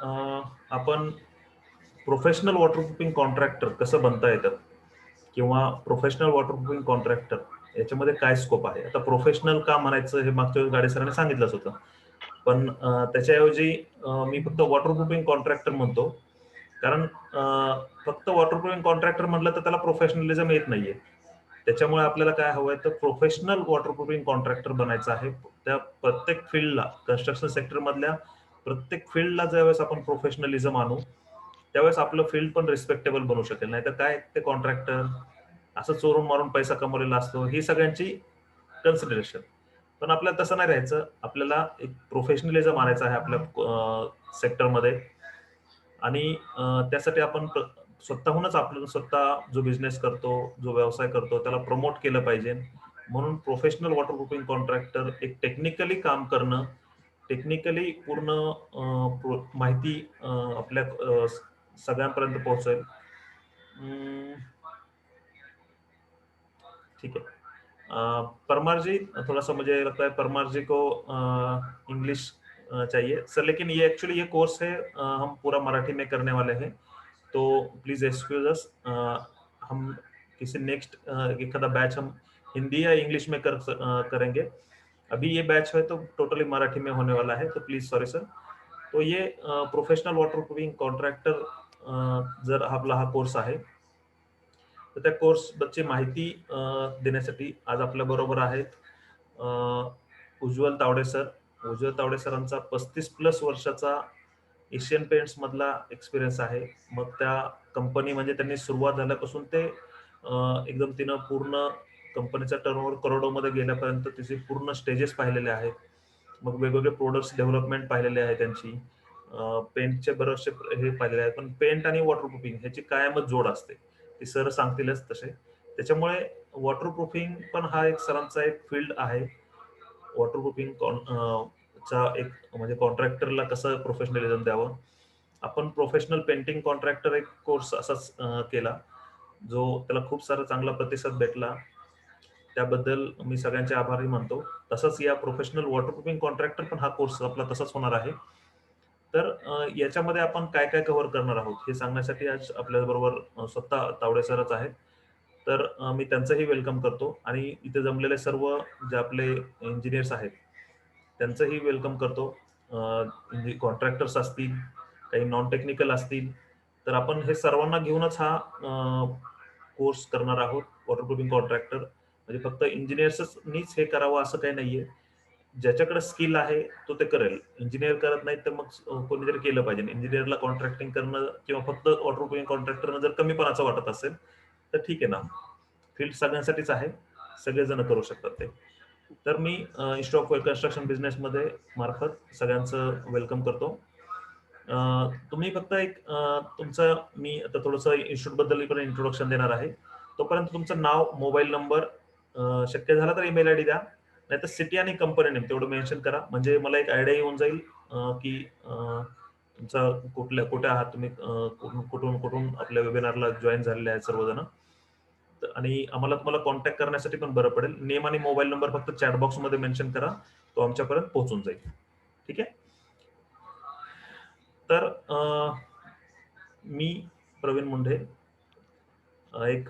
आपण professional waterproofing contractor कसं बनता येतं किंवा प्रोफेशनल वॉटरप्रूफिंग कॉन्ट्रॅक्टर याच्यामध्ये काय स्कोप आहे. आता प्रोफेशनल का म्हणायचं हे मागच्या वेळेस गाडे सरांनी सांगितलंच होतं, पण त्याच्याऐवजी मी फक्त वॉटरप्रूफिंग कॉन्ट्रॅक्टर म्हणतो. कारण फक्त वॉटरप्रूफिंग कॉन्ट्रॅक्टर म्हटलं तर त्याला प्रोफेशनलिझम येत नाहीये. त्याच्यामुळे आपल्याला काय हवंय तर प्रोफेशनल वॉटरप्रूफिंग कॉन्ट्रॅक्टर बनायचं आहे. त्या प्रत्येक फील्डला, कन्स्ट्रक्शन सेक्टर मधल्या प्रत्येक फील्डला ज्यावेळेस आपण प्रोफेशनलिझम आणू त्यावेळेस आपलं फील्ड पण रिस्पेक्टेबल बनू शकेल. नाही तर काय ते कॉन्ट्रॅक्टर असं चोरून मारून पैसा कमवलेला असतो, ही सगळ्यांची कन्सिडरेशन. पण आपल्याला तसं नाही राहायचं. आपल्याला एक प्रोफेशनलिझम आणायचं आहे आपल्या सेक्टरमध्ये. आणि त्यासाठी आपण स्वतःहूनच आपलं स्वतः जो बिझनेस करतो, जो व्यवसाय करतो त्याला प्रमोट केलं पाहिजे. म्हणून प्रोफेशनल वॉटरप्रूफिंग कॉन्ट्रॅक्टर एक टेक्निकली काम करणं, टेक्निकली पूर्ण माहिती आपल्या सगळ्यांपर्यंत पोहोचेल. ठीक है। परमार जी, थोड़ा सा मुझे लगता है परमार जी को इंग्लिश चाहिए सर, लेकिन ये एक्चुअली ये कोर्स है हम पूरा मराठी में करने वाले हैं, तो प्लीज एक्सक्यूज अस। हम किसी नेक्स्ट एक आधा बैच हम हिंदी या इंग्लिश में करेंगे। अभी ये बैच है तो टोटली मराठी में होने वाला है, तो प्लीज सॉरी सर। तो ये प्रोफेशनल वॉटरप्रूफिंग कॉन्ट्रॅक्टर जर आपला हा कोर्स आहे, तर त्या कोर्स बद्दलची माहिती देण्यासाठी आज आपल्या बरोबर आहेत उज्ज्वल तावडे सर. उज्ज्वल तावडे सरांचा 35+ वर्षाचा एशियन पेंट्स मधला एक्सपिरियन्स आहे. मग त्या कंपनी म्हणजे त्यांनी सुरुवात झाल्यापासून ते एकदम तिनं पूर्ण कंपनीचा टर्नओव्हर करोडोमध्ये गेल्यापर्यंत तिचे पूर्ण स्टेजेस पाहिलेले आहेत. मग वेगवेगळे प्रोडक्ट्स डेव्हलपमेंट पाहिलेले आहे त्यांची. पेंटचे बरेचसे हे पाहिलेले आहेत, पण पेंट आणि वॉटरप्रूफिंग ह्याची कायमच जोड असते. ते सर सांगतीलच तसे. त्याच्यामुळे वॉटरप्रूफिंग पण हा एक सरांचा एक फील्ड आहे. वॉटरप्रूफिंग चा एक म्हणजे कॉन्ट्रॅक्टरला कसं प्रोफेशनलिझम द्यावं. आपण प्रोफेशनल पेंटिंग कॉन्ट्रॅक्टर एक कोर्स असाच केला, जो त्याला खूप सारा चांगला प्रतिसाद भेटला. त्याबद्दल मी सगळ्यांचे आभारी मानतो. तसंच या प्रोफेशनल वॉटरप्रूफिंग कॉन्ट्रॅक्टर पण हा कोर्स आपला तसाच होणार आहे. तर याच्यामध्ये आपण काय काय कव्हर करणार आहोत हे सांगण्यासाठी आज आपल्याबरोबर स्वतः तावडे सरच आहेत. तर मी त्यांचंही वेलकम करतो आणि इथे जमलेले सर्व जे आपले इंजिनियर्स आहेत त्यांचंही वेलकम करतो. कॉन्ट्रॅक्टर्स असतील, काही नॉन टेक्निकल असतील, तर आपण हे सर्वांना घेऊनच हा कोर्स करणार आहोत वॉटरप्रूफिंग कॉन्ट्रॅक्टर. म्हणजे फक्त इंजिनियर्सनीच हे करावं असं काही नाहीये. ज्याच्याकडे स्किल आहे तो ते करेल. इंजिनियर करत नाही तर मग कोणीतरी केलं पाहिजे. इंजिनियरला कॉन्ट्रॅक्टिंग करणं किंवा फक्त वॉटरप्रूफिंग कॉन्ट्रॅक्टरनं जर कमीपणाचं वाटत असेल तर ठीक आहे ना, फील्ड सगळ्यांसाठीच आहे, सगळेजण करू शकतात ते. तर मी इन्स्टिट्यूट ऑफ कन्स्ट्रक्शन बिझनेस मध्ये मार्फत सगळ्यांचं वेलकम करतो. तुम्ही फक्त एक तुमचं, मी आता थोडंसं इन्स्टिट्यूट बद्दल पण इंट्रोडक्शन देणार आहे. तोपर्यंत तुमचं नाव, मोबाईल नंबर, शक्य झाला तर ईमेल आयडी द्या, नाहीतर सिटी आणि कंपनी नेम तेवढं मेन्शन करा. म्हणजे मला एक आयडिया येऊन जाईल की तुमचा कुठे आहात तुम्ही, कुठून कुठून आपल्या वेबिनारला जॉईन झालेले आहेत सर्वजण. आणि आम्हाला तुम्हाला कॉन्टॅक्ट करण्यासाठी पण बरं पडेल. नेम आणि मोबाईल नंबर फक्त चॅट बॉक्स मध्ये मेन्शन करा, तो आमच्यापर्यंत पोहोचून जाईल. ठीक आहे. तर मी प्रवीण मुंढे, एक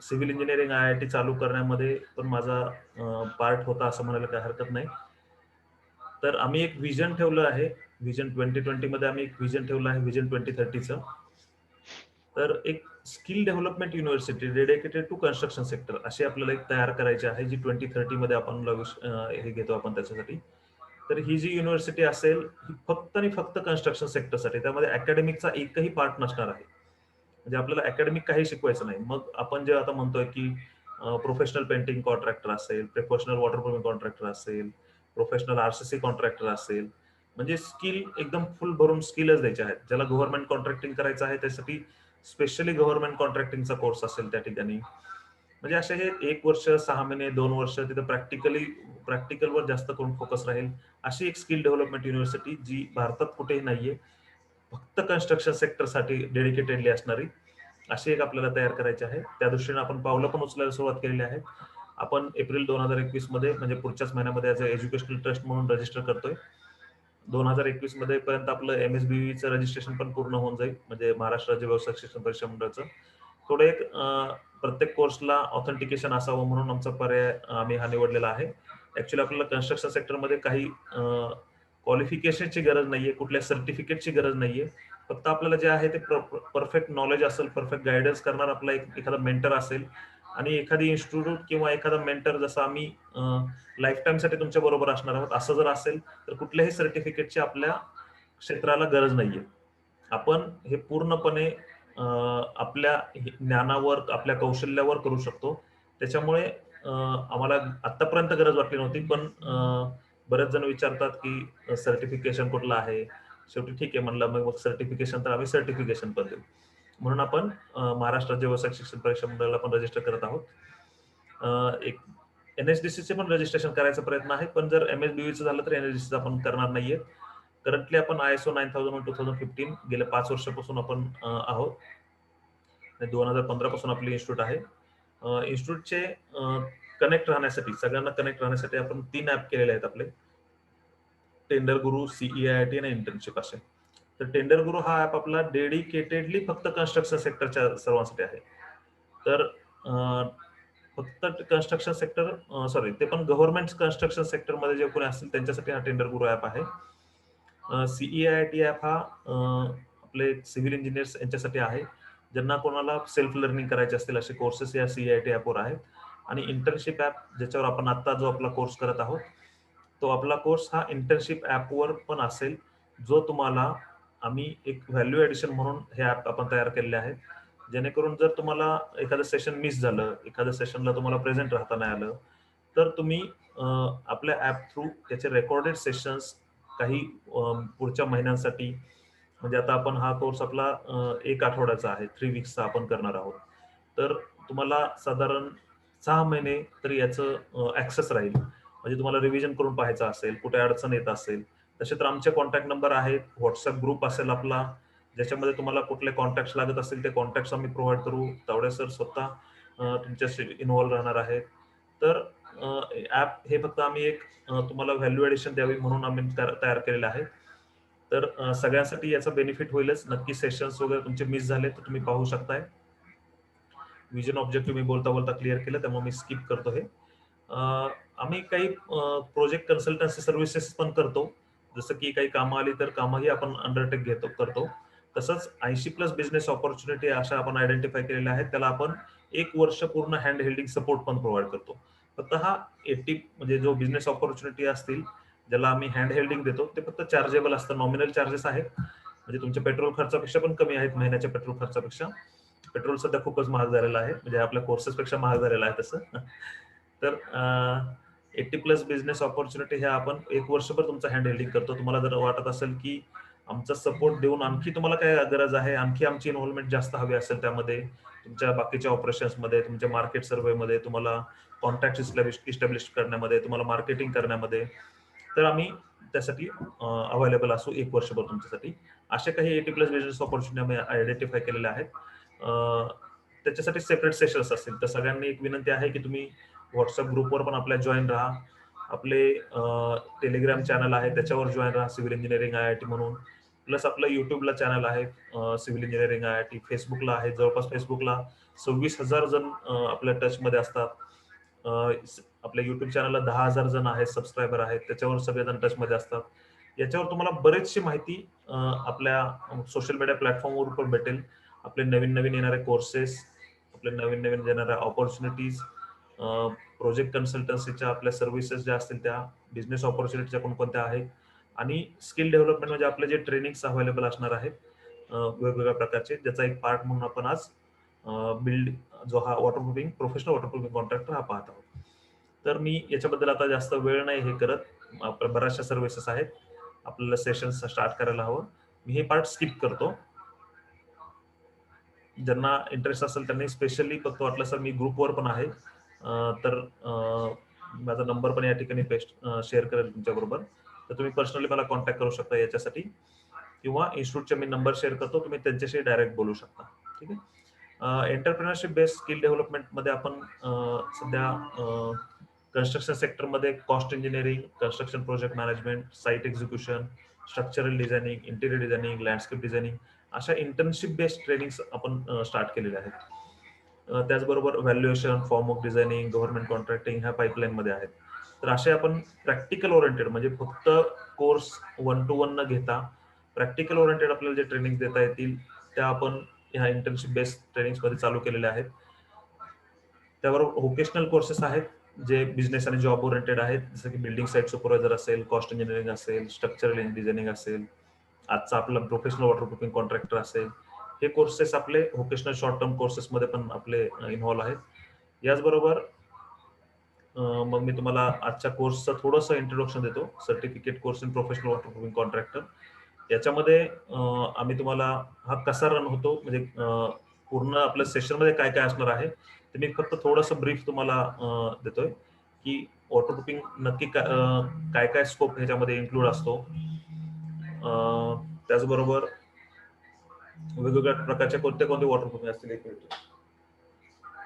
सिव्हिल इंजिनिअरिंग IIT चालू करण्यामध्ये पण माझा पार्ट होता असं म्हणायला काही हरकत नाही. तर आम्ही एक विजन ठेवलं आहे. विजन 2020 मध्ये आम्ही एक विजन ठेवलं आहे, विजन 2030चं. तर एक skill development university dedicated to construction sector अशी आपल्याला एक तयार करायची आहे, जी 2030 मध्ये आपण हे घेतो आपण त्याच्यासाठी. तर ही जी युनिव्हर्सिटी असेल ही फक्त आणि फक्त कन्स्ट्रक्शन सेक्टरसाठी, त्यामध्ये अकॅडमिकचा एकही पार्ट नसणार आहे. म्हणजे आपल्याला अकॅडमिक काही शिकवायचं नाही. मग आपण जे आता म्हणतोय की प्रोफेशनल पेंटिंग कॉन्ट्रॅक्टर असेल, प्रोफेशनल वॉटरप्रूफिंग कॉन्ट्रॅक्टर असेल, प्रोफेशनल RCC कॉन्ट्रॅक्टर असेल, म्हणजे स्किल एकदम फुल भरून स्किलच द्यायचे आहेत. ज्याला गव्हर्नमेंट कॉन्ट्रॅक्टिंग करायचं आहे त्यासाठी स्पेशली गव्हर्नमेंट कॉन्ट्रॅक्टिंगचा कोर्स असेल त्या ठिकाणी. म्हणजे असे हे 1 वर्ष, 6 महिने, 2 वर्ष तिथे प्रॅक्टिकलवर जास्त करून फोकस राहील, अशी एक स्किल डेव्हलपमेंट युनिव्हर्सिटी जी भारतात कुठेही नाहीये, फक्त कन्स्ट्रक्शन सेक्टरसाठी डेडिकेटेडली असणारी, अशी एक आपल्याला तयार करायची आहे. त्या दृष्टीने आपण पावलं पण उचलायला सुरुवात केलेली आहे. आपण एप्रिल 2021 मध्ये म्हणजे पुढच्याच महिन्यामध्ये ॲज अ एज्युकेशनल ट्रस्ट म्हणून रजिस्टर करतोय. 2021 मध्ये पर्यंत आपलं MSBVचं रजिस्ट्रेशन पण पूर्ण होऊन जाईल, म्हणजे महाराष्ट्र राज्य व्यवसाय शिक्षण परीक्षा मंडळाचं. थोडं एक प्रत्येक कोर्सला ऑथेंटिकेशन असावं म्हणून आमचा पर्याय आम्ही हा निवडलेला आहे. ऍक्च्युली आपल्याला कन्स्ट्रक्शन सेक्टरमध्ये काही क्वालिफिकेशनची गरज नाहीये, कुठल्या सर्टिफिकेटची गरज नाहीये. फक्त आपल्याला जे आहे ते परफेक्ट नॉलेज असेल, परफेक्ट गायडन्स करणार आपला एखादा मेंटर असेल आणि एखादी इन्स्टिट्यूट किंवा एखादा मेंटर जसं आम्ही लाईफ टाईमसाठी तुमच्या बरोबर असणार आहोत, असं जर असेल तर कुठल्याही सर्टिफिकेटची आपल्या क्षेत्राला गरज नाहीये. आपण हे पूर्णपणे आपल्या ज्ञानावर, आपल्या कौशल्यावर करू शकतो. त्याच्यामुळे आम्हाला आतापर्यंत गरज वाटली नव्हती, पण बरेच जण विचारतात की सर्टिफिकेशन कुठलं आहे. शेवटी ठीक आहे म्हणलं, मग सर्टिफिकेशन तर आम्ही सर्टिफिकेशन पण देऊ. म्हणून आपण महाराष्ट्र राज्य व्यवसाय शिक्षण परीक्षा मंडळाला पण रजिस्टर करत आहोत. एक NSDCचे पण रजिस्ट्रेशन करायचा प्रयत्न आहे, पण जर MSBVचं झालं तर NSDCचं आपण करणार नाहीये. करंटली आपण ISO 9001 2015 गेल्या 5 वर्षापासून आपण आहोत. 2015 पासून आपली इन्स्टिट्यूट आहे. इन्स्टिट्यूटचे कनेक्ट राहण्यासाठी, सगळ्यांना कनेक्ट राहण्यासाठी आपण 3 ऍप केलेले आहेत आपले. टेंडर गुरु, CEIT आणि इंटर्नशिप असे. तर टेंडर गुरु हा ऍप आपला डेडिकेटेडली फक्त कन्स्ट्रक्शन सेक्टरच्या सर्वांसाठी आहे. तर फक्त कन्स्ट्रक्शन सेक्टर, सॉरी, ते पण गव्हर्नमेंट कन्स्ट्रक्शन सेक्टरमध्ये जे कोणी असतील त्यांच्यासाठी हा टेंडर गुरु ऍप आहे. CEIT ऍप हा आपले सिव्हिल इंजिनियर्स यांच्यासाठी आहे, ज्यांना कोणाला सेल्फ लर्निंग करायचे असतील असे कोर्सेस या CEIT ऍपवर आहेत. आणि इंटर्नशिप ऍप, ज्याच्यावर आपण आता जो आपला कोर्स करत आहोत, तो आपला कोर्स हा इंटर्नशिप ऍपवर पण असेल, जो तुम्हाला आम्ही एक व्हॅल्यू ऍडिशन म्हणून हे ऍप आपण तयार केलेले आहेत. जेणेकरून जर तुम्हाला एखादं सेशन मिस झालं, एखाद्या सेशनला तुम्हाला प्रेझेंट राहता नाही आलं, तर तुम्ही आपल्या ऍप थ्रू त्याचे रेकॉर्डेड सेशन्स काही पुढच्या महिन्यांसाठी, म्हणजे आता आपण हा कोर्स आपला 1 आठवड्याचा आहे, 3 वीक्सचा आपण करणार आहोत. तर तुम्हाला साधारण 6 महिने तरी याचं ऍक्सेस राहील. म्हणजे तुम्हाला रिव्हिजन करून पाहायचं असेल, कुठे अडचण येत असेल, तसे तर आमचे कॉन्टॅक्ट नंबर आहेत, व्हॉट्सअप ग्रुप असेल आपला, ज्याच्यामध्ये तुम्हाला कुठले कॉन्टॅक्ट लागत असतील ते कॉन्टॅक्ट आम्ही प्रोव्हाइड करू. तावडे सर स्वतः तुमच्याशी इन्व्हॉल्व राहणार आहेत. तर ऍप हे फक्त आम्ही एक तुम्हाला व्हॅल्यू ऍडिशन द्यावी म्हणून आम्ही तयार केलेलं आहे. तर सगळ्यांसाठी याचा बेनिफिट होईलच. नक्की सेशन्स वगैरे तुमचे मिस झाले तर तुम्ही पाहू शकताय. विजन ऑब्जेक्टिव्ह मी बोलता बोलता क्लिअर केलं, त्यामुळे मी स्किप करतो हे. आम्ही काही प्रोजेक्ट कन्सल्टन्सी सर्व्हिसेस पण करतो, जसं की काही कामं आली तर कामही आपण अंडरटेक करतो. तसंच 80+ बिझनेस ऑपॉर्च्युनिटी अशा आपण आयडेंटिफाय केलेल्या आहेत, त्याला आपण 1 वर्ष पूर्ण हँड हेल्डिंग सपोर्ट पण प्रोव्हाइड करतो. फक्त हा 80 म्हणजे जो बिझनेस ऑपॉर्च्युनिटी असतील ज्याला आम्ही हँड हेल्डिंग देतो, ते फक्त चार्जेबल असतं, नॉमिनल चार्जेस आहेत, म्हणजे तुमच्या पेट्रोल खर्चापेक्षा पण कमी आहेत, महिन्याच्या पेट्रोल खर्चापेक्षा. पेट्रोल सध्या खूपच महाग झालेलं आहे, म्हणजे आपल्या कोर्सेस पेक्षा महाग झालेला आहे तसं. तर 80+ बिझनेस ऑपॉर्च्युनिटी हे आपण 1 वर्षभर तुमचं हँड हेल्डिंग करतो. तुम्हाला जर वाटत असेल की आमचा सपोर्ट देऊन आणखी तुम्हाला काय गरज आहे, आणखी आमची इन्व्हॉल्वमेंट जास्त हवी असेल त्यामध्ये, तुमच्या बाकीच्या ऑपरेशन्समध्ये, तुमच्या मार्केट सर्व्हेमध्ये, तुम्हाला कॉन्टॅक्ट इस्टॅब्लिश करण्यामध्ये, तुम्हाला मार्केटिंग करण्यामध्ये, तर आम्ही त्यासाठी अवेलेबल असू 1 वर्षभर तुमच्यासाठी. असे काही 80+ बिझनेस ऑपॉर्च्युनिटी आम्ही आयडेंटिफाय केलेल्या आहेत. त्याच्यासाठी सेपरेट सेशन्स असतील. तर सगळ्यांनी एक विनंती आहे की तुम्ही व्हॉट्सअप ग्रुपवर पण आपल्या जॉईन राहा. आपले टेलिग्राम चॅनल आहे त्याच्यावर जॉईन राहा, सिव्हिल इंजिनिअरिंग IIT म्हणून. प्लस आपलं युट्यूबला चॅनल आहे सिव्हिल इंजिनिअरिंग IIT. फेसबुकला आहे, जवळपास फेसबुकला 26,000 जण आपल्या टचमध्ये असतात. आपल्या युट्यूब चॅनलला 10,000 जण आहेत, सबस्क्रायबर आहेत, त्याच्यावर सगळेजण टचमध्ये असतात. याच्यावर तुम्हाला बरेचशी माहिती आपल्या सोशल मीडिया प्लॅटफॉर्मवर पण भेटेल. आपले नवीन नवीन येणारे कोर्सेस, आपले नवीन नवीन येणाऱ्या ऑपॉर्च्युनिटीज, प्रोजेक्ट कन्सल्टन्सीच्या आपल्या सर्व्हिसेस ज्या असतील त्या, बिझनेस ऑपॉर्च्युनिटीच्या कोणकोणत्या आहेत, आणि स्किल डेव्हलपमेंट म्हणजे आपले जे ट्रेनिंग्स अवेलेबल असणार आहेत वेगवेगळ्या प्रकारचे, ज्याचा एक पार्ट म्हणून आपण आज बिल्ड जो हा वॉटरप्रूफिंग, प्रोफेशनल वॉटरप्रूफिंग कॉन्ट्रॅक्टर हा पाहत आहोत. तर मी याच्याबद्दल आता जास्त वेळ नाही हे करत, आपल्या बऱ्याचशा सर्व्हिसेस आहेत, आपल्याला सेशन स्टार्ट करायला हवं. मी हे पार्ट स्किप करतो. ज्यांना इंटरेस्ट असेल त्यांनी स्पेशली फक्त वाटलं सर मी ग्रुपवर पण आहे, तर माझा नंबर पण या ठिकाणी पेस्ट शेअर करेल तुमच्याबरोबर, तर तुम्ही पर्सनली मला कॉन्टॅक्ट करू शकता याच्यासाठी, किंवा इन्स्टिट्यूटचे मी नंबर शेअर करतो, तुम्ही त्यांच्याशी डायरेक्ट बोलू शकता. ठीक आहे. एंटरप्रेनरशिप बेस्ड स्किल डेव्हलपमेंटमध्ये आपण सध्या कन्स्ट्रक्शन सेक्टरमध्ये cost engineering, construction project management, site execution, structural designing, interior designing, landscape designing अशा इंटर्नशिप बेस्ड ट्रेनिंग्स आपण स्टार्ट केलेल्या आहेत. त्याचबरोबर valuation, form of designing, government contracting ह्या पाईपलाईनमध्ये आहेत. तर असे आपण प्रॅक्टिकल ओरिएंटेड म्हणजे फक्त कोर्स 1 to 1 न घेता प्रॅक्टिकल ओरिएंटेड आपल्याला जे ट्रेनिंग देता येतील त्या आपण ह्या इंटर्नशिप बेस्ड ट्रेनिंग्समध्ये चालू केलेल्या आहेत. त्याबरोबर व्होकेशनल कोर्सेस आहेत जे बिझनेस आणि जॉब ओरिएंटेड आहेत, जसं की बिल्डिंग साईट सुपरवायझर असेल, कॉस्ट इंजिनिअरिंग असेल, स्ट्रक्चरल डिझायनिंग असेल, आजचा आपला प्रोफेशनल वॉटरप्रूफिंग कॉन्ट्रॅक्टर असेल. हे कोर्सेस आपले व्होकेशनल शॉर्ट टर्म कोर्सेसमध्ये पण आपले इन्व्हॉल्व आहेत. याचबरोबर मग मी तुम्हाला आजच्या कोर्सचं थोडंसं इंट्रोडक्शन देतो. Certificate course in professional waterproofing contractor. याच्यामध्ये आम्ही तुम्हाला हा कसा रन होतो म्हणजे पूर्ण आपल्या सेशनमध्ये काय काय असणार आहे ते मी फक्त थोडंसं ब्रीफ तुम्हाला देतोय की वॉटरप्रूफिंग नक्की काय काय स्कोप ह्याच्यामध्ये इन्क्लूड असतो. त्याचबरोबर वेगवेगळ्या प्रकारचे कोणते कोणते वॉटरप्रूफिंग असतील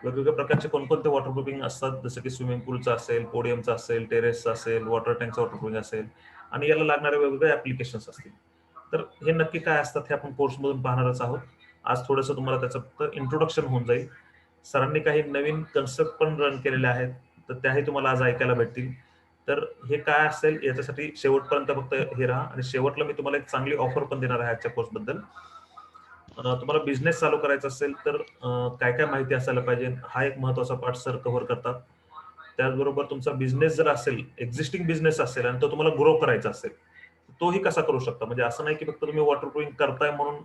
वेगवेगळ्या प्रकारचे कोणकोणते वॉटरप्रूफिंग असतात, जसं की स्विमिंग पूलचं असेल, पोडियमचं असेल, टेरेसचं असेल, वॉटर टँकचं वॉटरप्रूफिंग असेल आणि याला लागणारे वेगवेगळे ऍप्लिकेशन्स असतील. तर हे नक्की काय असतात हे आपण कोर्समधून पाहणारच आहोत. आज थोडंसं तुम्हाला त्याचं फक्त इंट्रोडक्शन होऊन जाईल. सरांनी काही नवीन कन्सेप्ट पण रन केलेले आहेत, तर त्याही तुम्हाला आज ऐकायला भेटतील. तर हे काय असेल याच्यासाठी शेवटपर्यंत फक्त हे राहा आणि शेवटला मी तुम्हाला एक चांगली ऑफर पण देणार आहे आजच्या कोर्सबद्दल. तुम्हाला बिझनेस चालू करायचा असेल तर काय काय माहिती असायला पाहिजे हा एक महत्वाचा पार्ट सर कव्हर करतात. त्याचबरोबर तुमचा बिझनेस जर असेल, एक्झिस्टिंग बिझनेस असेल आणि तो तुम्हाला ग्रो करायचा असेल, तोही कसा करू शकता. म्हणजे असं नाही की फक्त तुम्ही वॉटरप्रूफिंग करताय म्हणून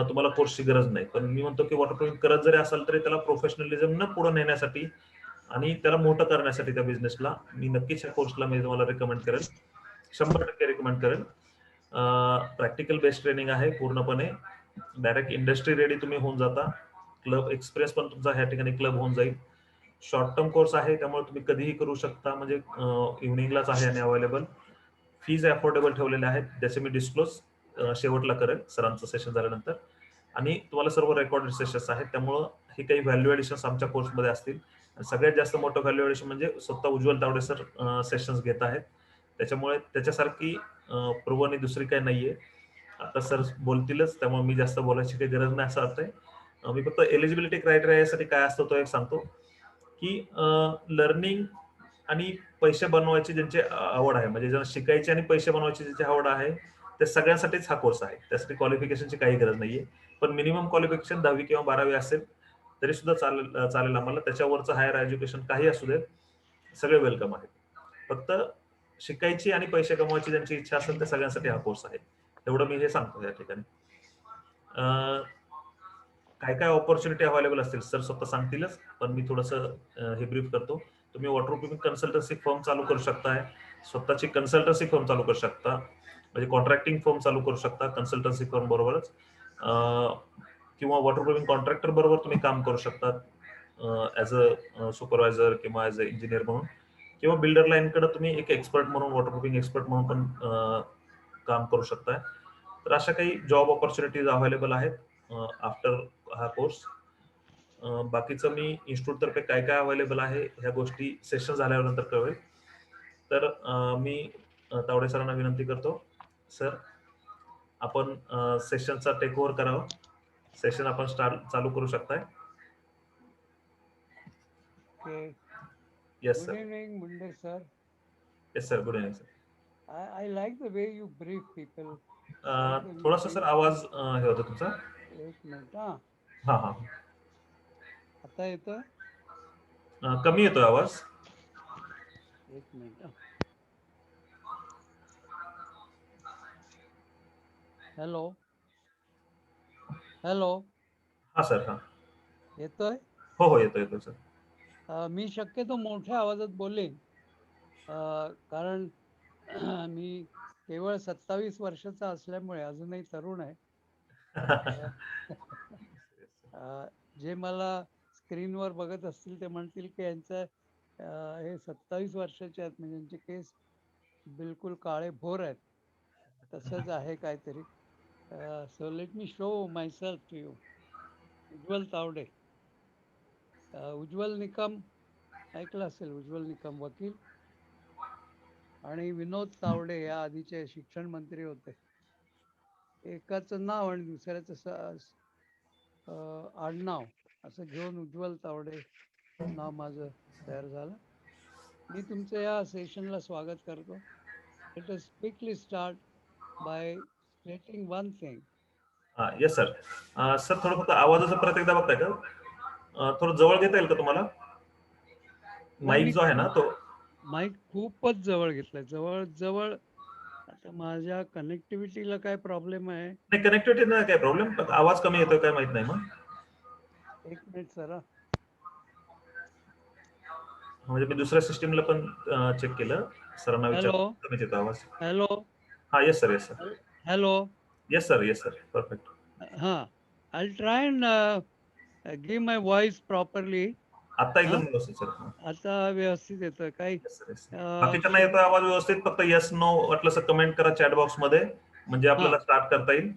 तुम्हाला कोर्सची गरज नाही. पण मी म्हणतो की वॉटरप्रूफिंग करत जरी असाल तरी त्याला प्रोफेशनलिझम न पुढे नेण्यासाठी आणि त्याला मोठं करण्यासाठी त्या बिझनेसला मी नक्कीच या कोर्सला मी तुम्हाला रिकमेंड करेल. 100% रिकमेंड करेल. प्रॅक्टिकल बेस्ड ट्रेनिंग आहे पूर्णपणे. डायरेक्ट इंडस्ट्री रेडी तुम्ही होऊन जाता. क्लब एक्सपिरियन्स पण तुमचा ह्या ठिकाणी क्लब होऊन जाईल. शॉर्ट टर्म कोर्स आहे त्यामुळे तुम्ही कधीही करू शकता. म्हणजे इव्हनिंगलाच आहे आणि अवेलेबल. फीज अफोर्डेबल ठेवलेल्या आहेत, ज्याचे मी डिस्क्लोज शेवटला करेल सरांचं सेशन झाल्यानंतर. आणि तुम्हाला सर्व रेकॉर्डेड सेशन्स आहेत त्यामुळं हे काही व्हॅल्यू एडिशन्स आमच्या कोर्समध्ये असतील. सगळ्यात जास्त मोठं व्हॅल्यू एडिशन म्हणजे स्वतः उज्ज्वल तावडे सर सेशन्स घेत आहेत. त्याच्यामुळे त्याच्यासारखी प्रभू दुसरी काही नाहीये. आता सर बोलतीलच त्यामुळे मी जास्त बोलायची काही गरज नाही असं वाटतंय. मी फक्त एलिजिबिलिटी क्रायटेरिया यासाठी काय असतो तो एक सांगतो की लर्निंग आणि पैसे बनवायची ज्यांची आवड आहे, म्हणजे ज्यांना शिकायची आणि पैसे बनवायची ज्यांची आवड आहे त्या सगळ्यांसाठीच हा कोर्स आहे. त्यासाठी क्वालिफिकेशनची काही गरज नाहीये. पण मिनिमम क्वालिफिकेशन 10वी किंवा 12वी असेल तरी सुद्धा चालेल आम्हाला. त्याच्यावरचं हायर एज्युकेशन काही असू दे, सगळे वेलकम आहे. फक्त शिकायची आणि पैसे कमवायची ज्यांची इच्छा असेल त्या सगळ्यांसाठी हा कोर्स आहे. एवढं मी हे सांगतो या ठिकाणी. काय काय ऑपॉर्च्युनिटी अवेलेबल असतील सर स्वतः सांगतीलच, पण मी थोडंसं हे ब्रीफ करतो. तुम्ही वॉटरप्रूफिंग कन्सल्टन्सी फर्म चालू करू शकताय, स्वतःची कन्सल्टन्सी फर्म चालू करू शकता, म्हणजे कॉन्ट्रॅक्टिंग फर्म चालू करू शकता कन्सल्टन्सी फर्म बरोबरच, किंवा वॉटरप्रूफिंग कॉन्ट्रॅक्टर बरोबर तुम्ही काम करू शकता ऍज अ सुपरवायझर किंवा ऍज अ इंजिनियर म्हणून, किंवा बिल्डर लाईनकडे तुम्ही एक एक्सपर्ट म्हणून वॉटरप्रूफिंग एक्सपर्ट म्हणून पण काम करू शकताय. तर अशा काही जॉब ऑपॉर्च्युनिटीज अवेलेबल आहेत आफ्टर हा कोर्स. बाकीचं मी इन्स्टिट्यूट तर्फे काय काय अवेलेबल आहे ह्या गोष्टी सेशन झाल्यावर नंतर कळवेल. तर मी तावडे सरांना विनंती करतो, सर आपण सेशनचा टेक ओव्हर करावा. सेशन आपण चालू करू शकताय. Okay. Yes Good sir. evening, Munde sir. Yes sir, good evening sir. I like the way you brief people. I like the थोडासा way सर आवाज हे होता तुमचा. एक मिनिट हा. हा हा. आता येतोय? कमी येतोय आवाज. एक मिनिट हा. हॅलो हॅलो, हा सर. हा. येतोय? हो हो, येतोय सर. मी शक्यतो मोठ्या आवाजात बोलेन, कारण मी केवळ 27 वर्षाचा असल्यामुळे अजूनही तरुण आहे. अ, अ, जे मला स्क्रीनवर बघत असतील ते म्हणतील की यांचं हे 27 वर्षाचे आहेत, म्हणजे यांचे केस बिलकुल काळे भोर आहेत. तसंच आहे काहीतरी. So let me show myself to you. Ujjwal Tawde. Ujjwal Nikam ऐकलं असेल, उज्ज्वल निकम वकील, आणि विनोद तावडे या आधीचे शिक्षण मंत्री होते. एकाचं नाव आणि दुसऱ्याचं आडनाव असं घेऊन उज्ज्वल तावडे नाव माझं तयार झालं. मी तुमचं या सेशनला स्वागत करतो. Let us quickly start by स्टेटिंग one thing. Yes sir. Sir थोडं फक्त आवाजाचं परत एकदा बघताय का? थोडं जवळ घेता येईल का तुम्हाला? नाही, माईक मी जो आहे ना तो. माईक खूपच जवळ घेतलाय, जवळ जवळ. आता माझ्या कनेक्टिव्हिटीला काय प्रॉब्लेम आहे? नाही, कनेक्टिव्हिटी नाही काय प्रॉब्लेम, आवाज कमी येतोय काय माहित नाही. मग एक मिनिट सर. म्हणजे मी दुसऱ्या सिस्टीमला पण चेक केलं, सरांना विचार हॅलो कमीच येतो आवाज. हॅलो हा, yes sir, yes sir, hello. Yes sir, yes sir, perfect. हां, I will try and give my voice properly. आता हां, एकदम व्यवस्थित सर. आता व्यवस्थित येतोय काही? Yes sir, yes sir. बाकीच्यांना येतो शेवटी आवाज व्यवस्थित, फक्त येस नो वाटलं सर कमेंट करा चॅट बॉक्स मध्ये, म्हणजे हां, आपल्याला स्टार्ट करता येईल.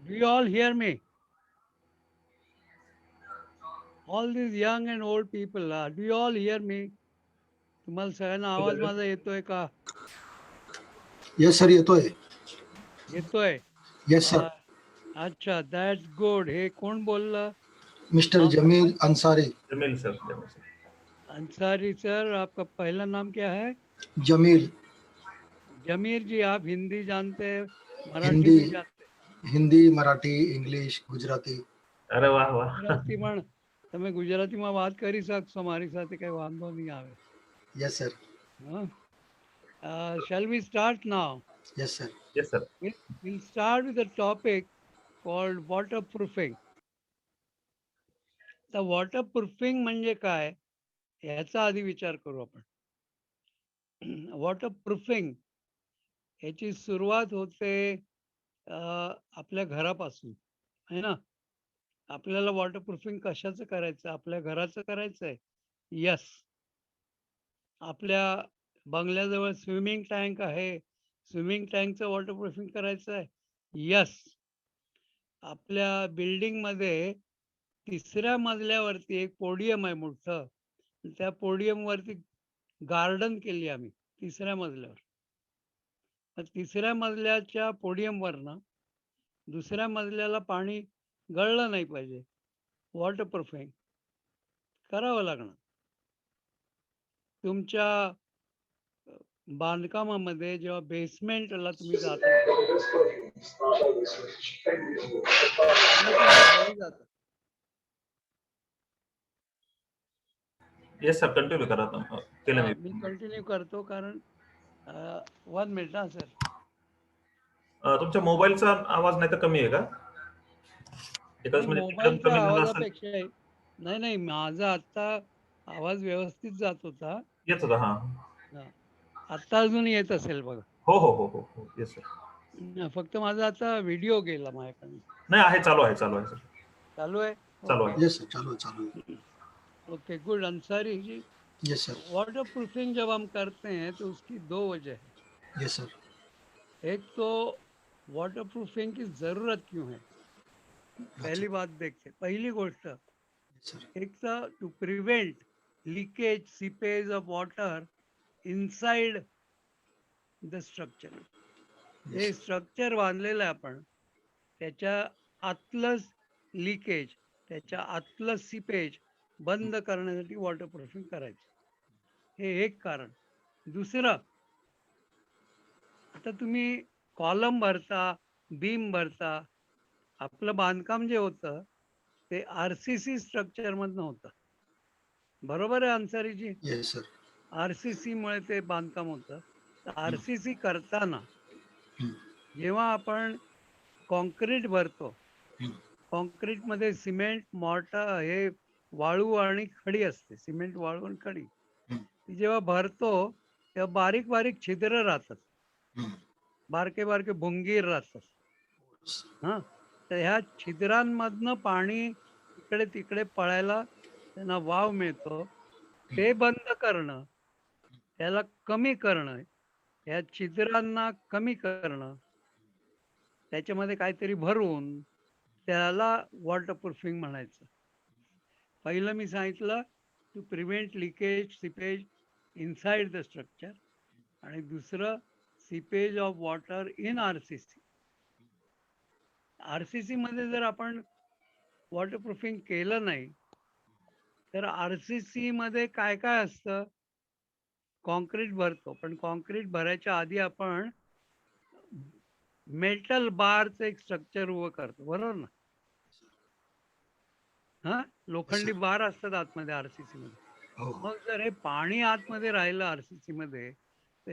Do you all hear me? All this young and old people, do you all hear मी? तुम्हाला सगळ्यांना आवाज माझा येतोय का? येस सर, येतोय. येतोय. Yes sir. अच्छा, दॅट्स गुड. हे कोण बोललं? मिस्टर नाव सांगा. जमील अंसारी. जमेल सर, जमेल सर. अंसारी सर, आपका पहला नाम क्या है? जमील. जमीर जी, आप हिंदी जानते हैं, मराठी हिंदी भी जानते हैं? हिंदी, मराठी, इंग्लिश, गुजराती. અરે વાહ વાહ. ગુજરાતી પણ તમે ગુજરાતીમાં વાત કરી શકશો મારી સાથે, કઈ વાંધો નહીં આવે. Yes sir. Shall we start now? Yes sir. Yes sir. We'll start with a topic called waterproofing. तर वॉटरप्रूफिंग म्हणजे काय ह्याचा आधी विचार करू आपण. वॉटरप्रूफिंग ह्याची सुरुवात होते आपल्या घरापासून, आहे ना. आपल्याला वॉटरप्रूफिंग कशाचं करायचं? आपल्या घराचं करायचंय. यस. आपल्या बंगल्याजवळ स्विमिंग टँक आहे, स्विमिंग टँकचं वॉटरप्रूफिंग करायचं आहे. यस. आपल्या बिल्डिंगमध्ये 3ऱ्या मजल्यावरती एक पोडियम आहे मोठं, त्या पोडियमवरती गार्डन केली आम्ही 3ऱ्या मजल्यावर. तर 3ऱ्या मजल्याच्या पोडियमवरनं 2ऱ्या मजल्याला पाणी गळलं नाही पाहिजे, वॉटरप्रूफिंग करावं लागणार. तुमच्या बांधकामामध्ये जेव्हा बेसमेंटला तुम्ही जाता खाली जाता, येस सर, कंटिन्यू करा. केलं मी मी. कंटिन्यू करतो कारण 1 मिनिट हा सर. तुमच्या मोबाईलचा आवाज नाही तर कमी आहे का? नाही, एकच म्हणजे तिकडून मोबाईलच्या कमी झाला असेल. आवाजापेक्षा नाही नाही, माझा आत्ता आवाज व्यवस्थित जात होता. येत होता. हा, हा. आत्ता अजून येत असेल बघा. हो हो हो हो हो, येस सर. फक्त माझा आता व्हिडिओ गेला माझ्याकडनं. नाही, आहे, चालू आहे, चालू आहे सर, चालू आहे. चालू ओके आहे. यस सर, चालू चालू. Okay, good. Ansari ji, yes sir. Waterproofing जब हम करते हैं तो उसकी 2 वजह है. Yes sir. एक तो वाटर प्रूफिंग की जरूरत क्यों है, पहली बात देखते. पहिली गोष्ट, सर. एक तर to prevent leakage seepage of water inside the structure. हे स्ट्रक्चर बांधलेलं आहे आपण, त्याच्या आतलं लिकेज, त्याच्या आतलं सीपेज बंद करण्यासाठी वॉटरप्रूफिंग करायचं, हे एक कारण. दुसरं, आता तुम्ही कॉलम भरता, बीम भरता. आपलं बांधकाम जे होतं ते RCC स्ट्रक्चर मधनं होतं, बरोबर आहे अंसारीजी? Yes sir. RCC मुळे ते बांधकाम होतं. तर RCC करताना हम्म. जेव्हा आपण कॉन्क्रीट भरतो, कॉन्क्रीटमध्ये सिमेंट, मॉर्टर, हे वाळू आणि खडी असते, सिमेंट, वाळू आणि खडी. ती जेव्हा भरतो तेव्हा बारीक बारीक छिद्र राहतात, बारके बारके भुंगीर राहतात. हां, तर ह्या छिद्रांमधनं पाणी इकडे तिकडे पळायला त्यांना वाव मिळतो. ते बंद करणं, त्याला कमी करणं, ह्या छिद्रांना कमी करणं, त्याच्यामध्ये काहीतरी भरून त्याला वॉटरप्रूफिंग म्हणायचं. पहिलं मी सांगितलं to prevent leakage seepage inside the structure, आणि दुसरं seepage of water in RCC. RCC मध्ये जर आपण वॉटरप्रूफिंग केलं नाही तर आरसीसी मध्ये काय काय असतं, कॉन्क्रीट भरतो, पण कॉन्क्रीट भरायच्या आधी आपण मेटल बारचं एक स्ट्रक्चर उभं करतो, बरोबर ना? हा, येस लोखंडी सर. बार असतात आतमध्ये आरसीसी मध्ये. हो हो. मग जर हे पाणी आतमध्ये राहिलं आरसीसी मध्ये तर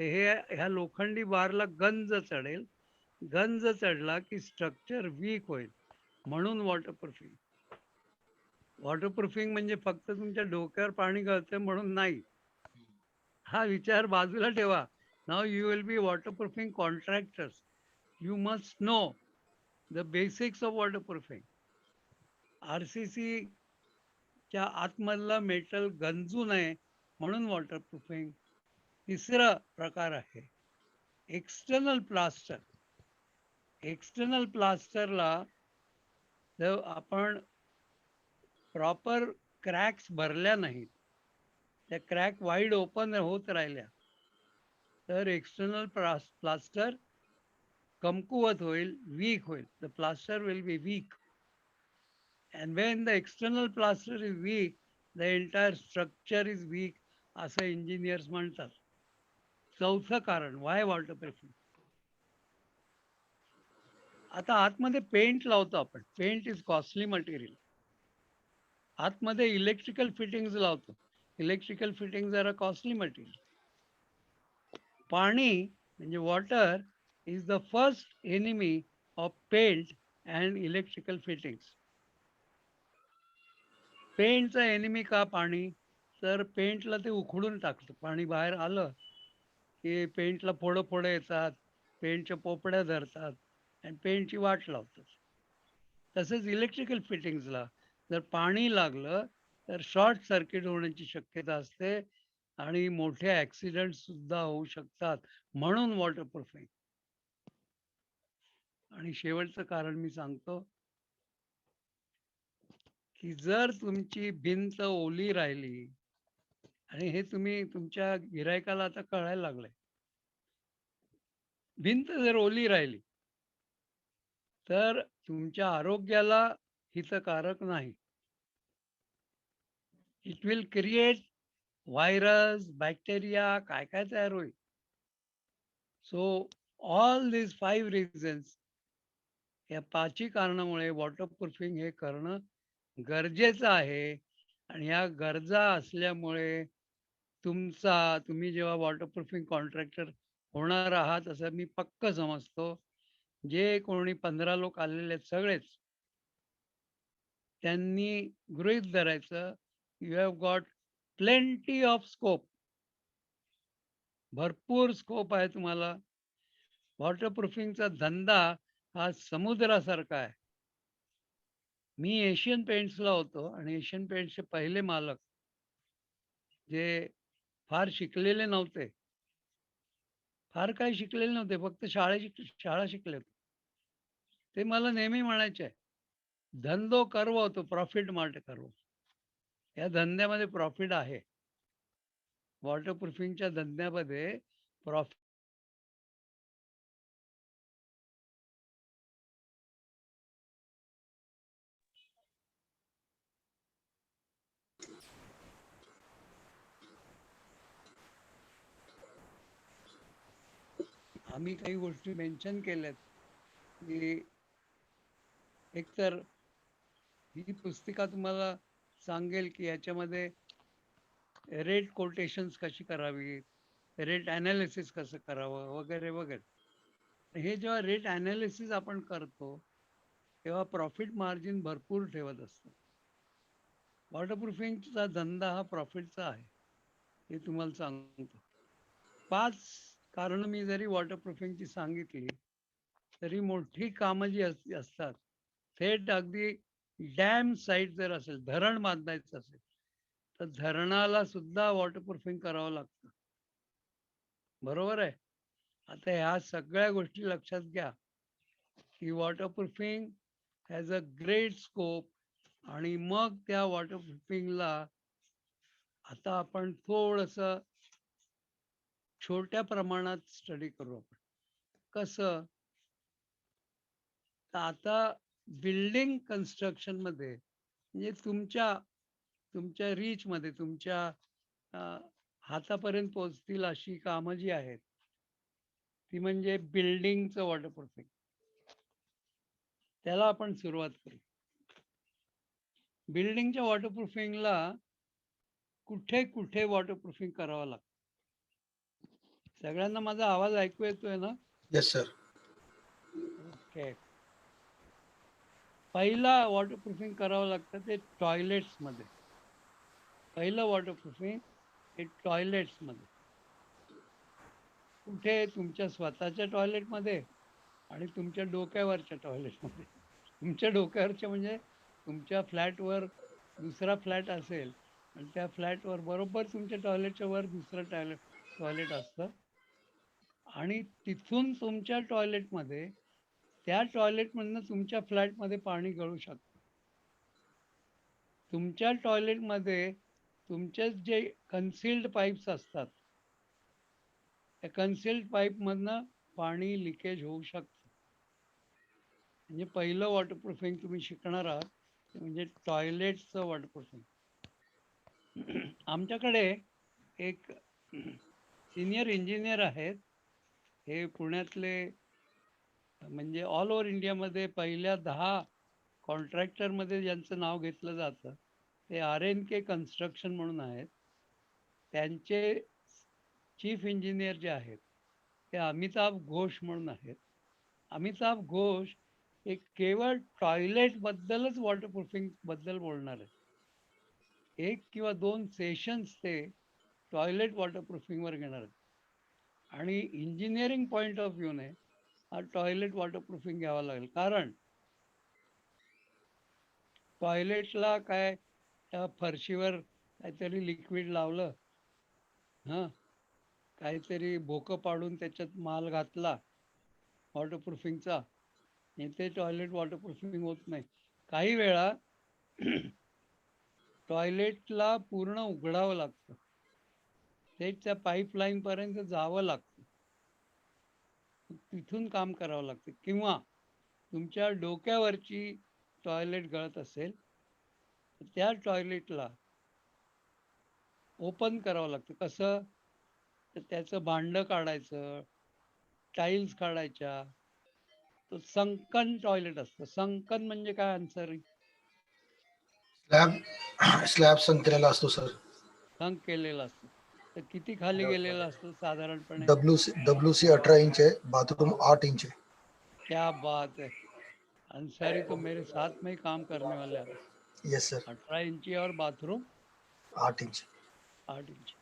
ह्या लोखंडी बारला गंज चढेल. गंज चढला की स्ट्रक्चर वीक होईल, म्हणून वॉटरप्रूफिंग. वॉटरप्रूफिंग म्हणजे फक्त तुमच्या डोक्यावर पाणी गळतंय म्हणून नाही. हा विचार बाजूला ठेवा. Now you will be waterproofing contractors. You must know the basics of waterproofing. RCC च्या आतमधला मेटल गंजू नये म्हणून वॉटरप्रूफिंग. तिसरा प्रकार आहे एक्सटर्नल प्लास्टर. एक्सटर्नल प्लास्टरला जर आपण प्रॉपर क्रॅक्स भरल्या नाहीत, त्या क्रॅक वाईड ओपन होत राहिल्या तर एक्सटर्नल प्लास्टर कमकुवत होईल, वीक होईल. The plaster will be weak. And when the external plaster is weak, the entire structure is weak, असं इंजिनियर्स म्हणतात. चौथं कारण वाय वॉटरप्रूफिंग. आता आतमध्ये पेंट लावतो आपण. Paint is costly material. आतमध्ये इलेक्ट्रिकल फिटिंग्स लावतो. Electrical fittings are a costly material. पाणी म्हणजे water is the first enemy of paint and electrical fittings. पेंटचा एनिमी का पाणी? तर पेंटला ते उखडून टाकतं. पाणी बाहेर आलं की पेंटला फोडं फोडं येतात, पेंटच्या पोपड्या धरतात आणि पेंटची वाट लावतात. तसंच इलेक्ट्रिकल फिटिंग्सला जर पाणी लागलं तर शॉर्ट सर्किट होण्याची शक्यता असते आणि मोठे ॲक्सिडेंट सुद्धा होऊ शकतात, म्हणून वॉटरप्रूफिंग. आणि शेवटचं कारण मी सांगतो की जर तुमची भिंत ओली राहिली, आणि हे तुम्ही तुमच्या गिरायकाला आता कळायला लागलंय, भिंत जर ओली राहिली तर तुमच्या आरोग्याला हितकारक नाही. It will create virus, bacteria, काय काय तयार होईल. सो ऑल दिस 5 रिझन्स, या 5ही कारणामुळे वॉटरप्रूफिंग हे करणं गरजेचं आहे. आणि या गरजा असल्यामुळे तुम्ही जेव्हा वॉटरप्रूफिंग कॉन्ट्रॅक्टर होणार आहात असं मी पक्क समजतो, जे कोणी 15 लोक आलेले आहेत सगळेच, त्यांनी गृहीत धरायचं you have got plenty of scope. भरपूर स्कोप आहे तुम्हाला. वॉटरप्रूफिंगचा धंदा हा समुद्रासारखा आहे. मी एशियन पेंट्सला होतो आणि एशियन पेंट्सचे पहिले मालक जे फार शिकलेले नव्हते, फार काही शिकलेले नव्हते, फक्त शाळा शिकले होते, ते मला नेहमी म्हणायचे, धंदो करवो तो प्रॉफिट मार्ट करवो. या धंद्यामध्ये प्रॉफिट आहे. वॉटरप्रूफिंगच्या धंद्यामध्ये प्रॉफिट. आम्ही काही गोष्टी मेन्शन केल्यात की एकतर ही पुस्तिका तुम्हाला सांगेल की याच्यामध्ये रेट कोटेशन्स कशी करावी, रेट ॲनालिसिस कसं करावं वगैरे वगैरे. हे जेव्हा रेट ॲनालिसिस आपण करतो तेव्हा प्रॉफिट मार्जिन भरपूर ठेवत असतो. वॉटरप्रूफिंगचा धंदा हा प्रॉफिटचा आहे, हे तुम्हाला सांगतो. 5 कारण मी जरी वॉटरप्रूफिंगची सांगितली तरी मोठी कामं जी असतात, थेट अगदी डॅम साईट जर असेल, धरण बांधायचं असेल तर धरणाला सुद्धा वॉटरप्रूफिंग करावं लागतं. बरोबर आहे. आता ह्या सगळ्या गोष्टी लक्षात घ्या की waterproofing has a great scope. आणि मग त्या वॉटरप्रूफिंगला आता आपण थोडंसं छोट्या प्रमाणात स्टडी करू आपण. कसं? तर आता बिल्डिंग कन्स्ट्रक्शन मध्ये म्हणजे तुमच्या रीचमध्ये तुमच्या अ, हातापर्यंत पोहोचतील अशी कामं जी आहेत, ती म्हणजे बिल्डिंगचं वॉटरप्रूफिंग. त्याला आपण सुरुवात करू. बिल्डिंगच्या वॉटरप्रूफिंगला कुठे वॉटरप्रूफिंग करावं लागतं? सगळ्यांना माझा आवाज ऐकू येतोय ना? Yes sir. ओके. पहिला वॉटरप्रूफिंग करावं लागतं ते टॉयलेट्समध्ये. पहिलं वॉटरप्रूफिंग हे टॉयलेट्समध्ये. कुठे? तुमच्या स्वतःच्या टॉयलेटमध्ये आणि तुमच्या डोक्यावरच्या टॉयलेटमध्ये. तुमच्या डोक्यावरच्या म्हणजे तुमच्या फ्लॅटवर दुसरा फ्लॅट असेल आणि त्या फ्लॅटवर बरोबर तुमच्या टॉयलेटच्या वर दुसरं टॉयलेट असतं आणि तिथून तुमच्या टॉयलेटमध्ये त्या टॉयलेटमधनं तुमच्या फ्लॅटमध्ये पाणी गळू शकतं. तुमच्या टॉयलेटमध्ये तुमचे जे कन्सिल्ड पाईप्स असतात, त्या कन्सिल्ड पाईपमधनं पाणी लिकेज होऊ शकतं. म्हणजे पहिलं वॉटरप्रूफिंग तुम्ही शिकणार आहात ते म्हणजे टॉयलेटचं वॉटरप्रूफिंग. आमच्याकडे एक सिनियर इंजिनियर आहेत. हे पुण्यातले म्हणजे ऑल ओव्हर इंडियामध्ये पहिल्या 10 कॉन्ट्रॅक्टरमध्ये ज्यांचं नाव घेतलं जातं ते R&K कन्स्ट्रक्शन म्हणून आहेत. त्यांचे चीफ इंजिनियर जे आहेत ते अमिताभ घोष म्हणून आहेत. अमिताभ घोष हे केवळ टॉयलेटबद्दलच वॉटरप्रूफिंग बद्दल बोलणार आहेत. 1 किंवा 2 सेशन्स ते टॉयलेट वॉटरप्रूफिंगवर घेणार आहेत. आणि इंजिनिअरिंग पॉइंट ऑफ व्ह्यूने हा टॉयलेट वॉटरप्रूफिंग घ्यावा लागेल. कारण टॉयलेटला काय त्या फरशीवर काहीतरी लिक्विड लावलं, हां, काहीतरी भोकं पाडून त्याच्यात माल घातला वॉटरप्रूफिंगचा, आणि ते टॉयलेट वॉटरप्रूफिंग होत नाही. काही वेळा टॉयलेटला पूर्ण उघडावं लागतं. ते त्या पाईपलाईनपर्यंत जावं लागतं. तिथून काम करावं लागतं. किंवा तुमच्या डोक्यावरची टॉयलेट गळत असेल, तर त्या टॉयलेटला ओपन करावं लागतं. कसं? तर त्याचं भांडं काढायचं, टाईल्स काढायच्या. तो संकन टॉयलेट असतं. संकन म्हणजे काय आन्सर? स्लॅब स्लॅब संकेलेला असतो सर. संक केलेलं असतं. तर किती खाली गेलेलं असतं साधारणपणे? WC 18 इंच आहे, बाथरूम 8 इंच आहे. क्या बात है! अंसारी तो मेरे साथ में ही काम करने वाले हैं। Yes sir. 18 इंची और बाथरूम 8 इंच. 8 इंच।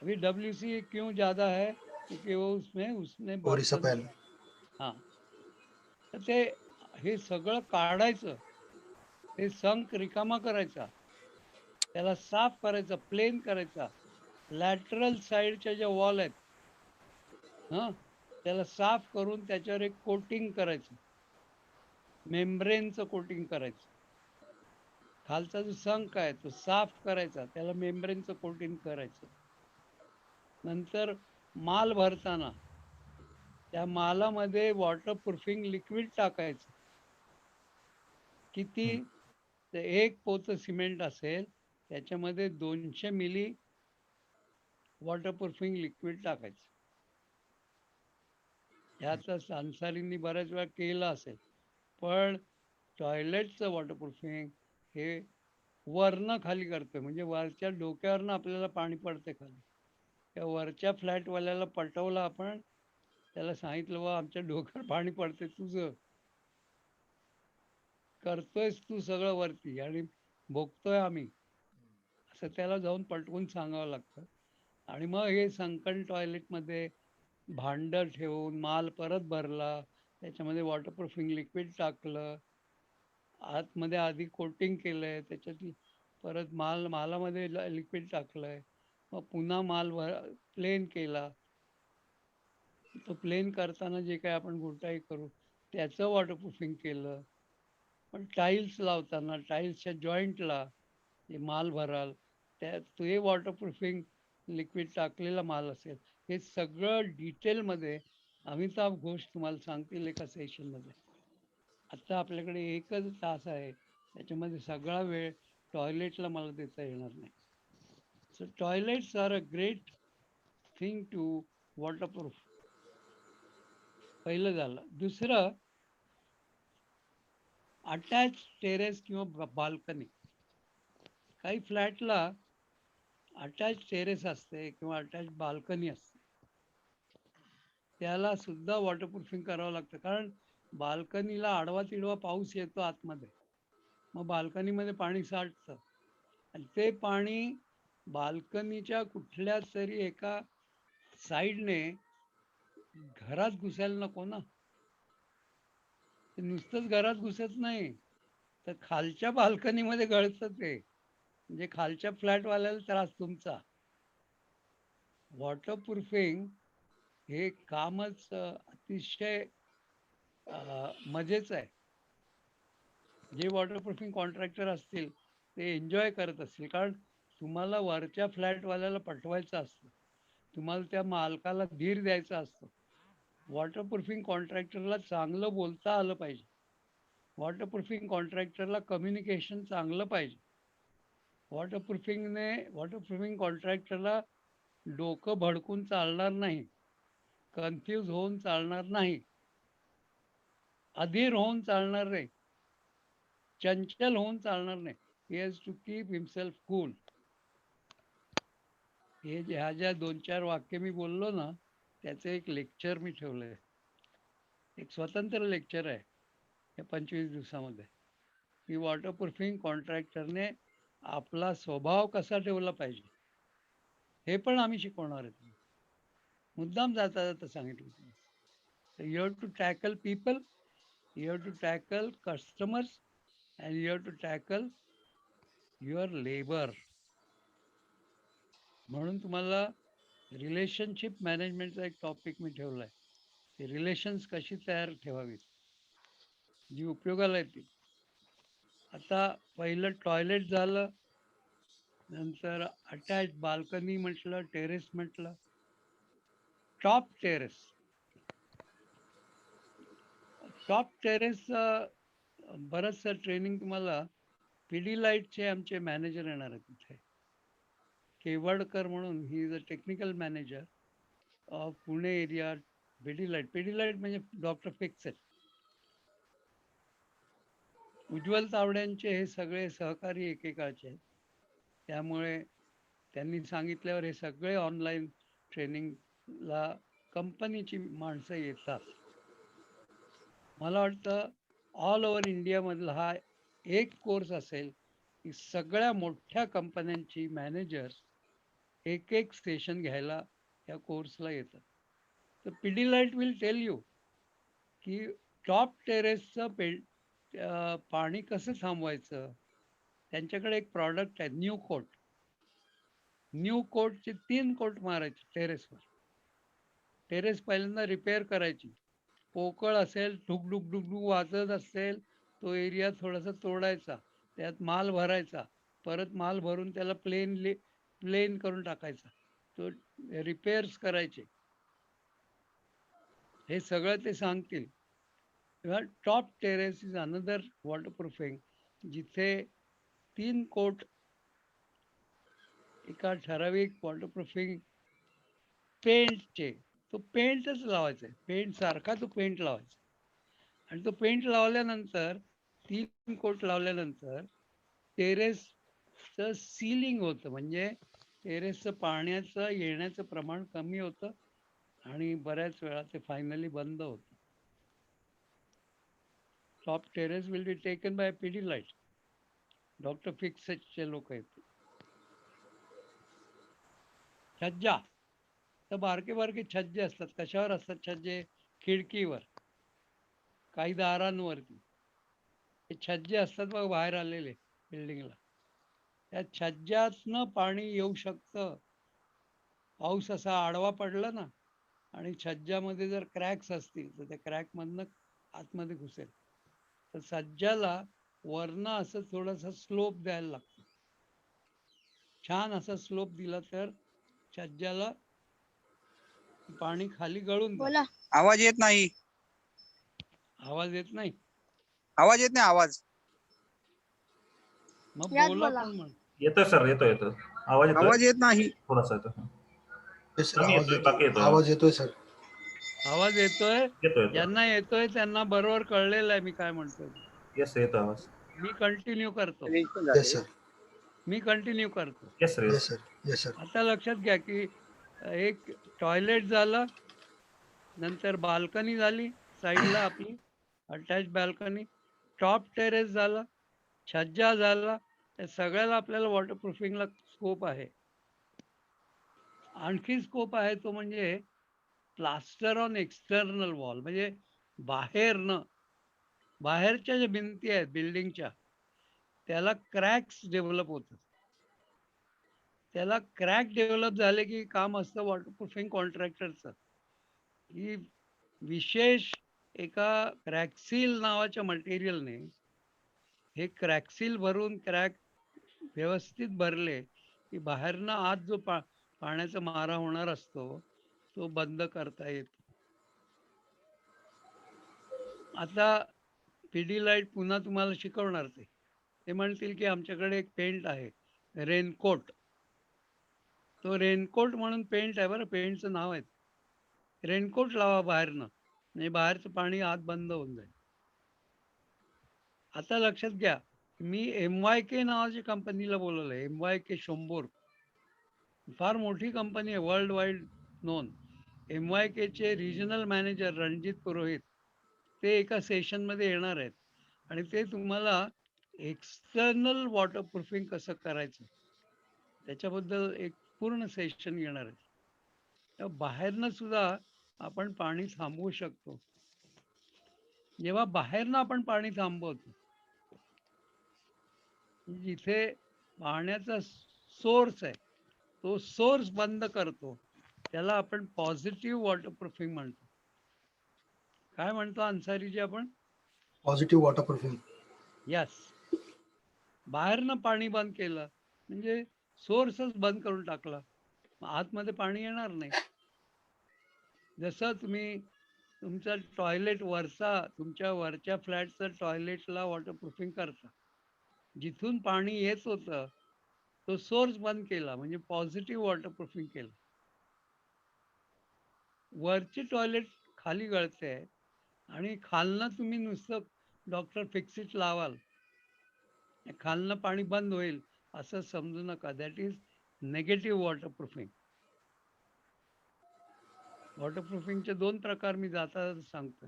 अभी WC क्यों ज़्यादा है? क्योंकि वो उसमें उसने ओरिसा बर्तन, पॅन. हां. तर ते हे सगळं काढायचं. ते संक रिकामा करायचा. त्याला साफ करायचा, प्लेन करायचा. लॅटरल साइडच्या ज्या वॉल आहेत, हां, त्याला साफ करून त्याच्यावर एक कोटिंग करायचं. मेम्ब्रेनचं कोटिंग करायचं. खालचा जो संक आहे तो साफ करायचा, त्याला मेम्ब्रेनचं कोटिंग करायचं. नंतर माल भरताना त्या मालामध्ये वॉटरप्रूफिंग लिक्विड टाकायचं. किती? तर 1 पोतं सिमेंट असेल त्याच्यामध्ये 200 मिली वॉटरप्रूफिंग लिक्विड टाकायचं. ह्याच अन्सारींनी बऱ्याच वेळा केलं असेल. पण टॉयलेटचं वॉटरप्रूफिंग हे वरनं खाली करतोय. म्हणजे वरच्या डोक्यावरनं आपल्याला पाणी पडते खाली. त्या वरच्या फ्लॅटवाल्याला पटवलं आपण. त्याला सांगितलं, "बाबा आमच्या डोक्यावर पाणी पडते तुझं. करतोयस तू सगळं वरती आणि भोगतोय आम्ही." असं त्याला जाऊन पटवून सांगावं लागतं. आणि मग हे संकन टॉयलेटमध्ये भांडं ठेवून माल परत भरला. त्याच्यामध्ये वॉटरप्रूफिंग लिक्विड टाकलं. आतमध्ये आधी कोटिंग केलंय. त्याच्यात परत मालामध्ये लिक्विड टाकलंय. मग पुन्हा माल प्लेन केला. तो प्लेन करताना जे काही आपण गोटाई करू त्याचं वॉटरप्रूफिंग केलं. पण टाईल्स लावताना टाईल्सच्या जॉईंटला जे माल भराल त्यात ते वॉटरप्रूफिंग लिक्विड टाकलेला माल असेल. हे सगळं डिटेलमध्ये अमिताभ घोष तुम्हाला सांगतील एका सेशन मध्ये, आता आपल्याकडे एकच तास आहे, त्याच्यामध्ये सगळा वेळ टॉयलेटला मला देता येणार नाही. So toilets are a great thing to waterproof. पहिलं झालं. दुसरं, अटॅच टेरेस किंवा बाल्कनी. काही फ्लॅटला अटॅच टेरेस असते किंवा अटॅच बाल्कनी असते, त्याला सुद्धा वॉटरप्रूफिंग करावं लागतं. कारण बाल्कनीला आडवा तिडवा पाऊस येतो आतमध्ये, मग बाल्कनीमध्ये पाणी साठतं आणि ते पाणी बाल्कनीच्या कुठल्या तरी एका साईडने घरात घुसायला नको ना. ते नुसतंच घरात घुसत नाही, तर खालच्या बाल्कनीमध्ये गळतं ते, म्हणजे खालच्या फ्लॅटवाल्याला त्रास तुमचा. वॉटरप्रूफिंग हे कामच अतिशय मजेचं आहे. जे वॉटरप्रूफिंग कॉन्ट्रॅक्टर असतील ते एन्जॉय करत असतील, कारण तुम्हाला वरच्या फ्लॅटवाल्याला पटवायचं असतं, तुम्हाला त्या मालकाला धीर द्यायचा असतो. वॉटरप्रूफिंग कॉन्ट्रॅक्टरला चांगलं बोलता आलं पाहिजे, वॉटरप्रूफिंग कॉन्ट्रॅक्टरला कम्युनिकेशन चांगलं पाहिजे. वॉटरप्रूफिंग कॉन्ट्रॅक्टरला डोकं भडकून चालणार नाही, कन्फ्यूज होऊन चालणार नाही, अधीर होऊन चालणार नाही, चंचल होऊन चालणार नाही. He has to keep himself cool. हे ह्या ज्या 2-4 वाक्य मी बोललो ना, त्याचं एक लेक्चर मी ठेवलंय, एक स्वतंत्र लेक्चर आहे या 25 दिवसामध्ये, की वॉटरप्रूफिंग कॉन्ट्रॅक्टरने आपला स्वभाव कसा ठेवला पाहिजे हे पण आम्ही शिकवणार आहे. मुद्दाम जाता जाता सांगितलं तुम्ही. You have to tackle people, you have to tackle customers, and you have to tackle your labour. म्हणून तुम्हाला रिलेशनशिप मॅनेजमेंटचा एक टॉपिक मी ठेवलाय, की रिलेशन्स कशी तयार ठेवावीत, जी उपयोगाला येतील. आता पहिलं टॉयलेट झालं, नंतर अटॅच बाल्कनी म्हटलं, टेरेस म्हटलं, टॉप टेरेस. टॉप टेरेस बरंचसं ट्रेनिंग तुम्हाला पिडीलाईटचे आमचे मॅनेजर येणार आहेत तिथे. केवडकर म्हणून, he is a technical manager of Pune area. Pidilite, Pidilite म्हणजे डॉक्टर फिक्सेट. उज्ज्वल तावड्यांचे हे सगळे सहकारी एकेकाचे आहेत, त्यामुळे त्यांनी सांगितल्यावर हे सगळे ऑनलाईन ट्रेनिंगला कंपनीची माणसं येतात. मला वाटतं ऑल ओव्हर इंडियामधला हा एक कोर्स असेल की सगळ्या मोठ्या कंपन्यांची मॅनेजर्स एक एक सेशन घ्यायला या कोर्सला येतात. तर पिडीलाईट विल टेल यू की टॉप टेरेसचं पाणी कसं थांबवायचं. त्यांच्याकडे एक प्रॉडक्ट आहे, न्यू कोट. न्यू कोटचे 3 कोट मारायचे टेरेसवर. टेरेस पहिल्यांदा रिपेअर करायची. पोकळ असेल, ढुकढुक ढुकढुक वाजत असेल, तो एरिया थोडासा तोडायचा, त्यात माल भरायचा, परत माल भरून त्याला प्लेन करून टाकायचा, तो रिपेअर्स करायचे. हे सगळं ते सांगतील. Top terrace is another waterproofing, जिथे 3 कोट एका ठराविक वॉटरप्रूफिंग पेंटचे, तो पेंटच लावायचा आहे, पेंट सारखा तो पेंट लावायचा. आणि तो पेंट लावल्यानंतर, 3 कोट लावल्यानंतर टेरेसचं सीलिंग होतं, म्हणजे टेरेसचं पाण्याचं येण्याचं प्रमाण कमी होतं आणि बऱ्याच वेळा ते फायनली बंद होतं. Top terrace will be taken by Pidilite. Doctor फिक्सेटचे लोक आहेत. छज्जा, तर बारके बारके छज्जे असतात. कशावर असतात छज्जे? खिडकीवर, काही दारांवरती हे छज्जे असतात बघ बाहेर आलेले बिल्डिंगला. त्या छज्जातनं पाणी येऊ शकतं. पाऊस असा आडवा पडला ना आणि छज्जामध्ये जर क्रॅक्स असतील तर त्या क्रॅकमधनं आतमध्ये घुसेल. तर छज्जाला वरनं असं थोडासा स्लोप द्यायला लागतो. छान असा स्लोप दिला तर छज्जाला पाणी खाली गळून जातं. आवाज येत नाही. आवाज येत नाही. आवाज येत नाही. आवाज मग यात बोला बोला. पण म्हण. येतोय सर, येतोय येतोय आवाज येतोय, आवाज येत नाही. थोडासा येतोय. येस सर, कमी आवाज येतोय, बाकी येतोय, येतोय. आवाज येतोय सर. आवाज येतोय. येतोय ज्यांना येतोय त्यांना बरोबर कळलेलं आहे मी काय म्हणतोय. येस येतोय आवाज. मी कंटिन्यू करतो. येस सर, मी कंटिन्यू करतो. Yes sir, yes yes. Sir, yes sir. आता लक्षात घ्या की एक टॉयलेट झालं, नंतर बाल्कनी झाली साईडला आपली अटॅच बाल्कनी, टॉप टेरेस झालं, छज्जा झाला, या सगळ्याला आपल्याला वॉटरप्रूफिंगला स्कोप आहे. आणखी स्कोप आहे तो म्हणजे प्लास्टर ऑन एक्सटर्नल वॉल, म्हणजे बाहेरच्या ज्या भिंती आहेत बिल्डिंगच्या त्याला क्रॅक्स डेव्हलप होतात. त्याला क्रॅक डेव्हलप झाले की काम असतं वॉटरप्रूफिंग कॉन्ट्रॅक्टरचं, की विशेष एका क्रॅकसील नावाच्या मटेरियलने हे क्रॅकसील भरून क्रॅक व्यवस्थित भरले की बाहेरनं आत जो पाण्याचा मारा होणार असतो तो बंद करता येतो. आता पीडी लाईट पुन्हा तुम्हाला शिकवणार ते म्हणतील की आमच्याकडे एक पेंट आहे रेनकोट. तो रेनकोट म्हणून पेंट आहे बरं, पेंटचं नाव आहे. रेनकोट लावा बाहेरनं, म्हणजे बाहेरचं पाणी आत बंद होऊन जाईल. आता लक्षात घ्या, मी MYK नावाच्या कंपनीला बोलवलं आहे. MYK शंभर फार मोठी कंपनी आहे, वर्ल्ड वाईड नोन. MYK चे रिजनल मॅनेजर रणजित पुरोहित ते एका सेशनमध्ये येणार आहेत आणि ते तुम्हाला एक्सटर्नल वॉटरप्रूफिंग कसं करायचं त्याच्याबद्दल एक पूर्ण सेशन घेणार आहे. बाहेरनं सुद्धा आपण पाणी थांबवू शकतो. जेव्हा बाहेरनं आपण पाणी थांबवतो, जिथे पाण्याचा सोर्स आहे तो सोर्स बंद करतो, त्याला आपण पॉझिटिव्ह वॉटरप्रूफिंग म्हणतो. काय म्हणतो अन्सारीजी आपण? Positive waterproofing. यस. बाहेरनं पाणी बंद केलं म्हणजे सोर्सच बंद करून टाकला, आतमध्ये पाणी येणार नाही. जसं तुम्ही तुमचा टॉयलेट तुमच्या वरच्या फ्लॅटचं टॉयलेटला वॉटरप्रूफिंग करता, जिथून पाणी येत होतं तो सोर्स बंद केला म्हणजे पॉझिटिव्ह वॉटरप्रूफिंग केलं. वरची टॉयलेट खाली गळते आणि खालनं तुम्ही नुसतं डॉक्टर फिक्सिट लावाल, खालनं पाणी बंद होईल असं समजू नका. That is negative waterproofing. वॉटरप्रूफिंगचे 2 प्रकार मी जाता सांगतो,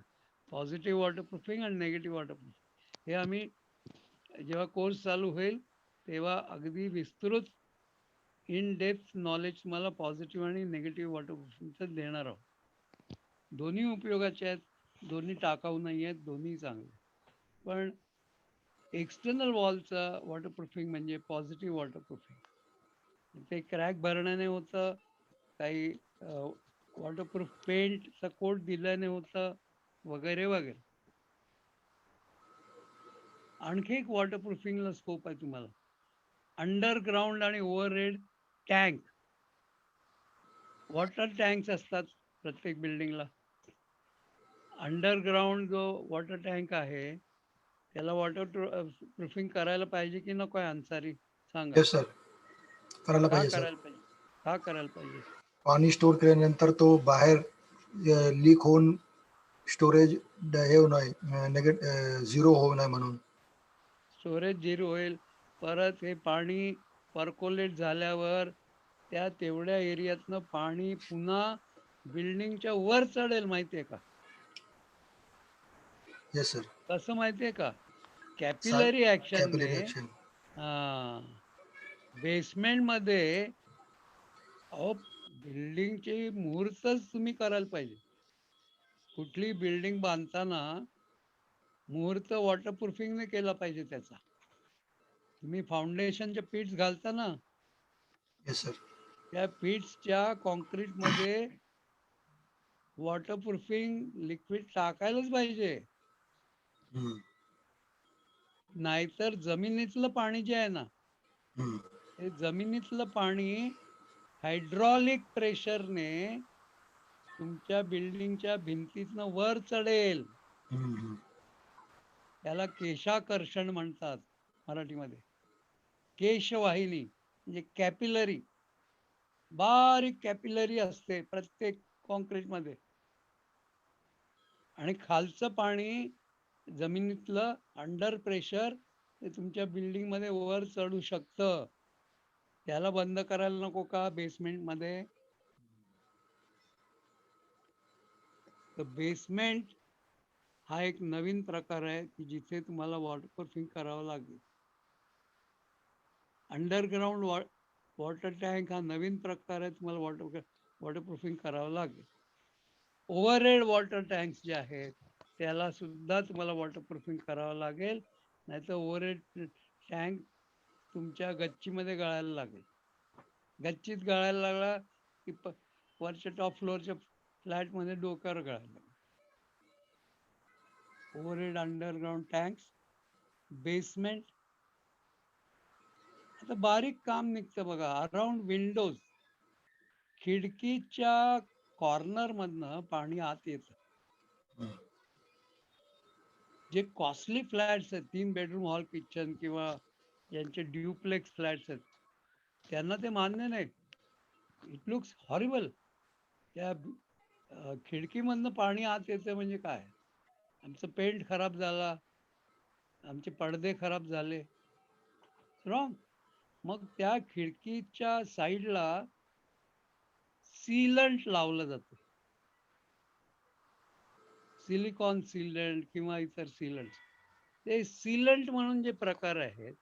पॉझिटिव्ह वॉटरप्रूफिंग आणि नेगेटिव्ह वॉटरप्रूफिंग. हे आम्ही जेव्हा कोर्स चालू होईल तेव्हा अगदी विस्तृत इन डेप्थ नॉलेज तुम्हाला पॉझिटिव्ह आणि निगेटिव्ह वॉटरप्रूफिंगचं देणार आहोत. दोन्ही उपयोगाचे आहेत, दोन्ही टाकाऊ नाही आहेत, दोन्ही चांगले. पण एक्सटर्नल वॉलचा वॉटरप्रूफिंग म्हणजे पॉझिटिव्ह वॉटरप्रूफिंग. ते क्रॅक भरण्याने होतं, काही वॉटरप्रूफ पेंटचा कोट दिल्याने होतं, वगैरे वगैरे. आणखी एक वॉटरप्रूफिंगला स्कोप आहे तुम्हाला, अंडरग्राऊंड आणि ओव्हरहेड टँक. वॉटर टँक्स असतात प्रत्येक बिल्डिंगला. अंडरग्राऊंड जो वॉटर टँक आहे त्याला वॉटर प्रूफिंग करायला पाहिजे की नको आहे अन्सारी? सांगा. येस सर, करायला का पाहिजे सर. करायला पाहिजे? का करायला पाहिजे? पाणी स्टोर केल्यानंतर तो बाहेर लीक होऊन स्टोरेज हे होऊ नये, झिरो होऊ नये म्हणून. स्टोरेज झिरो होईल, परत हे पाणी पर्कोलेट झाल्यावर त्या तेवढ्या एरियातनं पाणी पुन्हा बिल्डिंगच्या वर चढेल, माहितीये का? Yes sir. कसं माहितीये का? कॅपिलरी ऍक्शनने कॅपिलरी ऍक्शन. बेसमेंट मध्ये, अहो बिल्डिंगची मुहूर्तच तुम्ही करायला पाहिजे. कुठली बिल्डिंग बांधताना मुहूर्त वॉटरप्रूफिंगने केला पाहिजे त्याचा. तुम्ही फाउंडेशनच्या पीट्स घालता ना, येस सर. त्या पीट्सच्या कॉन्क्रीटमध्ये वॉटरप्रूफिंग लिक्विड टाकायलाच पाहिजे. नाहीतर जमिनीतलं पाणी जे आहे ना, ते जमिनीतलं पाणी हायड्रॉलिक प्रेशरने तुमच्या बिल्डिंगच्या भिंतीतनं वर चढेल. हम्म. त्याला केशाकर्षण म्हणतात मराठीमध्ये. केशवाहिनी म्हणजे कॅपिलरी, बारीक कॅपिलरी असते प्रत्येक कॉन्क्रीटमध्ये. आणि खालचं पाणी जमिनीतलं अंडर प्रेशर ते तुमच्या बिल्डिंग मध्ये वर चढू शकतं. त्याला बंद करायला नको का बेसमेंट मध्ये? तर बेसमेंट हा एक नवीन प्रकार आहे की जिथे तुम्हाला वॉटरप्रूफिंग करावं लागेल. अंडरग्राऊंड वॉटर टँक हा नवीन प्रकार आहे, तुम्हाला वॉटरप्रूफिंग करावं लागेल. ओव्हरहेड वॉटर टँक्स जे आहेत त्याला सुद्धा तुम्हाला वॉटरप्रूफिंग करावं लागेल, नाहीतर ओव्हरहेड टँक तुमच्या गच्चीमध्ये गळायला लागेल. गच्चीत गळायला लागला की वरच्या टॉप फ्लोअरच्या फ्लॅटमध्ये डोक्यावर गळायला लागेल. Overhead underground tanks, basement. आता बारीक काम निघतं बघा. अराउंड विंडोज, खिडकीच्या कॉर्नर मधनं पाणी आत येतं. जे कॉस्टली फ्लॅट्स आहेत, 3 बेडरूम हॉल किचन किंवा ज्यांचे ड्युप्लेक्स फ्लॅट्स आहेत, त्यांना ते मान्य नाही. It looks horrible. त्या खिडकीमधनं पाणी आत येतं म्हणजे काय? आमचं पेंट खराब झाला, आमचे पडदे खराब झाले, रॉंग. मग त्या खिडकीच्या साईडला सीलंट लावलं जातं. सिलिकॉन सीलंट किंवा इतर सीलंट. ते सीलंट म्हणून जे प्रकार आहेत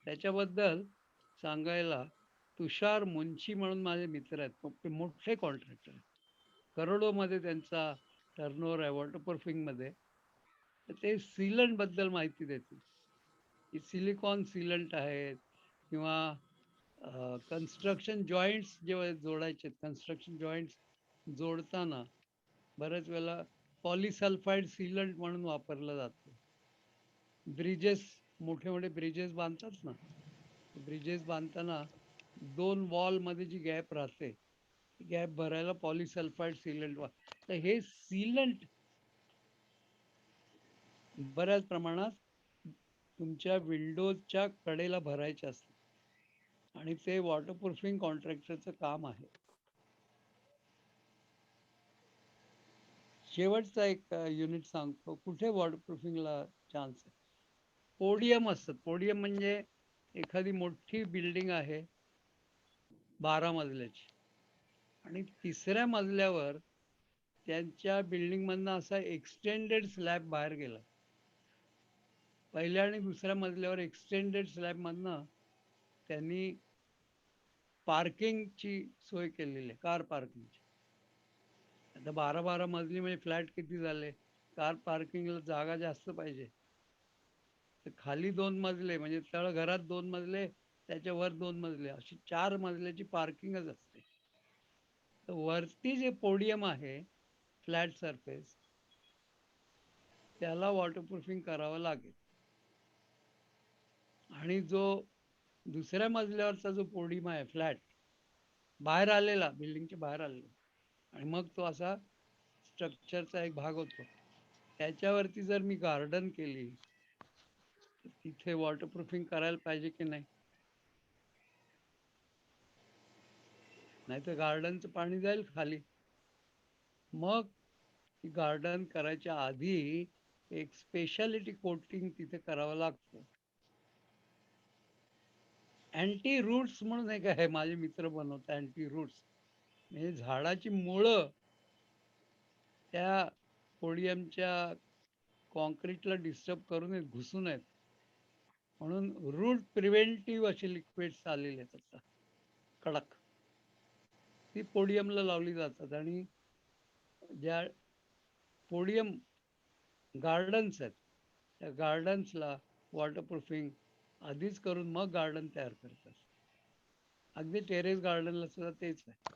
त्याच्याबद्दल सांगायला तुषार मुंशी म्हणून माझे मित्र आहेत, ते मोठे कॉन्ट्रॅक्टर आहेत, करोडोमध्ये त्यांचा टर्नओव्हर आहे वॉटरप्रूफिंग मध्ये. तर ते सीलंट बद्दल माहिती देतील की सिलिकॉन सीलंट आहेत किंवा कन्स्ट्रक्शन जॉईंट्स जेव्हा जोडायचे, कन्स्ट्रक्शन जॉईंट्स जोडताना बऱ्याच वेळेला पॉलिसल्फाईड सीलंट म्हणून वापरलं जातं. ब्रिजेस, मोठे मोठे ब्रिजेस बांधतात ना, ब्रिजेस बांधताना 2 वॉल मध्ये जी गॅप राहते, गॅप भरायला पॉलिसल्फाईड सीलंट. तर हे सीलंट बऱ्याच प्रमाणात तुमच्या विंडोजच्या कडेला भरायचे असते आणि ते वॉटरप्रूफिंग कॉन्ट्रॅक्टरचं काम आहे. शेवटचा एक युनिट सांगतो कुठे वॉटरप्रूफिंगला चान्स आहे. पोडियम असतात. पोडियम म्हणजे एखादी मोठी बिल्डिंग आहे 12 मजल्याची आणि 3ऱ्या मजल्यावर त्यांच्या बिल्डिंग मधनं असा एक्सटेंडेड स्लॅब बाहेर गेला. पहिल्या आणि 2ऱ्या मजल्यावर एक्सटेंडेड स्लॅब मधनं त्यांनी पार्किंगची सोय केलेली आहे, कार पार्किंगची. आता 12 मजली म्हणजे फ्लॅट किती झाले? कार पार्किंगला जागा जास्त पाहिजे. तर खाली 2 मजले म्हणजे तळघरात 2 मजले, त्याच्यावर 2 मजले, अशी 4 मजल्याची पार्किंगच असते. तर वरती जे पोडियम आहे फ्लॅट सरफेस, त्याला वॉटरप्रूफिंग करावं लागेल. आणि जो 2ऱ्या मजल्यावरचा जो पोडियम आहे फ्लॅट, बाहेर आलेला, बिल्डिंगच्या बाहेर आलेला, आणि मग तो असा स्ट्रक्चरचा एक भाग होतो, त्याच्यावरती जर मी गार्डन केली तर तिथे वॉटरप्रूफिंग करायला पाहिजे की नाही? नाहीतर गार्डनचं पाणी जाईल खाली. मग गार्डन करायच्या आधी एक स्पेशालिटी कोटिंग तिथे करावं लागतं. अँटी रूट्स म्हणून एक आहे, माझे मित्र बनवतात अँटी रूट्स. म्हणजे झाडाची मुळं त्या पोडियमच्या कॉन्क्रीटला डिस्टर्ब करू नयेत, घुसू नयेत म्हणून रूट प्रिव्हेंटिव्ह असे लिक्विड्स आलेले आहेत आता कडक. ती पोडियमला लावली जातात आणि ज्या पोडियम गार्डन्स आहेत त्या गार्डन्सला वॉटरप्रूफिंग आधीच करून मग गार्डन तयार करतात. अगदी टेरेस गार्डनला सुद्धा तेच आहे.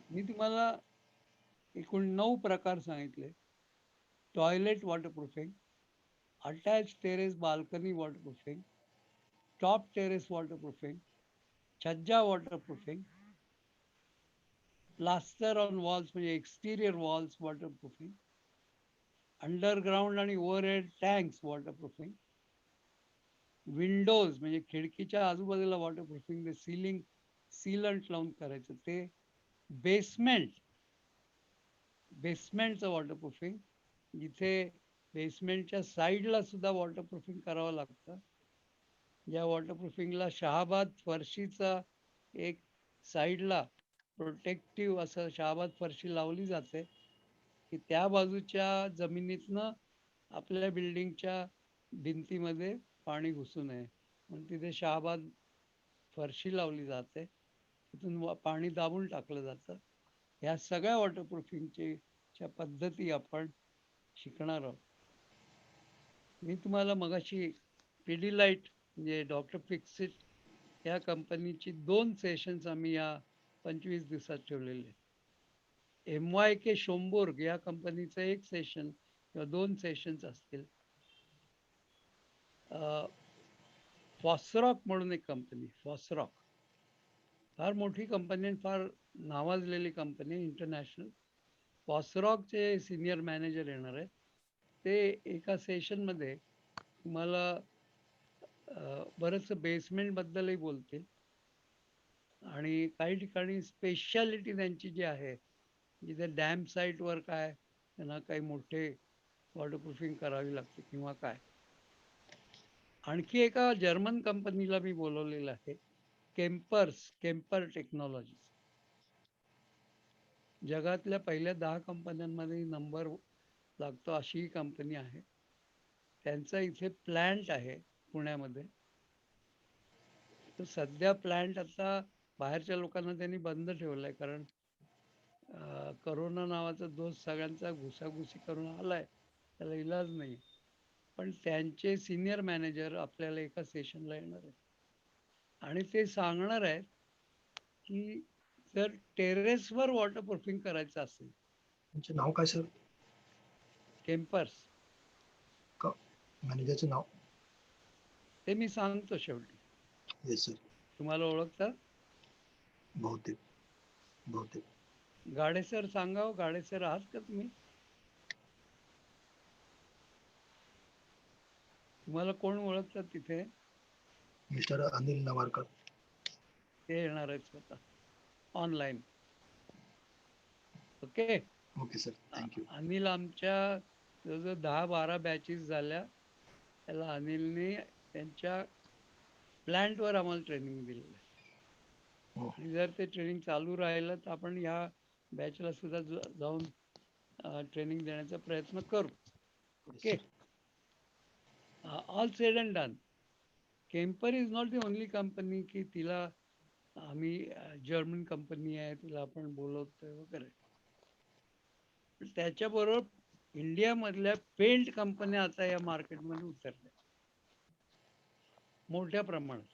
मी तुम्हाला एकूण 9 प्रकार सांगितले. Toilet waterproofing, attach terrace balcony waterproofing, top terrace waterproofing, छज्जा वॉटरप्रूफिंग, प्लास्टर ऑन वॉल्स म्हणजे एक्सटिरियर वॉल्स वॉटरप्रूफिंग, अंडरग्राऊंड आणि ओव्हरहेड टँक्स वॉटरप्रूफिंग, विंडोज म्हणजे खिडकीच्या आजूबाजूला वॉटरप्रूफिंग, ते सिलिंग सीलंट लावून करायचं ते, बेसमेंटचं वॉटरप्रूफिंग, जिथे बेसमेंटच्या साईडला सुद्धा वॉटरप्रूफिंग करावं लागतं. या वॉटरप्रूफिंगला शहाबाद फरशीचा एक साईडला प्रोटेक्टिव्ह असं शहाबाद फरशी लावली जाते की त्या बाजूच्या जमिनीतनं आपल्या बिल्डिंगच्या भिंतीमध्ये पाणी घुसू नये म्हणून तिथे शहाबाद फरशी लावली जाते, तिथून पाणी दाबून टाकलं जातं. ह्या सगळ्या वॉटरप्रूफिंगच्या पद्धती आपण शिकणार आहोत. मी तुम्हाला मगाशी पिडीलाइट म्हणजे डॉक्टर फिक्सिट या कंपनीची 2 सेशन्स आम्ही या 25 दिवसात ठेवलेले. MYK शोम्बोर्ग या कंपनीचं 1 सेशन किंवा 2 सेशन्स असतील. फॉसरॉक म्हणून एक कंपनी, फॉसरॉक फार मोठी कंपनी आणि फार नावाजलेली कंपनी इंटरनॅशनल. फॉसरॉकचे सिनियर मॅनेजर येणार आहेत. ते एका सेशनमध्ये तुम्हाला बरंचसं बेसमेंटबद्दलही बोलतील आणि काही ठिकाणी स्पेशालिटी त्यांची जी आहे, जिथे डॅम साईटवर काय त्यांना काही मोठे वॉटरप्रूफिंग करावी लागते किंवा काय. आणखी एका जर्मन कंपनीला मी बोलवलेलं आहे, केम्पर टेक्नॉलॉजीज. जगातल्या पहिल्या 10 कंपन्यांमध्ये नंबर लागतो अशी ही कंपनी आहे. त्यांचा इथे प्लॅन्ट आहे पुण्यामध्ये. तर सध्या प्लॅन्ट आता बाहेरच्या लोकांना त्यांनी बंद ठेवलाय कारण करोना नावाचा दोष सगळ्यांचा घुसाघुसी करून आलाय, त्याला इलाज नाही. पण त्यांचे सिनियर मॅनेजर आपल्याला एका सेशनला येणार आहेत आणि ते सांगणार आहेत की जर टेरेसवर वॉटरप्रूफिंग करायचं असेल. तुमचं नाव काय सर? केम्पर्स. मॅनेजरचं नाव? ते मी सांगतो शेवटी. Yes sir. तुम्हाला ओळखता? बहुतेक. गाडे सर सांगावं. गाडे सर आहात का तुम्ही? तुम्हाला कोण ओळखतात तिथे? मिस्टर अनिल नवारकर. ते येणार आहेत स्वतः online. Okay. Okay sir, thank you. Anil आमच्या जवळजवळ 10-12 बॅचेस झाल्या. त्याला अनिलने त्यांच्या प्लॅन्टवर आम्हाला ट्रेनिंग दिलेलं आहे. हो. आणि जर ते ट्रेनिंग चालू राहिलं तर आपण ह्या बॅचला सुद्धा जाऊन ट्रेनिंग देण्याचा प्रयत्न करू. Okay. All sed and done. Kemper is not the only company की तिला आम्ही जर्मन कंपनी आहे तिला आपण बोलवतोय वगैरे. त्याच्याबरोबर इंडियामधल्या पेंट कंपन्या आता या मार्केटमध्ये उतरल्या मोठ्या प्रमाणात.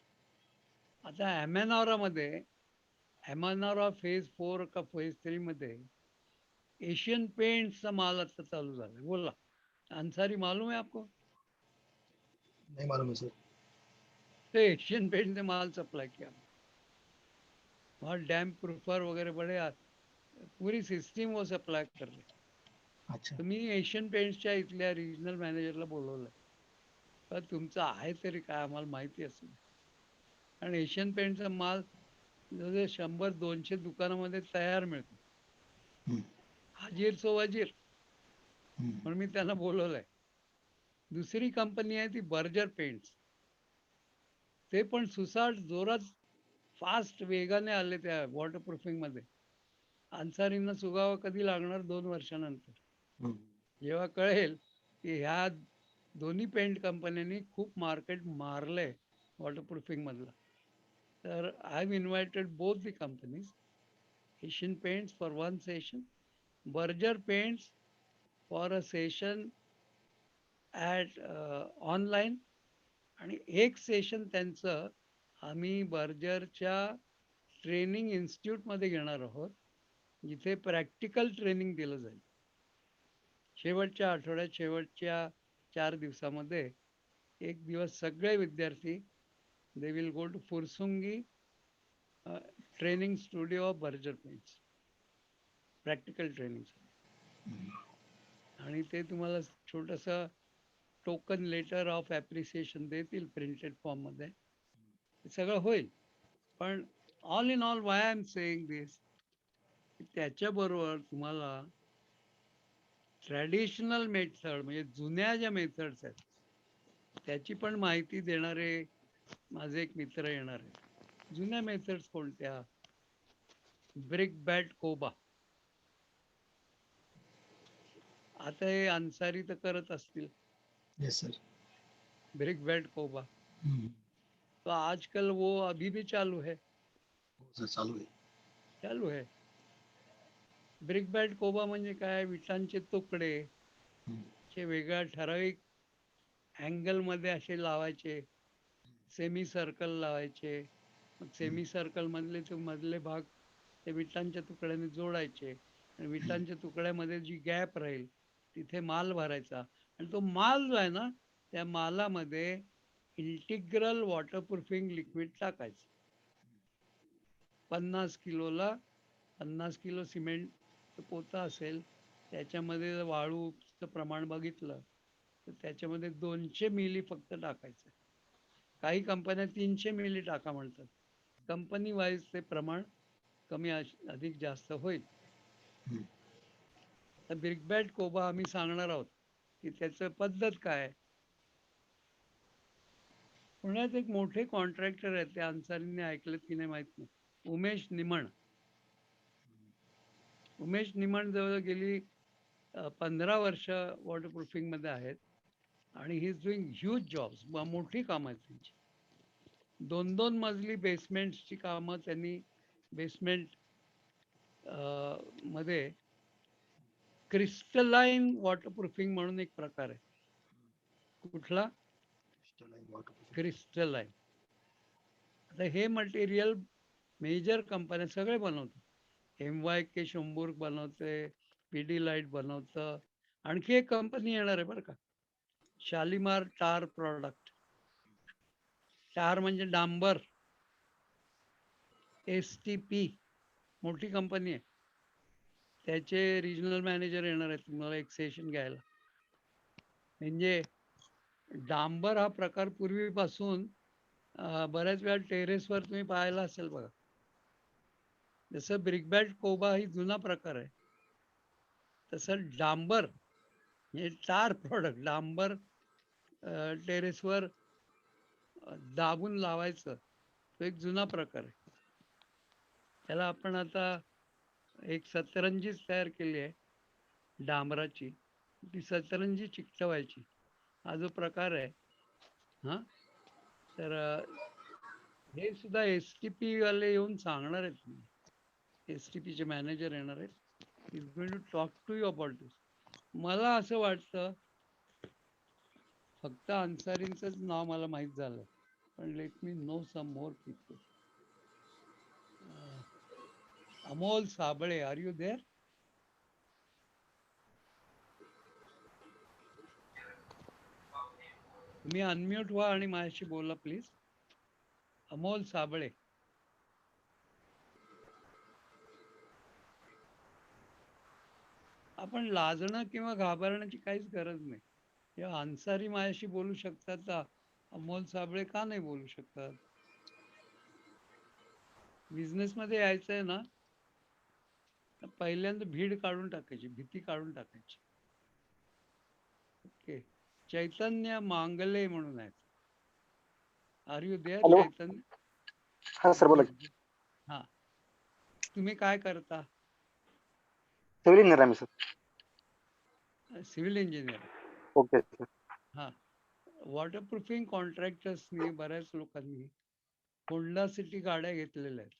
आता ॲमेनॉरा फेज 4 का फेज 3 मध्ये एशियन पेंट्सचा माल आता चालू झाला. बोला, अंसारी मालूम है आपको? नहीं मालूम है सर. तो एशियन पेंट ने माल सप्लाई किया और डैम प्रूफर वगैरह बड़े पूरी सिस्टीम वो सप्लाय कर रहे. अच्छा. तर मी एशियन पेंट्सच्या इथल्या रिजनल मॅनेजरला बोलवलंय. तर तुमचं आहे तरी काय आम्हाला माहिती असेल. कारण एशियन पेंटचा माल जवळजवळ 100-200 दुकानामध्ये तयार मिळतो. हाजीर सो वजीर. म्हणून मी त्यांना बोलवलंय. दुसरी कंपनी आहे ती बर्जर पेंट्स. ते पण सुसाट जोरात फास्ट वेगाने आले त्या वॉटरप्रूफिंग मध्ये. अन्सारींना सुगावा कधी लागणार? 2 वर्षानंतर. जेव्हा कळेल की ह्या दोन्ही पेंट कंपन्यांनी खूप मार्केट मारलंय वॉटरप्रूफिंग मधलं. तर I have invited both the companies. Asian paints for 1 session, Berger paints for a session at online. आणि एक सेशन त्यांचं आम्ही बर्जरच्या ट्रेनिंग इन्स्टिट्यूटमध्ये घेणार आहोत, जिथे प्रॅक्टिकल ट्रेनिंग दिलं जाईल. शेवटच्या आठवड्यात शेवटच्या 4 दिवसामध्ये एक दिवस सगळे विद्यार्थी they will go to Fursungi training studio of Berger paints. Practical training. आणि ते तुम्हाला छोटंसं टोकन लेटर ऑफ ॲप्रिसिएशन देतील प्रिंटेड फॉर्ममध्ये. हे सगळं होईल. पण all in all why I am saying this, त्याच्याबरोबर तुम्हाला ट्रॅडिशनल मेथड म्हणजे जुन्या ज्या मेथड्स आहेत त्याची पण माहिती देणारे माझे एक मित्र येणार आहेत. जुन्या मेथड्स कोणत्या? ब्रिक बॅट कोबा. आता हे अन्सारी तर करत असतील. Yes sir. ब्रिक बॅट कोबा तो आजकल वो अभी भी चालू है. सर चालू आहे. चालू आहे. ब्रिक बॅट कोबा म्हणजे काय? विटांचे तुकडे चे वेगळ्या ठराविक अँगल मध्ये असे लावायचे, सेमी सर्कल लावायचे. मग सेमी सर्कल मधले ते मधले भाग ते विटांच्या तुकड्याने जोडायचे आणि विटांच्या तुकड्यामध्ये जी गॅप राहील तिथे माल भरायचा आणि तो माल जो आहे ना त्या मालामध्ये इंटिग्रल वॉटरप्रूफिंग लिक्विड टाकायचं. 50 किलोला 50 किलो सिमेंट पोतं असेल, त्याच्यामध्ये जर वाळूचं प्रमाण बघितलं तर त्याच्यामध्ये 200 मिली फक्त टाकायचं. काही कंपन्या 300 मिली टाका म्हणतात. कंपनी वाईज ते प्रमाण कमी अधिक जास्त होईल. तर ब्रिकबॅट कोबा आम्ही सांगणार आहोत की त्याचं पद्धत काय. पुण्यात एक मोठे कॉन्ट्रॅक्टर आहेत, ते अन्सारींनी ऐकलेत की नाही माहित नाही, उमेश निमण. उमेश निमण जवळ गेली 15 वर्ष वॉटरप्रूफिंग मध्ये आहेत आणि he is doing huge jobs. मोठी कामं आहेत त्यांची. 2-2 मजली बेसमेंटची कामं त्यांनी बेसमेंट मध्ये क्रिस्टलाइन वॉटरप्रूफिंग म्हणून एक प्रकार आहे. कुठला? क्रिस्टलाइन. आता हे मटेरियल मेजर कंपन्या सगळे बनवतात. MYK शंभूर बनवते, PD लाईट बनवतं. आणखी एक कंपनी येणार आहे बरं का, शालिमार टार प्रॉडक्ट. टार म्हणजे डांबर. STP मोठी कंपनी आहे. त्याचे रिजनल मॅनेजर येणार आहेत तुम्हाला एक सेशन घ्यायला. म्हणजे डांबर हा प्रकार पूर्वीपासून बऱ्याच वेळा टेरेसवर तुम्ही पाहायला असेल बघा. जसं ब्रिकबॅट कोबा ही जुना प्रकार आहे, तसं डांबर म्हणजे टार प्रॉडक्ट, डांबर टेरेसवर दाबून लावायचं, तो एक जुना प्रकार आहे. त्याला आपण आता एक सतरंजीच तयार केली आहे डांबराची. ती सतरंजी चिकटवायची, हा जो प्रकार आहे. हा तर हे सुद्धा STP वाले येऊन सांगणार आहेत. STP चे मॅनेजर येणार आहेत. Is going to talk to you about this. मला असं वाटतं फक्त अन्सारींचंच नाव मला माहीत झालं, पण let me know some more people. Amol Sable, are you there? तुम्ही अनम्यूट व्हा आणि माझ्याशी बोला प्लीज. अमोल साबळे. आपण लाजणं किंवा घाबरण्याची काहीच गरज नाही. जेव्हा अन्सारी माझ्याशी बोलू शकतात तर अमोल साबळे का नाही बोलू शकतात? बिझनेस मध्ये यायचंय ना, पहिल्यांदा भीड काढून टाकायची, भीती काढून टाकायची. ओके. चैतन्य मांगले म्हणून आहेत. आर यू देअर चैतन्य? हा सर बोला. हा, तुम्ही काय करता? सिव्हिल इंजिनियर आहे मी sir. Civil engineer. Okay sir. हा, वॉटरप्रूफिंग कॉन्ट्रॅक्टर्सनी बऱ्याच लोकांनी होंडा सिटी गाड्या घेतलेल्या आहेत.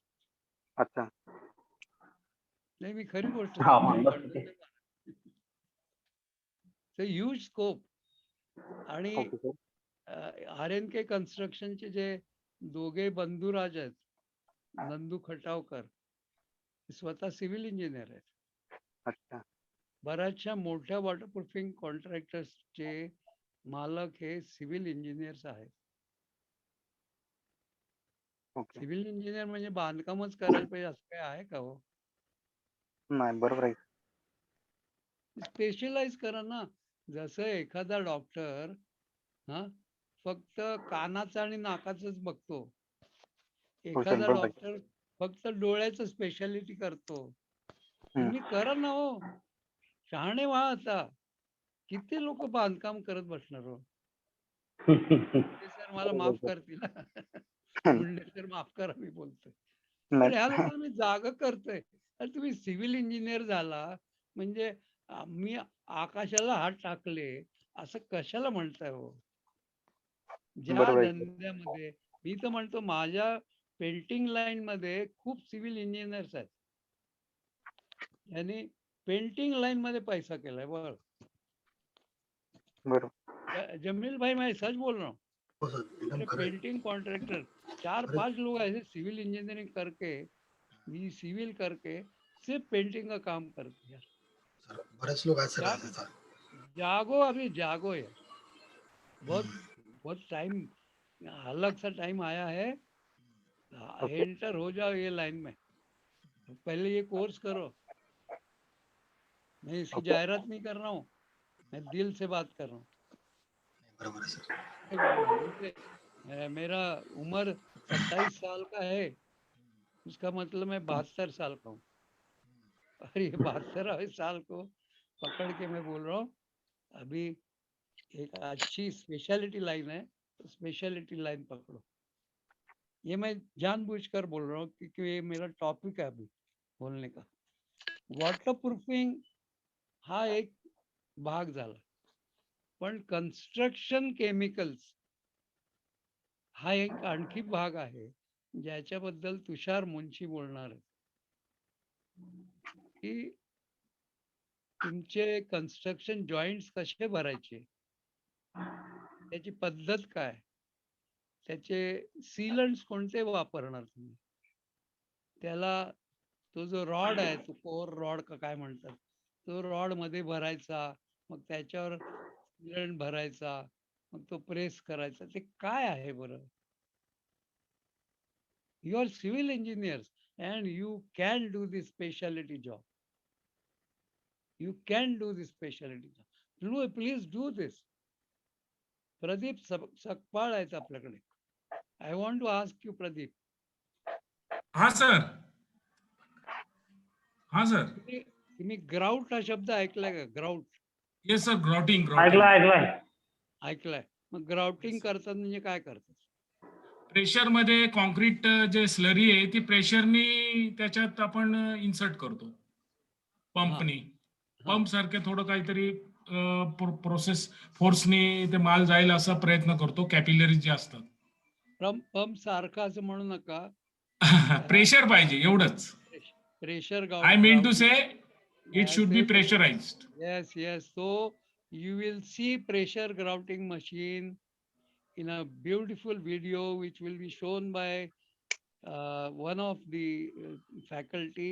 अच्छा. नाही, मी खरी गोष्ट हा, सांगतो. Huge scope. आणि ओके सर. RNK कन्स्ट्रक्शनचे जे दोघे बंधुराज आहेत, नंदू खटावकर, स्वतः सिव्हिल इंजिनियर आहेत. अच्छा. बऱ्याचशा मोठ्या वॉटरप्रूफिंग कॉन्ट्रॅक्टर्सचे मालक हे सिव्हिल इंजिनियर्स आहेत. ओके. सिव्हिल इंजिनियर म्हणजे बांधकामच करायला पाहिजे असं काय आहे का हो? नाही बरोबर आहे. स्पेशलाइज करा ना. जसं एखादा डॉक्टर हा फक्त कानाचं आणि नाकाचंच बघतो, हो सर एखादा बरोबर आहे. डॉक्टर फक्त डोळ्याचं स्पेशालिटी करतो. हम्म. तुम्ही करा ना हो, शहाणे व्हा आता. किती लोक बांधकाम करत बसणार हो. मुंडे सर मला बरोबर माफ आहे, करतील हा. सर. मुंडे सर माफ करा मी बोलतोय, पण ह्या नाही लोकांना मी जागा करतोय. अरे तुम्ही सिव्हिल इंजिनियर झाला म्हणजे मी आकाशाला हात टाकले असं कशाला म्हणताय हो. ज्या बरोबर आहे सर. धंद्यामध्ये मी तर म्हणतो माझ्या पेंटिंग लाईन मध्ये खूप सिव्हिल इंजिनियर्स आहेत, यांनी पेंटिंग लाईन मध्ये पैसा केलाय बरं. बरोबर. जमील भाई मैं सच बोल रहा हूँ. हो सर एकदम मेरे खरं आहे. पेंटिंग कॉन्ट्रैक्टर अरे 4-5 लोग ऐसे सिविल इंजीनियरिंग करके, ये सिविल करके सिर्फ पेंटिंग का काम करते हैं. सर बरेच लोक आहेत सर जा, असं सर. जागो अभी जागो यार. बहुत बहुत टाइम, अलग सा टाइम आया है. ओके. एंटर हो जाओ ये लाइन में. पहले ये कोर्स करो. मैं इसकी ओके. जाहिरात नहीं कर रहा हूँ, मैं दिल से बात कर रहा हूँ. बरोबर आहे सर. मुझे मेरा उम्र 27 साल का है, उसका मतलब मैं 72 साल का हूँ. और ये 72वें साल को पकड़ के मैं बोल रहा हूँ अभी एक अच्छी स्पेशलिटी लाइन है, तो स्पेशलिटी लाइन पकड़ो. ये मैं जानबूझकर बोल रहा हूँ क्योंकि ये मेरा टॉपिक है अभी बोलने का. वॉटरप्रूफिंग हा एक भाग झाला, पण कन्स्ट्रक्शन केमिकल्स हा एक आणखी भाग आहे ज्याच्याबद्दल तुषार मुंशी बोलणार आहे की तुमचे कन्स्ट्रक्शन जॉईंट्स कसे भरायचे, त्याची पद्धत काय, त्याचे सीलंट्स कोणते वापरणार तुम्ही, त्याला तो जो रॉड आहे तो कोर रॉड का काय म्हणतात, तो रॉड मध्ये भरायचा, मग त्याच्यावर सीलंट भरायचा, मग तो प्रेस करायचा, ते काय आहे बरं. You are civil engineers and you can do this speciality job. You can do this specialty job. Please do this. Pradeep Sakpal आहेत आपल्याकडे. I want to ask you, Pradeep. हाँ सर. हाँ सर. तुम्ही ग्राउट हा शब्द ऐकलाय का? Grout yes sir. ग्राउटिंग ऐकलाय. मग grouting करतात म्हणजे काय करतात? प्रेशर मध्ये कॉन्क्रीट जे स्लरी आहे ती प्रेशरनी त्याच्यात आपण इन्सर्ट करतो पंपनी. पंप सारखे थोडं काहीतरी प्रोसेस फोर्सनी ते माल जाईल असा प्रयत्न करतो. कॅपिलरी जे असतात. पंप सारखा असं म्हणू नका. प्रेशर पाहिजे एवढंच. Pressure I mean to say it should be pressurised. Yes, yes. So you will see pressure grouting machine in a beautiful video which will be shown by one of the faculty.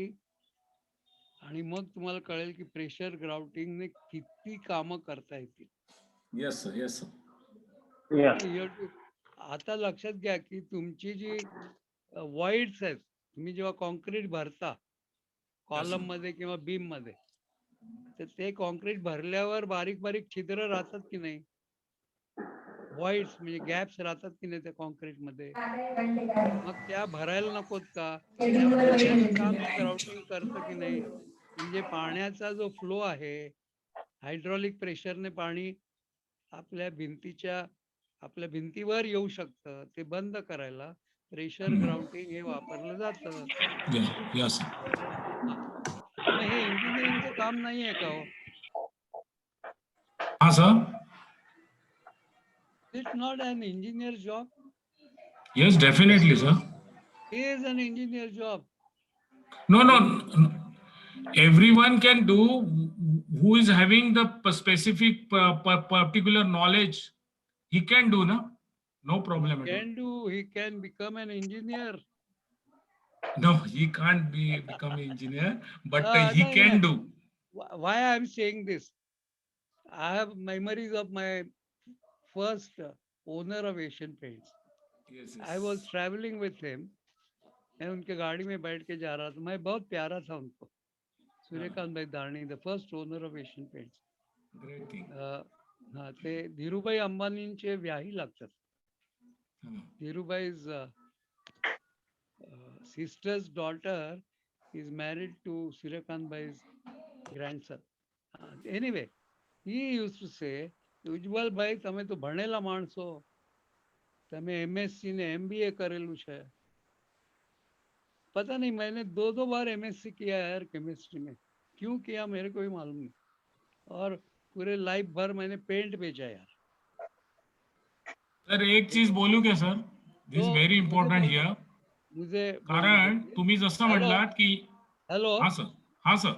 आणि मग तुम्हाला कळेल की pressure grouting ने किती कामं करता येतील. Yes sir. Yes sir. आता लक्षात घ्या की तुमची जी वॉइड्स आहेत, तुम्ही जेव्हा कॉन्क्रीट भरता कॉलम मध्ये किंवा बीम मध्ये, तर ते कॉन्क्रीट भरल्यावर बारीक बारीक छिद्र राहतात की नाही, वॉइड्स म्हणजे गॅप्स राहतात की नाही त्या कॉन्क्रीट मध्ये, मग त्या भरायला नकोत का? त्या भरण्याचं काम ग्राउटिंग करतं की नाही. म्हणजे पाण्याचा जो फ्लो आहे, हायड्रॉलिक प्रेशरने पाणी आपल्या भिंतीवर येऊ शकतं, ते बंद करायला प्रेशर ग्राउटिंग हे वापरलं जातं. यस. मग हे इंजिनिअरिंगचं काम नाही आहे का हो? हाँ sir. It's not an engineer job. Yes, definitely, sir. It is an engineer job. No. Everyone can do who is having the specific particular knowledge. He can do, no? No problem at all. He can become an engineer. No, he can't become an engineer, but he No. can do. Why I am saying this? I have memories of my first owner of Asian Paints. Yes. I was traveling with him. मैं उनके गाड़ी में बैठ के जा रहा था. मैं बहुत प्यारा था उनको. Suryakantbhai Dani, the first owner of Asian Paints. Great thing. हा, ते धीरूभाई अंबानींचे व्याही लागतात. धीरूभाई's sister's daughter is married to Suryakanthbhai's grandson. Anyway, he used to say, ઉજ્જવલભાઈ તમે તો ભણેલા માણસો, તમે એમએસસી ને एमबीए करेलू છે. पता नहीं, मैंने दो बार एमएससी किया है यार केमिस्ट्री में. क्यों किया मेरे को भी मालूम नहीं. और पूरे लाइफ भर मैंने पेंट बेचा यार. सर एक चीज बोलू क्या sir? This is very important here. मुझे कारण तुम्ही जसं म्हणलात की हॅलो, हा सर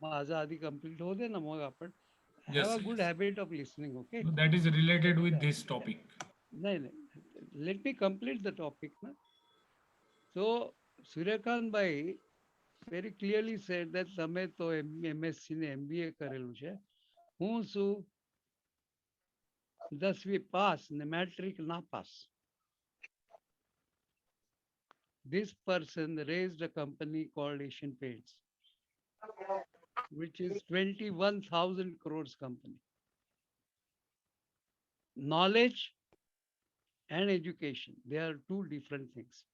माझा आधी कंप्लीट होऊ दे ना, मग आपण Yes, have a good yes. Habit of listening. Okay, that is related with this topic. नाही नाही, let me complete the topic ना. सो सूर्यकांत ભાઈ વેરી ક્લિયરલી સેડ ધેટ તમે તો એમએસસી ને એમબીએ કરેલું છે, હું છું 10વી પાસ ને મેટ્રિક ના pass. This person raised a company called Asian Paints, which is 21,000 crores company. Knowledge and education, they are two different things.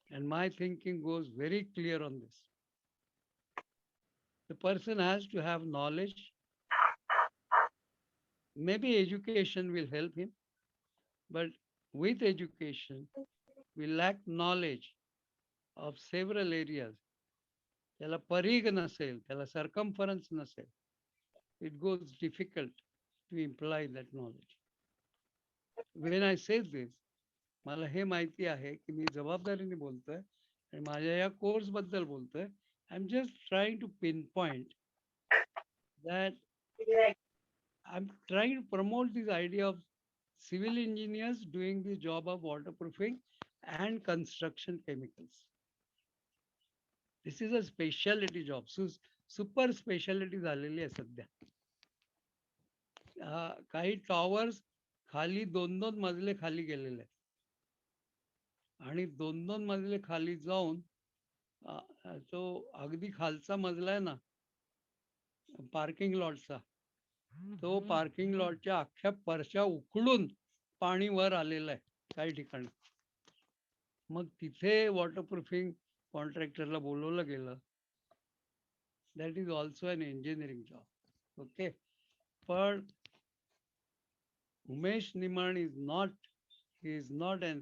And my thinking goes very clear on this. The person has to have knowledge. Maybe education will help him, but with education, we lack knowledge of several areas. त्याला परिघ नसेल, त्याला circumference नसेल, it goes difficult to imply that knowledge. When I say this, मला हे माहिती आहे की मी जबाबदारीने बोलतोय आणि माझ्या या कोर्स बद्दल बोलतोय. I am just trying to pinpoint that I am trying to promote this idea of civil engineers doing the job of waterproofing and construction chemicals. This is a specialty job. Super specialty झालेली आहे सध्या. काही towers खाली 2-2 मजले खाली गेलेले आहेत. आणि 2-2 मजले खाली जाऊन तो अगदी खालचा मजला आहे ना पार्किंग लॉटचा, तो पार्किंग लॉटच्या अख्ख्या परशा उखडून पाणी वर आलेलं आहे काही ठिकाणी. मग तिथे वॉटरप्रूफिंग कॉन्ट्रॅक्टरला बोलवलं गेलं. That is also an engineering job. Okay, पण Umesh Niman is not an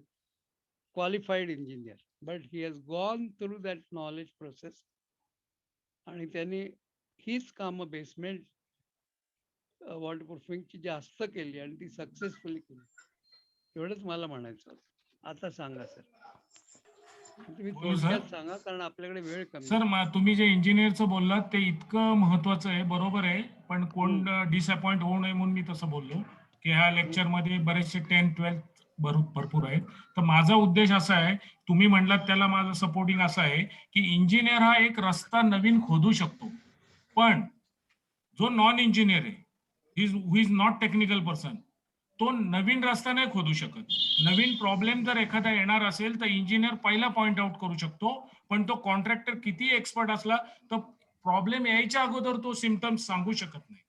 qualified engineer, but he has gone through that knowledge process. आणि त्यांनी हीच कामं बेसमेंट वॉटरप्रूफिंगची जास्त केली आणि ती सक्सेसफुली केली. एवढंच मला म्हणायचं होतं. आता सांगा सर, तुम्ही थोडक्यात सांगा कारण आपल्याकडे वेळ कमी. सर तुम्ही जे इंजिनियरचं बोललात ते इतकं महत्वाचं आहे, बरोबर आहे, पण कोण डिसअपॉइंट होऊ नये म्हणून मी तसं बोललो की ह्या लेक्चर मध्ये बरेचसे 10-12 भरपूर आहेत. तर माझा उद्देश असा आहे, तुम्ही म्हणलात त्याला माझं सपोर्टिंग असं आहे की इंजिनियर हा एक रस्ता नवीन खोदू शकतो, पण जो नॉन इंजिनियर आहे, हु इज नॉट टेक्निकल पर्सन, तो नवीन रस्ता नाही खोदू शकत. नवीन प्रॉब्लेम जर एखादा येणार असेल तर इंजिनियर पहिला पॉइंट आउट करू शकतो, पण तो कॉन्ट्रॅक्टर किती एक्सपर्ट असला तर प्रॉब्लेम यायच्या अगोदर तो सिम्पटम्स सांगू शकत नाही.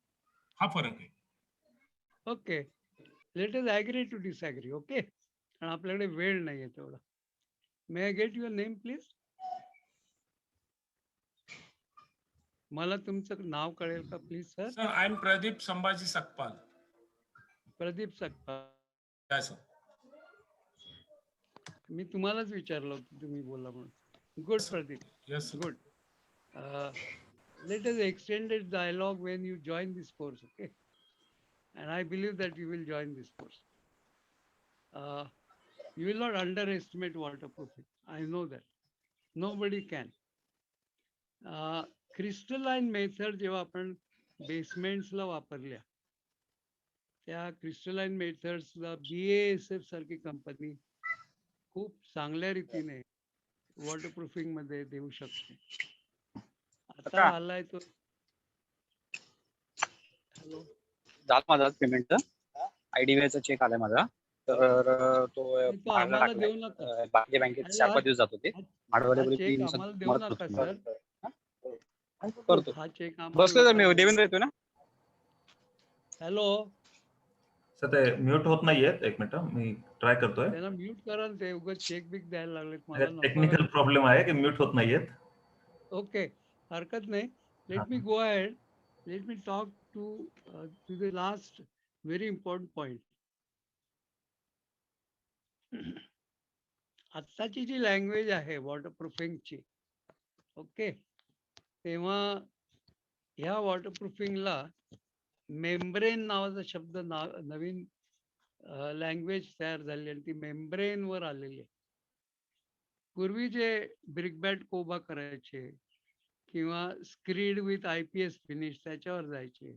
हा फरक आहे. Okay, let us agree to disagree. Okay, कारण आपल्याकडे वेळ नाहीये तेवढा. May I get your name please? मला तुमचं नाव कळेल का please sir? Sir I am Pradeep Sambhaji Sakpal. Pradeep Sakpal. काय सर? मी तुम्हालाच विचारलं होतं, तुम्ही बोला म्हणून. Good Pradeep. Yes, sir. Good. Let us extend this dialogue when you join this course, okay? And I believe that you will join this course. You will not underestimate waterproofing. I know that. Nobody can. Crystalline method जेव्हा आपण basementsला वापरल्या, त्या crystalline methodsला BASF सारखी company खूप चांगल्या रीतीने waterproofing मध्ये देऊ शकते. आता आलाय तो. हॅलो, झालं माझा पेमेंटचा आयडीबीआयचा चेक आलाय माझा, तर तो आम्हाला देऊ नका. बाकी बँकेत 4-5 दिवस जात होते. चेक आम्हाला देऊ नका सर. करतो. हा चेक बसलो तर मी देवेंद्र येतो ना. हॅलो, सर ते म्यूट होत नाहीयेत, एक मिनिट मी ट्राय करतोय. त्यांना म्यूट करा ना, ते उगाच चेक बिक द्यायला लागलेत मला नको टेक्निकल आहे. प्रॉब्लेम आहे की म्यूट होत नाहीयेत. ओके, हरकत नाही. Let me go ahead. Let me talk to the last very important point. आत्ताची जी लँग्वेज आहे वॉटरप्रूफिंगची, ओके, तेव्हा ह्या वॉटरप्रूफिंगला मेम्ब्रेन नावाचा शब्द नवीन लँग्वेज तयार झाली आणि ती मेम्ब्रेनवर आलेली आहे. पूर्वी जे ब्रिकबॅट कोबा करायचे किंवा स्क्रीड विथ IPS फिनिश त्याच्यावर जायचे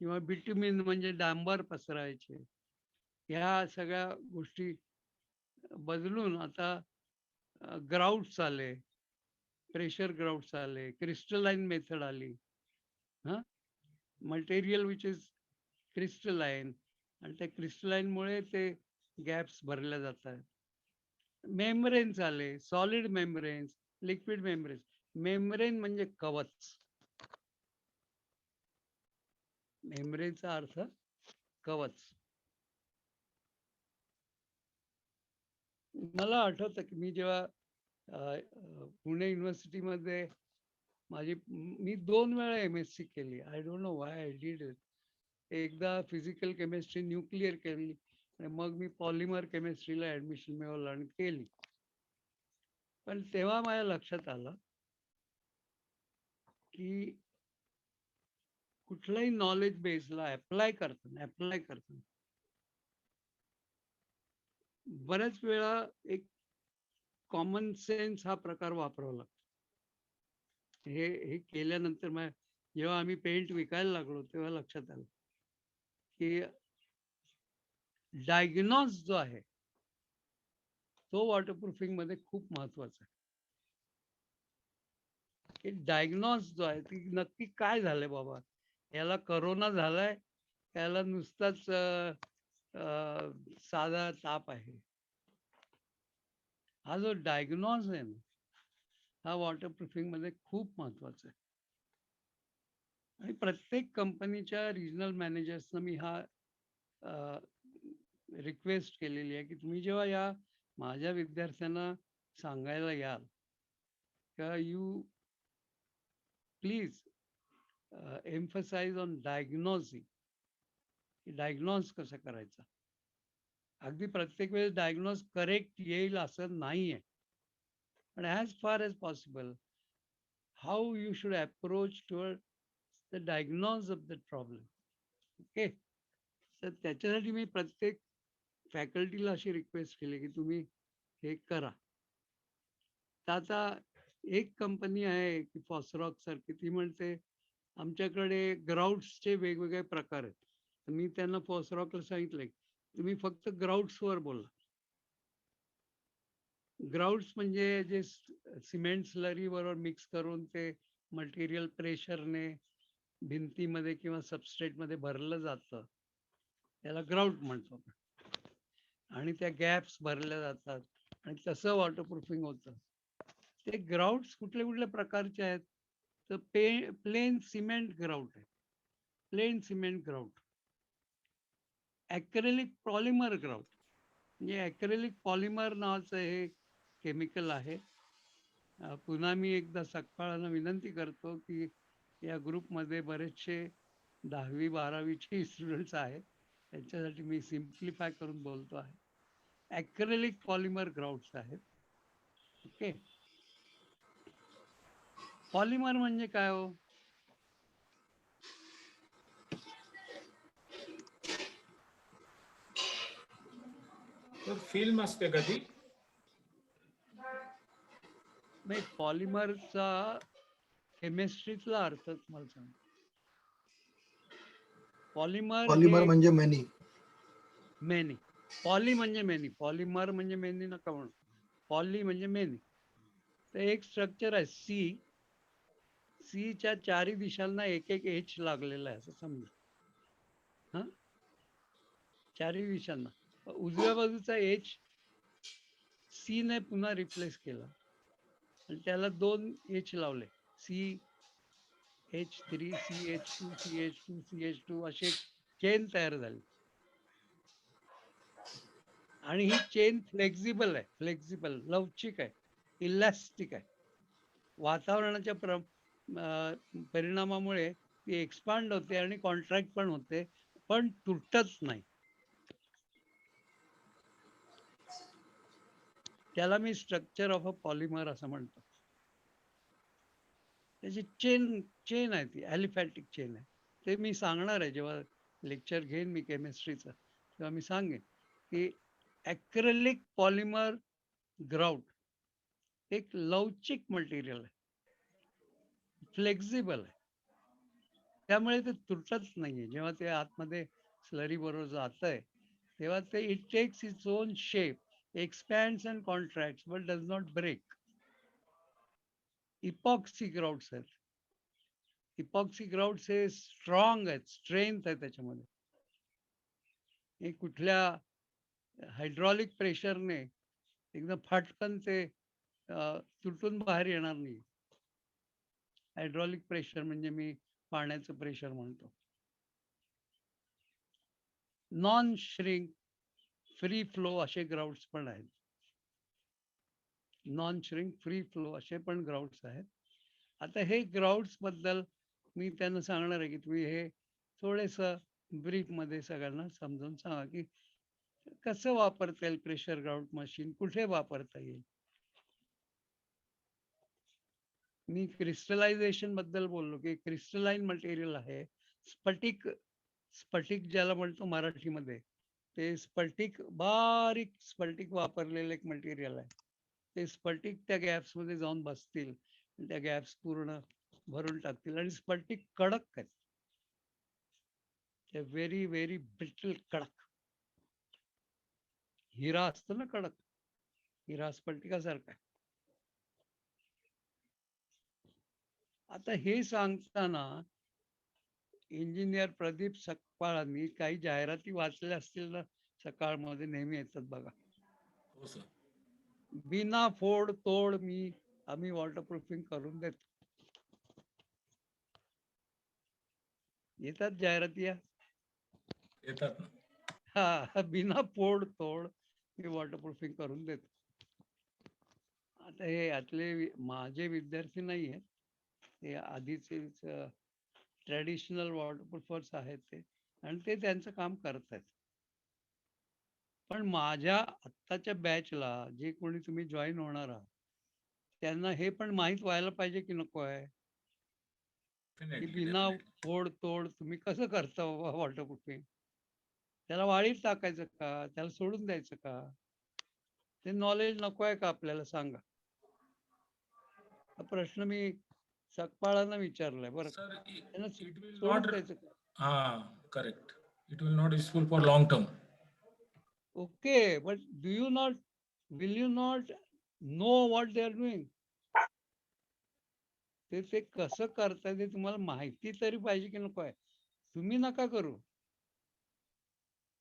किंवा बिटुमिन म्हणजे डांबर पसरायचे, ह्या सगळ्या गोष्टी बदलून आता ग्राउट्स आले, प्रेशर ग्राउट्स आले, क्रिस्टलाइन मेथड आली. हां, मटेरियल विच इज क्रिस्टलाइन, आणि त्या क्रिस्टलाइनमुळे ते गॅप्स भरल्या जातात. मेम्ब्रेन्स आले, solid membranes, liquid membranes. Membrane म्हणजे कवच. मेम्ब्रेनचा अर्थ कवच. मला आठवतं की मी जेव्हा पुणे युनिव्हर्सिटीमध्ये मी 2 वेळा MSc केली. I don't know why I did it. एकदा फिजिकल केमिस्ट्री न्यूक्लिअर केली आणि मग मी पॉलिमर केमिस्ट्रीला ऍडमिशन मिळवलं आणि केली. पण तेव्हा माझ्या लक्षात आलं की कुठल्याही नॉलेज बेसला अप्लाय करताना बऱ्याच वेळा एक कॉमन सेन्स हा प्रकार वापरावा लागतो. हे केल्यानंतर जेव्हा आम्ही पेंट विकायला लागलो तेव्हा लक्षात आलं की डायग्नॉज जो आहे तो वॉटरप्रूफिंग मध्ये खूप महत्वाचा आहे. की डायग्नॉज जो आहे ती नक्की काय झालंय बाबा, याला करोना झालाय, याला नुसताच साधा ताप आहे. हा जो डायग्नॉज आहे ना, हा वॉटरप्रूफिंग मध्ये खूप महत्वाचा आहे. आणि प्रत्येक कंपनीच्या रिजनल मॅनेजर्सना मी हा रिक्वेस्ट केलेली आहे की तुम्ही जेव्हा या माझ्या विद्यार्थ्यांना सांगायला याल का यू प्लीज एम्फसाइज ऑन डायग्नॉसिंग, डायग्नॉज कसं करायचं. अगदी प्रत्येक वेळेस डायग्नोज करेक्ट येईल असं नाहीये, पण as far as possible how you should approach toward the diagnose of the problem. Okay, तर त्याच्यासाठी मी प्रत्येक फॅकल्टीला अशी रिक्वेस्ट केली की तुम्ही हे करा. तर आता एक कंपनी आहे की फॉसरॉक सारखी, ती म्हणते आमच्याकडे ग्राउट्सचे वेगवेगळे प्रकार आहेत. तर मी त्यांना फॉसरॉकला सांगितलंय तुम्ही फक्त ग्राउट्सवर बोला. ग्राउट्स म्हणजे जे सिमेंट स्लरी बरोबर मिक्स करून ते मटेरियल प्रेशरने भिंतीमध्ये किंवा सबस्ट्रेटमध्ये भरलं जातं, त्याला ग्राउट म्हणतो आपण. आणि त्या गॅप्स भरल्या जातात आणि तसं वॉटरप्रूफिंग होतं. ते ग्राउट्स कुठल्या कुठल्या प्रकारचे आहेत, तर प्लेन सिमेंट ग्राउट आहे, plain cement grout. Acrylic polymer grout म्हणजे ॲक्रेलिक पॉलिमर नावाचं हे केमिकल आहे. पुन्हा मी एकदा सकपाळांना विनंती करतो की या ग्रुपमध्ये बरेचसे 10वी-12वीचे स्टुडंट्स आहेत, त्यांच्यासाठी मी सिम्प्लिफाय करून बोलतो आहे. ॲक्रेलिक पॉलिमर ग्राउट्स आहेत. ओके, पॉलिमर म्हणजे काय हो? फिल्म असते का ती? नाही, पॉलिमरचा केमिस्ट्रीतला अर्थ तुम्हाला सांगतो. पॉलिमर पॉलिमर हे म्हणजे मेनी. मेनी. पॉली म्हणजे मेनी, पॉलिमर म्हणजे मेनी नका म्हणून, पॉली म्हणजे मेनी. तर एक स्ट्रक्चर आहे सीच्या चारही दिशांना एक एक एच लागलेला आहे असं समजा. हा, चारही दिशांना उजव्या बाजूचा एच सी ने पुन्हा रिप्लेस केला आणि त्याला 2 एच लावले, सी H3CH2CH2CH2 अशी एक चेन तयार झाली. आणि ही चेन फ्लेक्झिबल आहे, फ्लेक्झिबल लवचिक आहे, इलॅस्टिक आहे. वातावरणाच्या परिणामामुळे ती एक्सपांड होते आणि कॉन्ट्रॅक्ट पण होते, पण तुटत नाही. त्याला मी स्ट्रक्चर ऑफ अ पॉलिमर असं म्हणतो. त्याची चेन आहे, ती ॲलिफॅटिक चेन आहे. ते मी सांगणार आहे जेव्हा लेक्चर घेईन मी केमिस्ट्रीचं, तेव्हा मी सांगेन की ॲक्रेलिक पॉलिमर ग्राउट एक लवचिक मटेरियल आहे, फ्लेक्झिबल आहे. त्यामुळे ते तुटत नाहीये. जेव्हा ते आतमध्ये स्लरी बरोबर जातंय तेव्हा ते it takes its own shape, expands and contracts but does not break. Epoxy grouts आहेत. इपॉक्सी ग्राउट्स हे स्ट्रॉंग आहेत, स्ट्रेंथ आहे त्याच्यामध्ये. हे कुठल्या हायड्रॉलिक प्रेशरने एकदम फाटकन ते तुटून बाहेर येणार नाही. हायड्रॉलिक प्रेशर म्हणजे मी पाण्याचं प्रेशर म्हणतो. नॉन श्रिंक फ्री फ्लो असे ग्राउट्स पण आहेत. नॉन श्रिंक फ्री फ्लो असे पण ग्राउट्स आहेत. आता हे ग्राउट्स बद्दल मी त्यांना सांगणार आहे की तुम्ही हे थोडेस ब्रीफ मध्ये सगळ्यांना समजावून सांगा की कसं वापरता येईल प्रेशर ग्राउट मशीन, कुठे वापरता येईल. मी क्रिस्टलायझेशन बद्दल बोललो की क्रिस्टलाइन मटेरियल आहे. स्फटिक ज्याला म्हणतो मराठीमध्ये, ते स्फटिक, बारीक स्फटिक वापरलेलं एक मटेरियल आहे. ते स्फटिक त्या गॅप्स मध्ये जाऊन बसतील, त्या गॅप्स पूर्ण भरून टाकतील आणि स्फटिक कडक आहेत. व्हेरी व्हेरी ब्रिटल, कडक. हिरा असतो ना कडक, हिरा स्फटिकासारखा आहे. आता हे सांगताना इंजिनियर प्रदीप सकपाळांनी काही जाहिराती वाचल्या असतील ना, सकाळमध्ये नेहमी येतात बघा. हो सर. बिना फोड तोड आम्ही वॉटरप्रूफिंग करून देतो. येतात जाहिराती या? येतात ना. हा, बिना फोड तोड मी वॉटरप्रूफिंग करून देतो. आता हे यातले माझे विद्यार्थी नाही आहेत, हे आधीचे ट्रॅडिशनल वॉटरप्रूफर्स आहेत ते, आणि ते त्यांचं काम करत आहेत. पण माझ्या आत्ताच्या बॅचला जे कोणी तुम्ही जॉईन होणार आहात त्यांना हे पण माहीत व्हायला पाहिजे की नको आहे की Definitely, बिना definitely. फोड तोड तुम्ही कसं करता वॉटरप्रूफिंग. त्याला वाळीत टाकायचं का, त्याला सोडून द्यायचं का, ते नॉलेज नको आहे का आपल्याला, सांगा. हा प्रश्न मी सकपाळांना विचारलाय बरं. Sir, त्यांना it will सोडून not. द्यायचं का? Correct. It will not useful for long term. Okay, but will you not know what they are doing? ते कसं करताय ते तुम्हाला माहिती तरी पाहिजे की नको आहे. तुम्ही नका करू,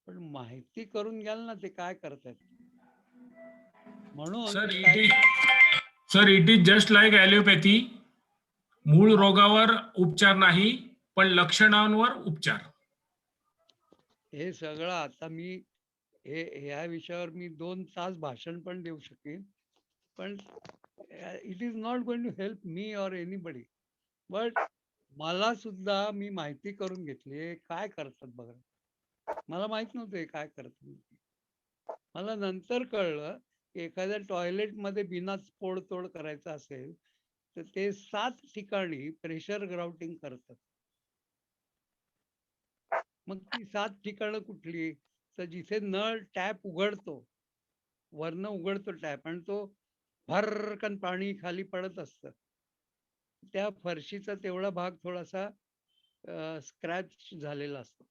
पण माहिती करून घ्याल ना ते काय करतायत. म्हणून Sir, ते it काय, is sir, it is just like allopathy. मूळ रोगावर उपचार नाही, पण लक्षणांवर उपचार. हे सगळं आता मी ह्या विषयावर मी 2 तास भाषण पण देऊ शकेन, पण it is not going to help me or anybody. But मला सुद्धा मी माहिती करून घेतली हे काय करतात बघा. मला माहित नव्हतं हे काय करतात. मला नंतर कळलं की एखाद्या टॉयलेटमध्ये बिना फोडतोड करायचं असेल तर ते 7 ठिकाणी प्रेशर ग्राउटिंग करतात. मग ती 7 ठिकाणं कुठली, तर जिथे नळ टॅप उघडतो, वरनं उघडतो टॅप आणि तो भरकन पाणी खाली पडत असतं, त्या फरशीचा तेवढा भाग थोडासा स्क्रॅच झालेला असतो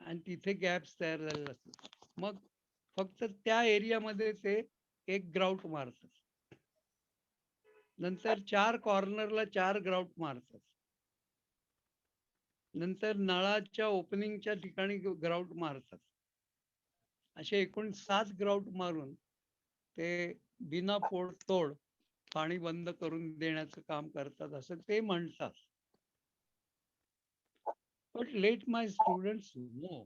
आणि तिथे गॅप्स तयार झालेला असतो. मग फक्त त्या एरियामध्ये ते एक ग्राउट मारतात. नंतर 4 कॉर्नरला 4 ग्राउट मारतात. नंतर नळाच्या ओपनिंगच्या ठिकाणी ग्राउट मारतात. असे एकूण 7 ग्राउट मारून ते बिना फोड तोड पाणी बंद करून देण्याचं काम करतात असं ते म्हणतात. But let my students know.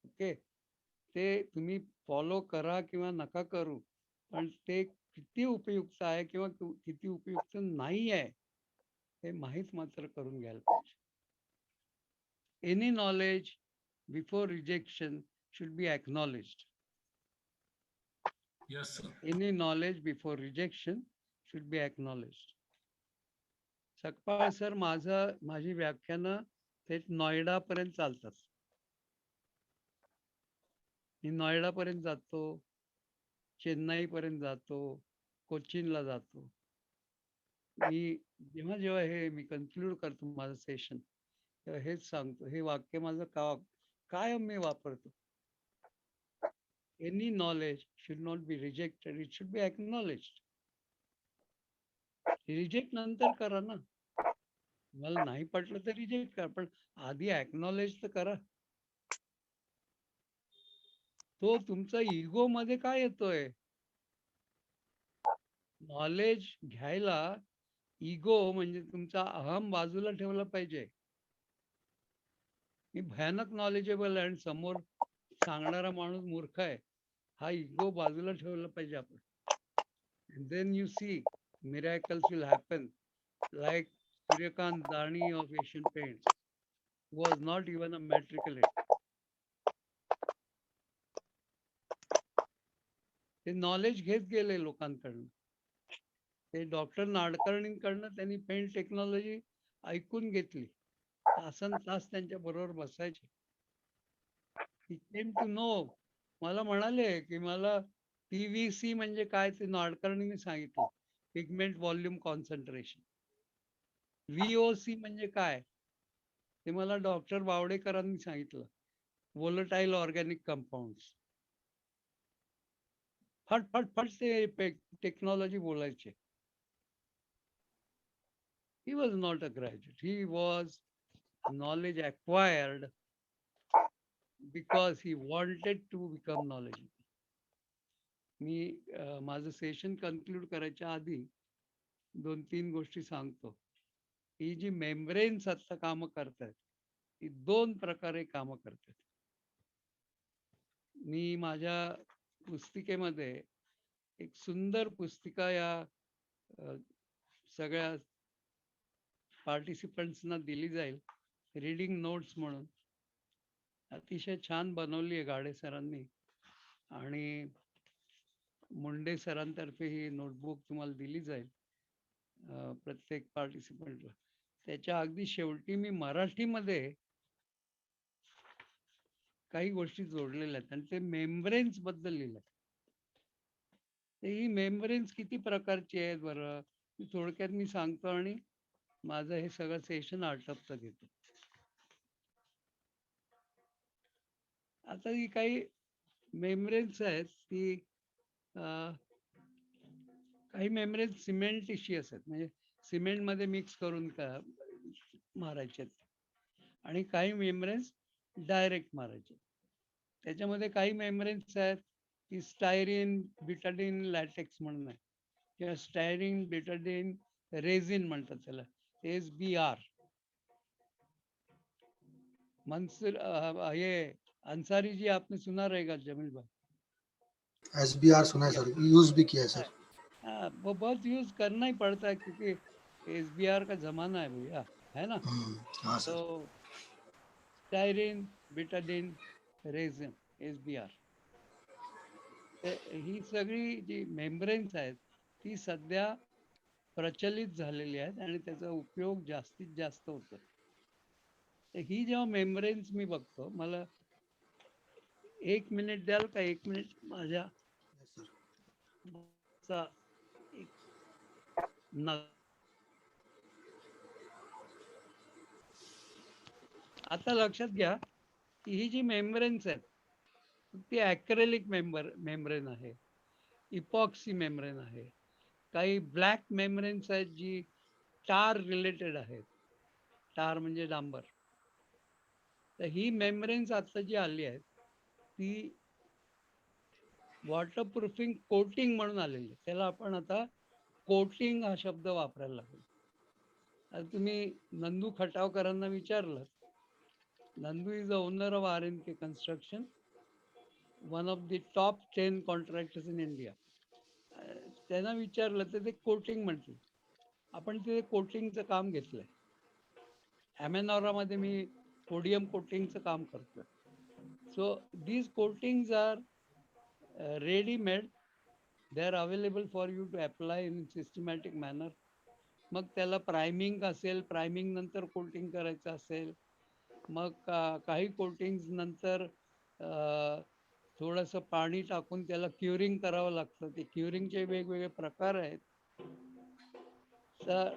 Okay, ते तुम्ही फॉलो करा किंवा नका करू, पण ते किती उपयुक्त आहे किंवा किती उपयुक्त नाही आहे हे माहीत मात्र करून घ्यायला पाहिजे. Any knowledge before rejection should be acknowledged. Yes sir. Any knowledge before rejection should be acknowledged. Sakpal sir, माझी व्याख्यानं थेट नॉएडा पर्यंत चालतात. मी नॉएडा पर्यंत जातो, चेन्नई पर्यंत जातो, कोचीनला जातो. मी जेव्हा जेव्हा हे मी कन्क्लूड करतो माझं सेशन, तेव्हा हेच सांगतो, हे वाक्य माझं कायम मी वापरतो. Any knowledge should not be rejected, it should B acknowledged. Reject नंतर करा ना, मला नाही पटलं तर रिजेक्ट करा, पण आधी एक्नॉलेज तर करा. तो तुमचा इगो मध्ये काय येतोय? नॉलेज घ्यायला इगो म्हणजे तुमचा अहम बाजूला ठेवला पाहिजे. मी भयानक नॉलेजेबल आहे आणि समोर सांगणारा माणूस मूर्ख आहे, हा इगो बाजूला ठेवला पाहिजे आपण. Then you see miracles will happen, like Suryakant Dani of Asian Paints was not even a matriculate. ते नॉलेज घेत गेले लोकांकडनं. ते डॉक्टर नाडकर्णींकडनं त्यांनी पेंट टेक्नॉलॉजी ऐकून घेतली. तासन तास त्यांच्या बरोबर बसायचे. ही केम टू नो. मला म्हणाले की मला PVC म्हणजे काय ते नाडकर्णींनी सांगितलं, पिगमेंट व्हॉल्यूम कॉन्सन्ट्रेशन. VOC म्हणजे काय ते मला डॉक्टर बावडेकरांनी सांगितलं, व्होलटाईल ऑर्गॅनिक कंपाऊंड. फट फट फट ते टेक्नॉलॉजी बोलायचे. He was not a graduate. He was knowledge acquired because he wanted to become knowledgeable. मी माझं सेशन कन्क्लूड करायच्या आधी 2-3 गोष्टी सांगतो. ही जी मेम्ब्रेन्स आता कामं करतात, ही 2 प्रकारे कामं करतात. मी माझ्या पुस्तिकेमध्ये एक सुंदर पुस्तिका या सगळ्या पार्टिसिपंट्सना दिली जाईल, रीडिंग नोट्स म्हणून. अतिशय छान बनवली आहे गाडे सरांनी, आणि मुंडे सरांतर्फे ही नोटबुक तुम्हाला दिली जाईल प्रत्येक पार्टिसिपंटला. त्याच्या अगदी शेवटी मी मराठीमध्ये काही गोष्टी जोडलेल्या आहेत आणि ते मेम्ब्रेन्स बद्दल लिहिलं. ही मेम्ब्रेन्स किती प्रकारची आहेत बरं, थोडक्यात मी सांगतो आणि माझं हे सगळं सेशन आटपत घेतो. आता ही काही मेम्ब्रेन्स आहेत, ती काही मेम्ब्रेन्स सिमेंटिशियस आहेत, म्हणजे सिमेंटमध्ये मिक्स करून मारायचे आहेत, आणि काही मेम्ब्रेन्स डायरेक्ट मारायचे. त्याच्यामध्ये काही मेम्ब्रेन्स आहेत की स्टायरीन बिटाडीन लॅटेक्स म्हणून आहे, किंवा स्टायरीन बिटाडीन रेझिन म्हणतात त्याला, SBR. मंसूर ये अंसारी जी आपने सुना रहेगा जमील भाई, SBR सुना है सर, यूज भी किया है सर. हाँ, वो बहुत यूज करना ही पड़ता है क्योंकि SBR का जमाना है भैया, है ना. हाँ सर. तो स्टायरीन बिटाडीन रेझिन SBR, ही सगळी जी मेम्ब्रेन्स आहेत ती सध्या प्रचलित झालेली आहेत आणि त्याचा उपयोग जास्तीत जास्त होतो. ही जेव्हा मेम्ब्रेन्स मी बघतो, मला 1 मिनिट द्याल का? 1 मिनिट माझ्या आता लक्षात घ्या की ही जी मेम्ब्रेन्स आहेत ती ॲक्रेलिक मेम्ब्रेन आहे, इपॉक्सी मेम्ब्रेन आहे, काही ब्लॅक मेम्ब्रेन्स आहेत जी टार रिलेटेड आहेत. टार म्हणजे डांबर. तर ही मेम्ब्रेन्स आता जी आली आहेत ती वॉटरप्रूफिंग कोटिंग म्हणून आलेली, त्याला आपण आता कोटिंग हा शब्द वापरायला लागलो. आता तुम्ही नंदू खटावकरांना विचारलं Nandu is the owner of R&K Construction, one of the top 10 contractors in India. त्यांना विचारलं तर ते कोटिंग म्हटलं. आपण तिथे कोटिंगचं काम घेतलंय. ॲमेनॉरामध्ये मी पोडियम कोटिंगचं काम करतोय. So these coatings are readymade. They are available for you to apply in systematic manner. मग त्याला प्रायमिंग असेल, प्रायमिंग नंतर कोटिंग करायचं असेल, मग काही कोटिंग्स नंतर थोडंसं पाणी टाकून त्याला क्युरिंग करावं लागतं. ते क्युरिंगचे वेगवेगळे प्रकार आहेत. तर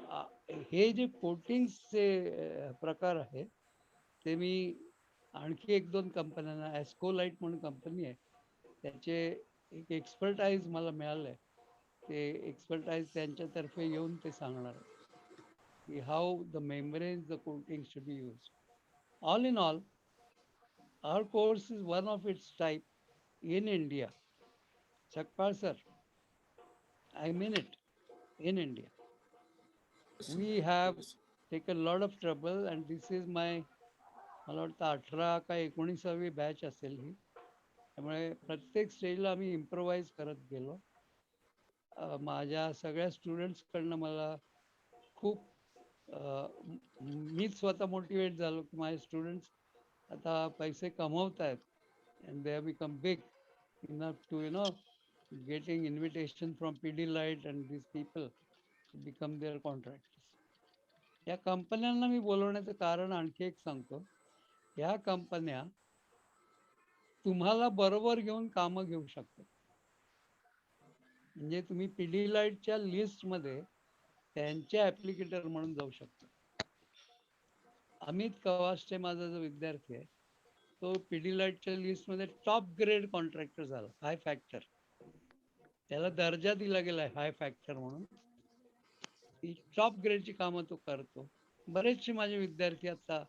हे जे कोटिंग्सचे प्रकार आहेत ते मी आणखी 1-2 कंपन्यांना, ॲस्कोलाइट म्हणून कंपनी आहे, त्याचे एक एक्सपर्टाईज मला मिळालं आहे. ते एक्सपर्टाईज त्यांच्यातर्फे येऊन ते सांगणार आहे की how the membranes, the coating should be used. All in all, our course is one of its type in India. Sakpal sir, I mean it, in India. We have taken a lot of trouble and this is my, मला वाटतं 18 का 19वी batch असेल ही. त्यामुळे प्रत्येक स्टेजला आम्ही improvise करत गेलो. माझ्या सगळ्या स्टुडंट्सकडनं मला खूप मीच स्वतः मोटिवेट झालो की माझे स्टुडंट्स आता पैसे कमवत आहेत and they have become big enough to, getting invitation from Pidilite and these people to become their contractors. या कंपन्यांना मी बोलवण्याचं कारण आणखी एक सांगतो. या कंपन्या तुम्हाला बरोबर घेऊन कामं घेऊ शकतात. म्हणजे तुम्ही पिडिलाइटच्या लिस्टमध्ये त्यांचे ऍप्लिकेटर म्हणून जाऊ शकता. अमित कवाष्टे माझा जो विद्यार्थी आहे तो पिडिलाइटच्या लिस्टमध्ये टॉप ग्रेड कॉन्ट्रॅक्टर झाला, हाय फॅक्टर. त्याला दर्जा दिला गेलाय हाय फॅक्टर म्हणून. टॉप ग्रेडची कामं तो करतो. बरेचसे माझे विद्यार्थी आता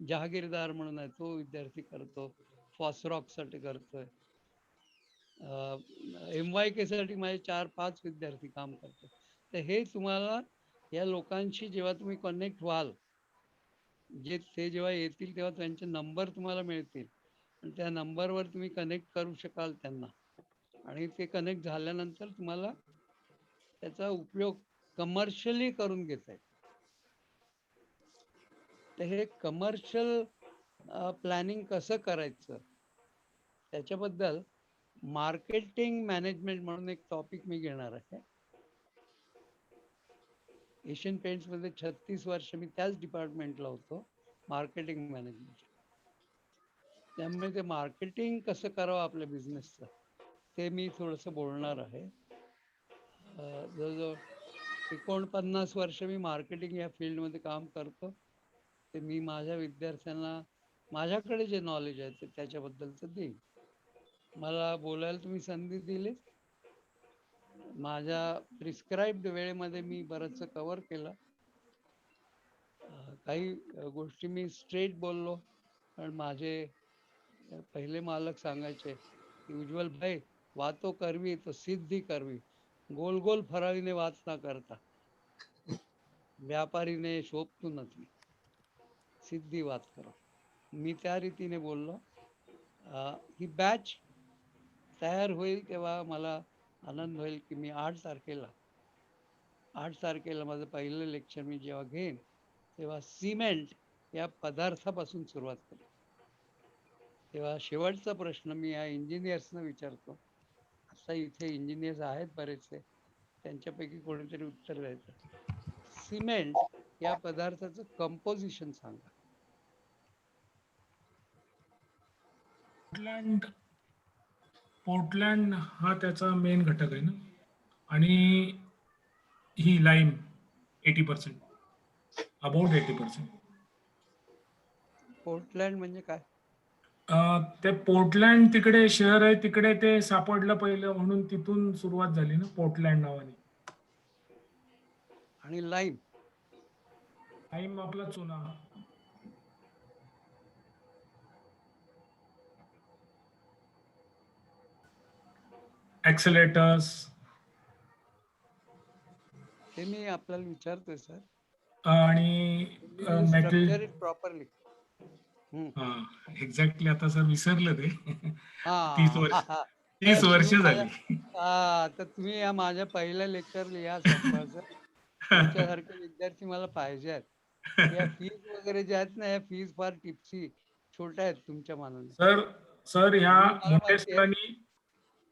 जहागीरदार म्हणून आहे, तो विद्यार्थी करतो. फॉसरॉक साठी करतोय. MYK साठी माझे 4-5 विद्यार्थी काम करतात. तर हे तुम्हाला या लोकांशी जेव्हा तुम्ही कनेक्ट व्हाल, ते जेव्हा येतील तेव्हा त्यांचे नंबर तुम्हाला मिळतील आणि त्या नंबरवर तुम्ही कनेक्ट करू शकाल त्यांना. आणि ते कनेक्ट झाल्यानंतर तुम्हाला त्याचा उपयोग कमर्शियली करून घेता येईल. तर हे कमर्शियल प्लॅनिंग कसं करायचं त्याच्याबद्दल मार्केटिंग मॅनेजमेंट म्हणून एक टॉपिक मी घेणार आहे. एशियन पेंट्स मध्ये 36 वर्ष मी त्याच डिपार्टमेंटला होतो, मार्केटिंग मॅनेजमेंट. त्यामुळे ते मार्केटिंग कसं करावं आपल्या बिझनेसचं ते मी थोडंसं बोलणार आहे. जवळजवळ 49 वर्ष मी मार्केटिंग या फील्डमध्ये काम करतो. ते मी माझ्या विद्यार्थ्यांना माझ्याकडे जे नॉलेज आहे ते त्याच्याबद्दलचं देईन. मला बोलायला तुम्ही संधी दिली. माझ्या प्रिस्क्राईब्ड वेळेमध्ये मी बरंचसं कव्हर केलं. काही गोष्टी मी स्ट्रेट बोललो, कारण माझे पहिले मालक सांगायचे की उज्ज्वल भाई वातो करवी तो सिद्धी करवी, गोल गोल फराळीने वाच ना करता, व्यापारीने शोभतो नसली, सिद्धी वाच करो. मी त्या रीतीने बोललो. ही बॅच तयार होईल तेव्हा मला आनंद होईल की मी 8 तारखेला माझं पहिलं लेक्चर मी जेव्हा घेईन तेव्हा सिमेंट या पदार्थापासून सुरुवात करेन. तेव्हा शेवटचा प्रश्न मी या इंजिनियर्सना विचारतो. आता इथे इंजिनियर्स आहेत बरेचसे, त्यांच्यापैकी कोणीतरी उत्तर द्यायचं. सिमेंट या पदार्थाचं कंपोजिशन सांगा. पोर्टलँड हा त्याचा मेन घटक आहे ना, आणि ही लाईम 80%, अबाउट 80%. पोर्टलँड म्हणजे काय? ते पोर्टलँड तिकडे शहर आहे, तिकडे ते सापडलं पहिलं म्हणून तिथून सुरुवात झाली ना पोर्टलँड नावाने. आणि लाईम? लाईम आपला चुना. ऍक्सेलेटर्स. ते मी आपल्याला विचारतोय सर. आणि metal. Structure it properly. Exactly आता सर विसरलं ते. 30 वर्ष हा 30 वर्ष तुम्ही माझ्या झाली. तर तुम्ही या माझ्या पहिल्या लेक्चर लिहा संभाषण. तुमच्यासारखे विद्यार्थी मला पाहिजे आहेत. या फीज वगैरे ज्या आहेत ना, या फीज फार टिप्सी छोट्या आहेत तुमच्या मानाने. सर सर ह्या आणि मला मुंडे माहिती आहे सरांनी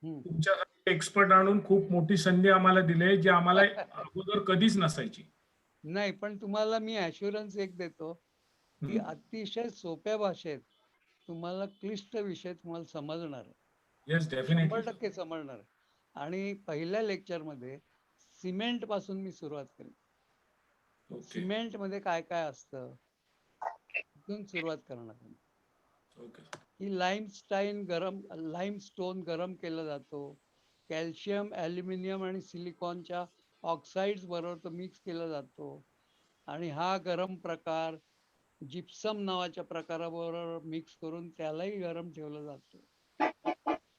तुमच्यासारखे एक्सपर्ट आणून खूप मोठी संधी आम्हाला दिली जी आम्हाला अगोदर कधीच नसायची. नाही, पण तुम्हाला मी ॲश्युरन्स एक देतो की अतिशय सोप्या भाषेत तुम्हाला क्लिष्ट विषय तुम्हाला समजणार आहे. Yes, definitely. 100% समजणार आहे. आणि पहिल्या लेक्चरमध्ये सिमेंट पासून मी सुरुवात केली. ओके सिमेंट मध्ये काय काय असतं इथून सुरुवात करणार आहे. ओके की लाईमस्टोन गरम केला जातो. कॅल्शियम, ॲल्युमिनियम आणि सिलिकॉनच्या ऑक्साईड्स बरोबर तो मिक्स केला जातो. आणि हा गरम प्रकार जिप्सम नावाच्या प्रकाराबरोबर मिक्स करून त्यालाही गरम ठेवलं जातं.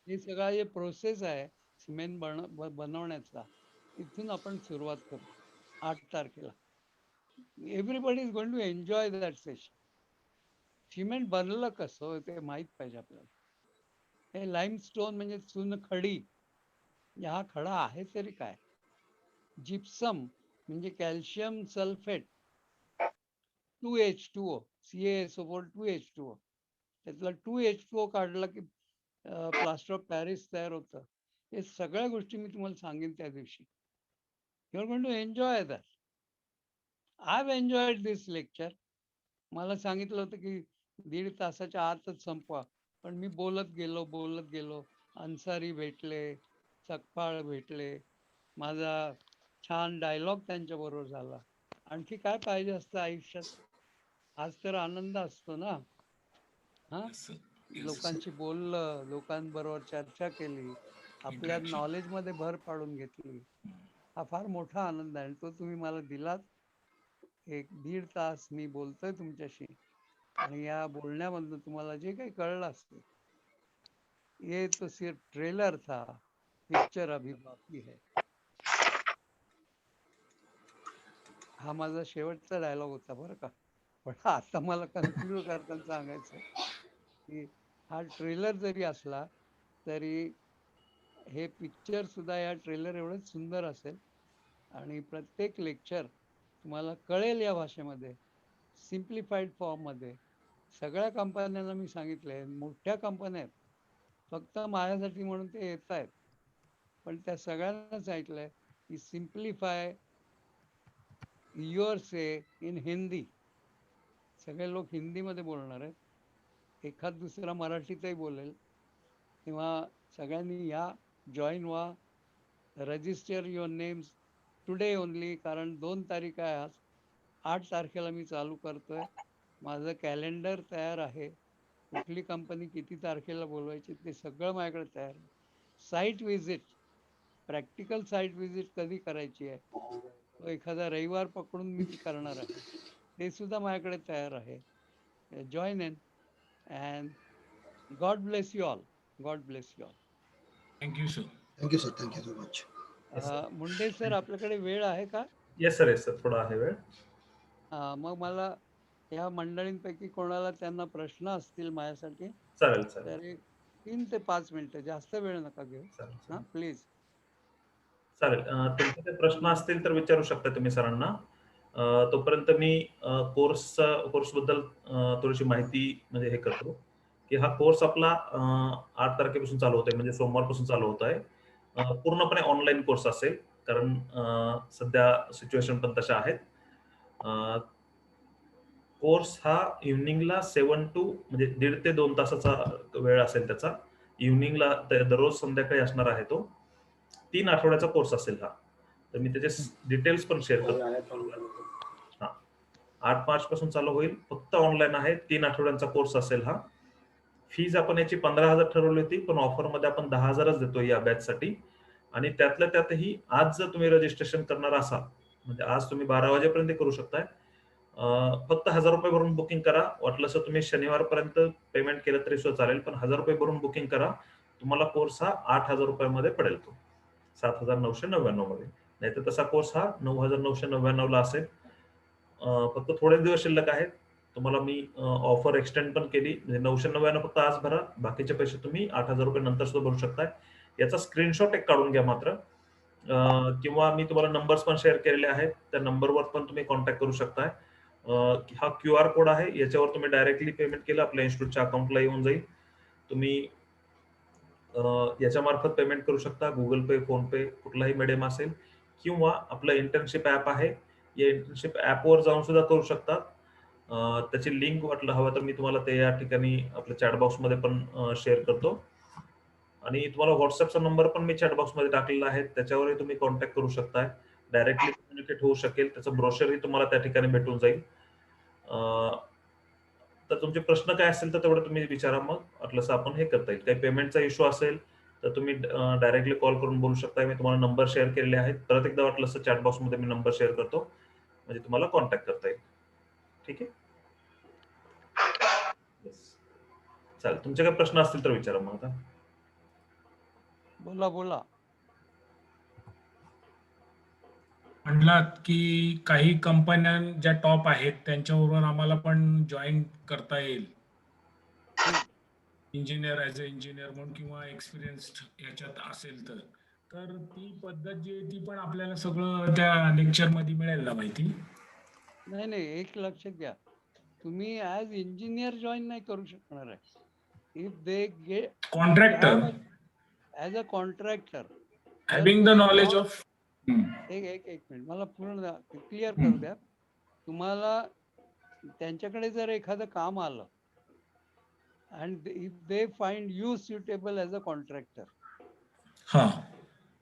हे सगळा जे प्रोसेस आहे सिमेंट बनवण्याचा, इथून आपण सुरुवात करू 8 तारखेला. Everybody is going to enjoy that session. Cement बनलं कसं ते माहीत पाहिजे आपल्याला. हे लाईमस्टोन म्हणजे चुनखडी. हा खडा आहे तरी काय. जिप्सम म्हणजे calcium sulphate 2H2O, CaSO4 2H2O. त्यातला 2H2O काढला की प्लास्टर ऑफ पॅरिस तयार होतं. हे सगळ्या गोष्टी मी तुम्हाला सांगेन त्या दिवशी. You are going to enjoy that. I have enjoyed this lecture. मला सांगितलं होतं की 1.5 तासाच्या आतच संपवा, पण मी बोलत गेलो. अन्सारी भेटले, सकपाळ भेटले, माझा छान डायलॉग त्यांच्याबरोबर झाला. आणखी काय पाहिजे असतं आयुष्यात. आज तर आनंद असतो ना. लोकांशी बोललं, लोकांबरोबर चर्चा केली, आपल्या नॉलेजमध्ये भर पाडून घेतली. हा फार मोठा आनंद आहे. तो तुम्ही मला दिलात. 1-1.5 तास मी बोलतोय तुमच्याशी. आणि या बोलण्यामधनं तुम्हाला जे काही कळलं असतं, ये तो सिर्फ ट्रेलर था, पिक्चर अभी बाकी है. हा माझा शेवटचा डायलॉग होता बरं का. पण आता मला कन्क्लूड करताना सांगायचं की हा ट्रेलर जरी असला तरी हे पिक्चर सुद्धा या ट्रेलर एवढंच सुंदर असेल. आणि प्रत्येक लेक्चर तुम्हाला कळेल या भाषेमध्ये, सिम्प्लिफाईड फॉर्ममध्ये. सगळ्या कंपन्यांना मी सांगितलंय, मोठ्या कंपन्या आहेत, फक्त माझ्यासाठी म्हणून ते येत आहेत. पण त्या सगळ्यांनाच ऐकलंय की simplify your say in Hindi. सगळे लोक हिंदीमध्ये बोलणार आहेत. एखाद दुसरा मराठीतही बोलेल. तेव्हा सगळ्यांनी या, जॉईन व्हा, register your names today only. कारण 2 तारीख आहे आज. 8 तारखेला मी चालू करतोय. माझं कॅलेंडर तयार आहे. कुठली कंपनी किती तारखेला बोलवायची ते सगळं माझ्याकडे तयार आहे. Site visit, practical site visit कधी करायची आहे, तो एखादा रविवार पकडून मी ती करणार आहे. ते सुद्धा माझ्याकडे तयार आहे. Join in and God bless you all. God bless you all. Thank you sir. Thank you sir. Thank you so much. Munde sir, आपल्याकडे वेळ आहे का? येस सर थोडा आहे वेळ. मग मला ह्या मंडळींपैकी कोणाला त्यांना प्रश्न असतील माझ्यासाठी चालेल तर 3 ते 5 मिनिटं, जास्त वेळ नका घेऊ. हा प्लीज. चालेल. तुमचे काही प्रश्न असतील तर विचारू शकता तुम्ही सरांना. तोपर्यंत मी कोर्स बद्दल थोडीशी माहिती म्हणजे हे करतो की हा कोर्स आपला 8 तारखेपासून चालू होत आहे, म्हणजे सोमवारपासून चालू होत आहे. पूर्णपणे ऑनलाईन कोर्स असेल, कारण सध्या सिच्युएशन पण तशा आहेत. कोर्स हा इव्हनिंगला 7 to म्हणजे 1.5 ते 2 तासाचा वेळ असेल त्याचा. इव्हनिंगला दररोज संध्याकाळी असणार आहे तो. 3 आठवड्याचा कोर्स असेल हा. तर मी त्याचे डिटेल्स पण शेअर करतो. 8 मार्च पासून चालू होईल. फक्त ऑनलाईन आहे. 3 आठवड्यांचा कोर्स असेल हा. फीज आपण याची 15,000 ठरवली होती, पण ऑफर मध्ये आपण 10,000च देतो या बॅच साठी. आणि त्यातल्या त्यातही आज जर तुम्ही रजिस्ट्रेशन करणार असाल, म्हणजे आज तुम्ही 12 वाजेपर्यंत करू शकताय. फक्त 1,000 रुपये भरून बुकिंग करा. वाटलं असं तुम्ही शनिवारपर्यंत पेमेंट केलं तरी सुद्धा चालेल, पण 1,000 रुपये भरून बुकिंग करा. तुम्हाला कोर्स हा 8,000 रुपयामध्ये पडेल. तो 7,999 मध्ये. नाहीतर तसा कोर्स हा 9,999 ला असेल. फक्त थोडे दिवस शिल्लक आहेत. तुम्हाला मी ऑफर एक्सटेंड पण केली, म्हणजे 999 फक्त आज भरा, बाकीचे पैसे तुम्ही 8,000 रुपये नंतर सुद्धा भरू शकताय. याचा स्क्रीनशॉट एक काढून घ्या मात्र. किंवा मी तुम्हाला नंबर्स पण शेअर केलेले आहेत, त्या नंबरवर पण तुम्ही कॉन्टॅक्ट करू शकताय. हा QR कोड आहे, याच्यावर तुम्ही डायरेक्टली पेमेंट केलं आपल्या इन्स्टिट्यूटच्या अकाउंटला येऊन जाईल. तुम्ही याच्या मार्फत पेमेंट करू शकता, गुगल पे, फोन पे, कुठलाही मीडियम असेल, किंवा आपलं इंटर्नशिप ॲप आहे, या इंटर्नशिप ॲपवर जाऊन सुद्धा करू शकता. त्याची लिंक वाटलं हवं तर मी तुम्हाला ते या ठिकाणी आपल्या चॅट बॉक्समध्ये पण शेअर करतो. आणि तुम्हाला व्हॉट्सअपचा नंबर पण मी चॅट बॉक्समध्ये टाकलेला आहे, त्याच्यावरही तुम्ही कॉन्टॅक्ट करू शकताय. डायरेक्टली कम्युनिकेट होऊ शकेल, त्याचं ब्रोशरही तुम्हाला त्या ठिकाणी भेटून जाईल. तर तुमचे प्रश्न काय असतील तर तेवढं तुम्ही विचारा, मग वाटलंस आपण हे करता येईल. काही पेमेंटचा इश्यू असेल तर तुम्ही डायरेक्टली कॉल करून बोलू शकता. मी तुम्हाला नंबर शेअर केलेले आहेत. परत एकदा वाटलं असं चॅट बॉक्समध्ये मी नंबर शेअर करतो, म्हणजे तुम्हाला कॉन्टॅक्ट करता येईल. ठीक आहे. चालेल, तुमचे काही प्रश्न असतील तर विचारा मग आता. बोला बोला. म्हणलात की काही कंपन्या ज्या टॉप आहेत त्यांच्याबरोबर आम्हाला पण जॉईन करता येईल, इंजिनियर ॲज अ इंजिनियर म्हणून, किंवा एक्सपिरियन्स्ड याच्यात असेल तर. तर ती पद्धत जी आहे ती पण आपल्याला सगळं त्या लेक्चरमध्ये मिळेल ना माहिती? नाही नाही, एक लक्षात घ्या, तुम्ही ॲज इंजिनियर जॉईन नाही करू शकणार आहे. If they get contractor as a contractor, having the knowledge of. एक एक एक मिनिट, मला पूर्ण क्लिअर करू द्या. तुम्हाला त्यांच्याकडे जर एखादं काम आलं and if they find you suitable as a contractor, हा,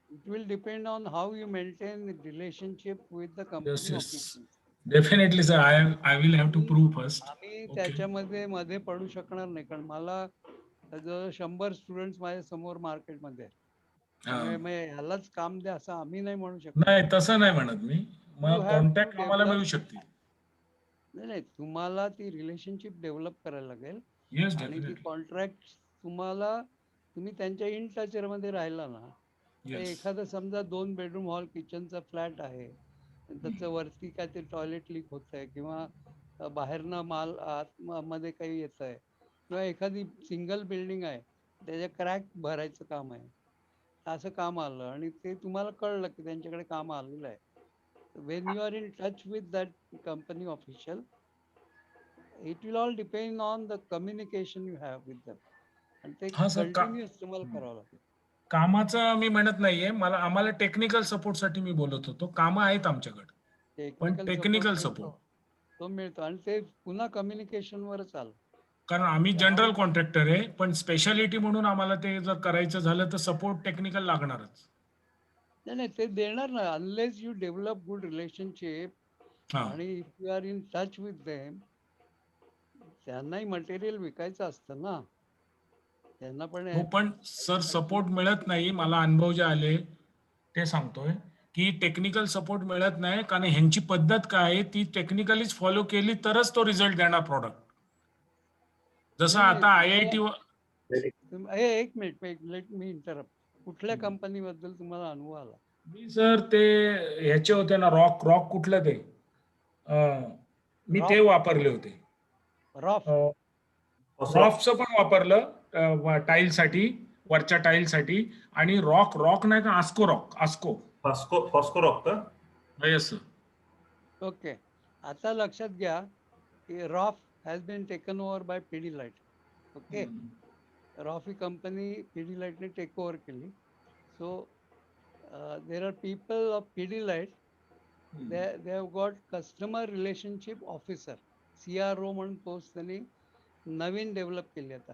it will depend on how you maintain the relationship with the company yes. officials. Definitely sir, I will have to prove first. आम्ही त्याच्यामध्ये मध्ये पडू शकणार नाही, कारण मला जवळ 100 स्टुडंट्स माझ्या समोर मार्केटमध्ये आहेत. त्यामुळे मग ह्यालाच काम द्या असं आम्ही नाही म्हणू शकत. नाही, तसं नाही म्हणत मी. You मग have to कॉन्टॅक्ट आम्हाला develop- मिळू शकतील. नाही नाही, तुम्हाला ती रिलेशनशिप डेव्हलप करायला लागेल. येस, आणि ती डेफिनेटली. कॉन्ट्रॅक्ट तुम्ही त्यांच्या इन टचर मध्ये राहिला ना, तर येस. एखादं समजा 2 बेडरूम हॉल किचनचा फ्लॅट आहे, त्याचं वरती काय ते टॉयलेट लीक होत आहे, किंवा बाहेरनं माल आतमध्ये काही येत आहे, किंवा एखादी सिंगल बिल्डिंग आहे त्याच्या क्रॅक भरायचं काम आहे, असं काम आलं आणि ते तुम्हाला कळलं की त्यांच्याकडे काम आलेलं आहे, when you are in touch with that company official, it will all depend on the communication you have with them, and ते हा सर, कंटिन्युअस तुम्हाला करावं लागेल. कामाचं मी म्हणत नाहीये, आम्हाला टेक्निकल सपोर्ट साठी मी बोलत होतो. कामं आहेत आमच्याकडे, पण टेक्निकल सपोर्ट, तो मिळतो आणि ते पुन्हा कम्युनिकेशन वरच आलं. कारण आम्ही जनरल कॉन्ट्रॅक्टर आहे, पण स्पेशालिटी म्हणून आम्हाला ते जर करायचं झालं तर सपोर्ट टेक्निकल लागणारच. नाही नाही, ते देणार ना, unless you develop good relationship आणि if you are in touch with them. त्यांनाही मटेरियल विकायचं असतं ना, त्यांना पण हो, पण सर सपोर्ट मिळत नाही. मला अनुभव जे आले ते सांगतोय की टेक्निकल सपोर्ट मिळत नाही, कारण ह्यांची पद्धत काय आहे, ती टेक्निकलीच फॉलो केली तरच तो रिझल्ट देणार प्रॉडक्ट. जसं आता IIT एक मिनिट, लेट मी इंटरप्ट. कुठल्या कंपनी बद्दल तुम्हाला अनुभव आला? मी सर ते ह्याचे होते ना, रॉक कुठलं ते, मी ते वापरले होते. रॉफचं पण वापरलं टाईलसाठी, वरच्या टाईलसाठी. आणि रॉक नाही का, आस्को फॉस्को का? Yes sir. ओके, आता लक्षात घ्या की Roff has been taken over by Pidilite. Okay, Roff ही कंपनी पिडिलाइटने टेक ओव्हर केली. So there are people of Pidilite, they have got customer relationship officer, CRO म्हणून पोस्ट त्यांनी नवीन डेव्हलप केली आता,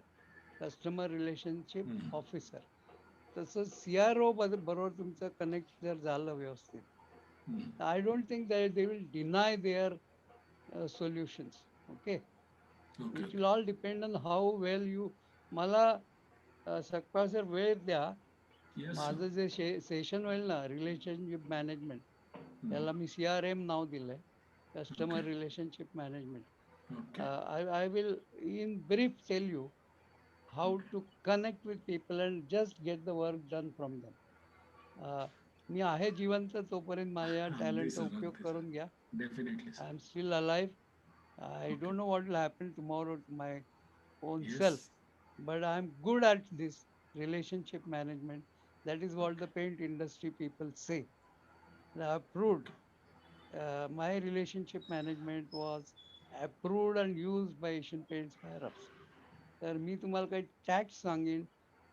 कस्टमर रिलेशनशिप ऑफिसर. तसं CRO बरोबर तुमचं कनेक्ट जर झालं व्यवस्थित, I don't think that they will deny their solutions. Okay, it will all depend on how well you. मला सकपाळ सर वेळ द्या, माझं जे सेशन होईल ना रिलेशनशिप मॅनेजमेंट, त्याला मी CRM नाव दिलंय, customer relationship management. I will in brief tell you how to connect with people and just get the work done from them. मी आहे जिवंत तोपर्यंत माझ्या टॅलेंटचा उपयोग करून घ्या. Definitely. I am still alive I don't know what will happen tomorrow to my own Yes. self, but I'm good at this relationship management. That is what the paint industry people say. They are approved. My relationship management was approved and used by Asian Paints higher ups. तर मी तुम्हाला काही tax सांगेन,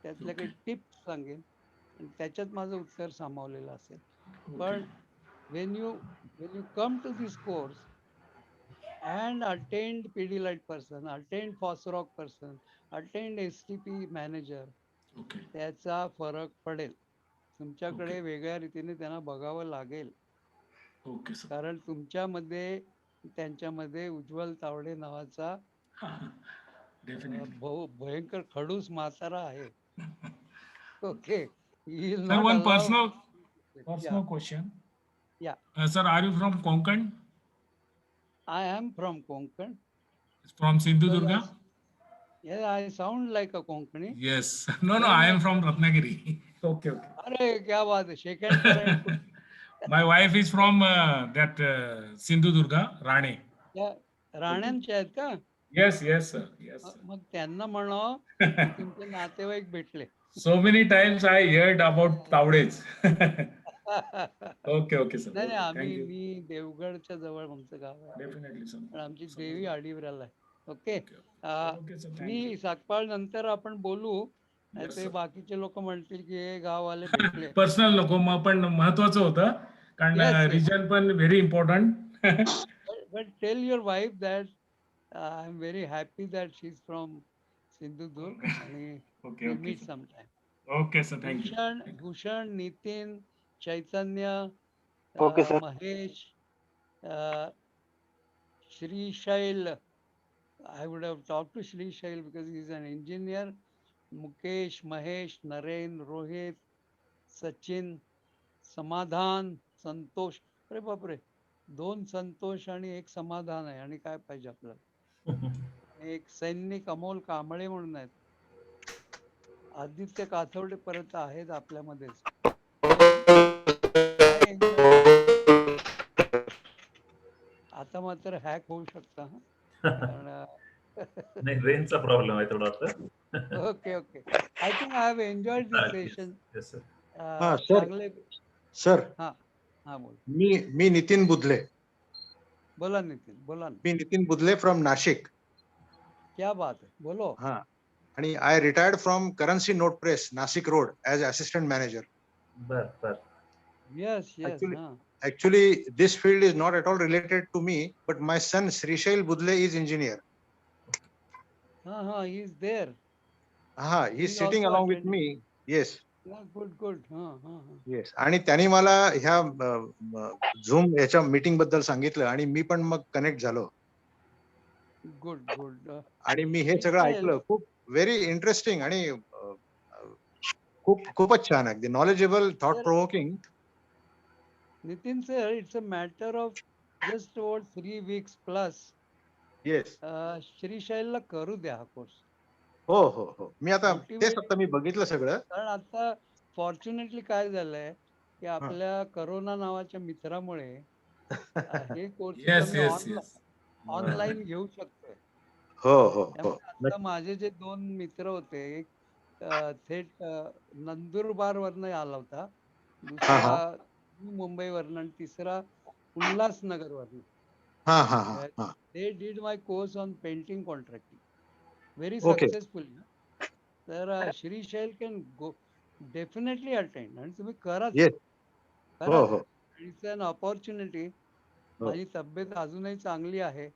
त्यातल्या काही Okay. Tips सांगेन आणि त्याच्यात माझं उत्तर सामावलेलं असेल. Okay. पण when you come to this course and attend Pidilite person, attend Fosroc person, attend STP manager, Okay. त्याचा फरक पडेल. तुमच्याकडे Okay. वेगळ्या रीतीने त्यांना बघावं लागेल. Okay, sir. कारण तुमच्यामध्ये त्यांच्यामध्ये उज्ज्वल तावडे नावाचा Definitely. भयंकर खडूस म्हातारा आहे. Okay. He will Sir, not one allow. personal Yeah, question. yeah. Sir, are you from Konkan? I am from Konkan. From Because Sindhudurga? yeah, I sound like a Konkani. Yes. No, Then I am from Ratnagiri. Okay, okay. अरे क्या बात है, शेक hand करा. My wife is from that Sindhudurga, Rane. त्या राण्यांचे आहेत का? Yes, yes, sir. Yes, sir. मग त्यांना म्हणावं की तुमचे नातेवाईक भेटले. So many times I heard about Tavdes. Okay, okay, sir. नाही नाही, Okay, thank you. मी देवगडच्या जवळ आमचं गाव आहे. Definitely, sir. पण आमची समजलं. देवी आडिवऱ्याला आहे. Okay. Okay, okay, sir. Thank you. मी सातपाळ नंतर आपण बोलू. नाही Yes, ते sir. बाकीचे लोक म्हणतील की हे गाववाले भेटले. पर्सनल नको, मग पण महत्वाचं होतं कारण Yes, yes. रिजन पण very important. But tell your wife that I'm very happy that she's from Sindhudurg आणि Okay, we okay, meet sir. sometime. Okay, sir. Thank you. Bhushan, Nitin, Chaitanya, Okay, sir. Mahesh, Shrishail. I would have talked to Shrishail because he's an engineer. Mukesh, Mahesh, Naren, Rohit, Sachin, समाधान, संतोष. अरे बापरे, 2 संतोष आणि 1 समाधान आहे. आणि काय पाहिजे आपल्याला. एक सैनिक अमोल कांबळे म्हणून आहेत. आदित्य काथवडे परत आहेत आपल्यामध्येच. आता मात्र हॅक होऊ शकता हं. कारण नाही, रेंजचा प्रॉब्लेम आहे थोडा आता. Okay okay. I think I have enjoyed this session. Yes, sir. Sir चांगले. सर हा हा बोल. मी नितीन बुधले. बोला नितीन, बोला ना. मी नितीन बुधले फ्रॉम नाशिक. क्या बात है, बोलो. हा, आणि I retired from currency note press Nashik road as assistant manager. बर. Yes yes. Actually- हा Actually, this field is not at all related to me, but my son Srishail Budle is engineer. हा he is there. He's He's sitting also along with attending. me. Yes, Yeah, good. हा. yes. आणि त्यांनी मला ह्या zoom याच्या meeting बद्दल सांगितलं आणि मी पण मग कनेक्ट झालो गुड. आणि मी हे सगळं Srishail. ऐकलं. खूप व्हेरी इंटरेस्टिंग आणि खूपच छान, अगदी knowledgeable, thought provoking. Nitin sir, it's a matter of just about 3 weeks plus. Yes. श्रीशैलला करू द्या हा कोर्स. हो. मी आता Motivate- तेच आता मी बघितलं सगळं. कारण आता फॉर्च्युनेटली काय झालंय की आपल्या करोना नावाच्या मित्रामुळे हे कोर्स Yes, yes. ऑनलाईन घेऊ शकतोय. हो. त्यामुळे आता माझे जे 2 मित्र होते, एक थेट नंदुरबार वरनं आला होता, दुसरा मुंबईवरनं आणि तिसरा उल्हासनगर वरनं. हा. They did my course on painting contracting very Okay. successfully. तर Srisaila can go definitely attend आणि तुम्ही करा. Yes. हो. It's an opportunity. माझी तब्येत अजूनही चांगली आहे.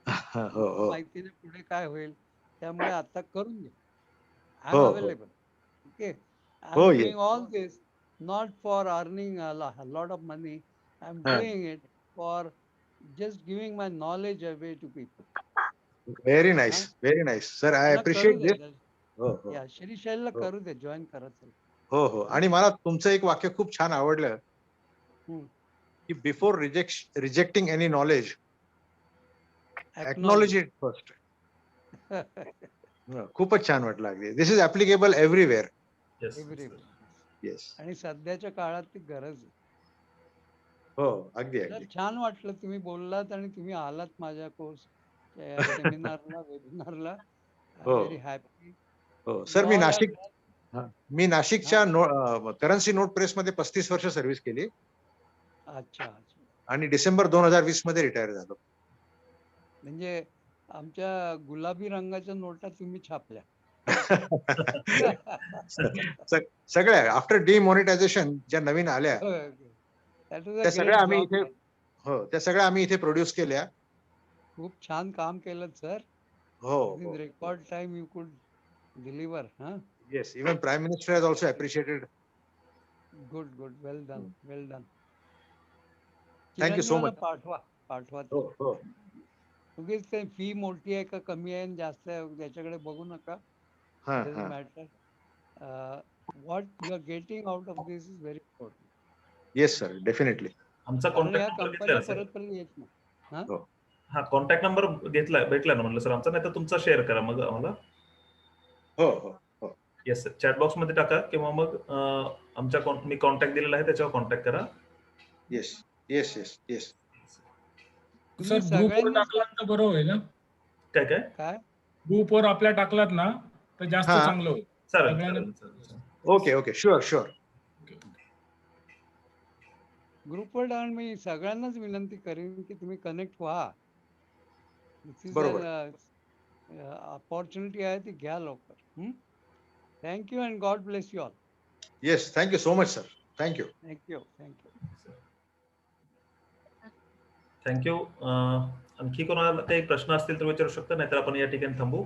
हो. माहिती नाही पुढे काय होईल, त्यामुळे आता करून घ्या. आय हो, एम हो. अवेलेबल. ओके. आय हो, am yes. Doing all this not for earning a lot of money. I am doing it for just giving my knowledge away to people. Very nice. Sir, I appreciate this. हो. या श्रीशैलला करू दे, join करा. हो. आणि मला तुमचं एक वाक्य खूप छान आवडलं हम्म. की before rejecting any knowledge, acknowledge it first. खूपच छान वाटलं अगदी. This is applicable everywhere. Yes. Yes. आणि सध्याच्या काळात ती गरज आहे. हो, अगदी. तर छान वाटलं तुम्ही बोललात आणि तुम्ही आलात माझ्या कोर्स. तुमच्या या सेमिनारला, वेबिनारला. आय हो. Very happy. हो सर, मी नाशिकच्या करन्सी नोट प्रेस मध्ये 35 वर्ष सर्व्हिस केली अच्छा अच्छा. आणि डिसेंबर 2020 मध्ये रिटायर झालो. म्हणजे आमच्या गुलाबी रंगाच्या नोटा तुम्ही छापल्या. सगळ्या आफ्टर डिमॉनिटायझेशन ज्या नवीन आल्या दॅट इज अ त्या ग्रेट सगळ्या आम्ही जॉब. इथे त्या सगळ्या आम्ही इथे प्रोड्यूस केल्या. खूप छान काम केलं सर. हो इन रेकॉर्ड टाइम यू कुड deliver. Yes, even prime minister has also appreciated. Good good. Well done, well done. Thank you so much. पाठवा पाठवा. हो हो. उगीच ते फी मोठी आहे का कमी आहे जास्त आहे त्याच्याकडे बघू नका. Doesn't matter. What you are getting out of this is very important. Yes sir, definitely. आमचा कारण या कॉन्टॅक्ट नंबर कंपन्या घेतला परत परत येत नाही. हा कॉन्टॅक्ट नंबर भेटला ना म्हणलं सर आमचा, नाही तर तुमचा शेअर करा मग आम्हाला. हो हो. येस सर, चॅट बॉक्स मध्ये टाका किंवा मग मी कॉन्टॅक्ट दिलेला आहे त्याच्यावर कॉन्टॅक्ट करा. Yes yes yes yes. Sir ग्रुपवर टाकलात तर बरं होईल ना. काय काय काय ग्रुपवर आपल्या टाकलात ना तर जास्त चांगलं होईल. चालेल. Okay okay, sure sure. ग्रुपवर टाकून मी सगळ्यांनाच विनंती करेन की तुम्ही कनेक्ट व्हा. बरोबर. अपॉर्च्युनिटी आहे ती घ्या लवकर. Thank you and God bless you all. Yes, thank you so much sir. Thank you. Thank you. आणखी कोणाला काही प्रश्न असतील तर विचारू शकता, नाहीतर आपण या ठिकाणी थांबू.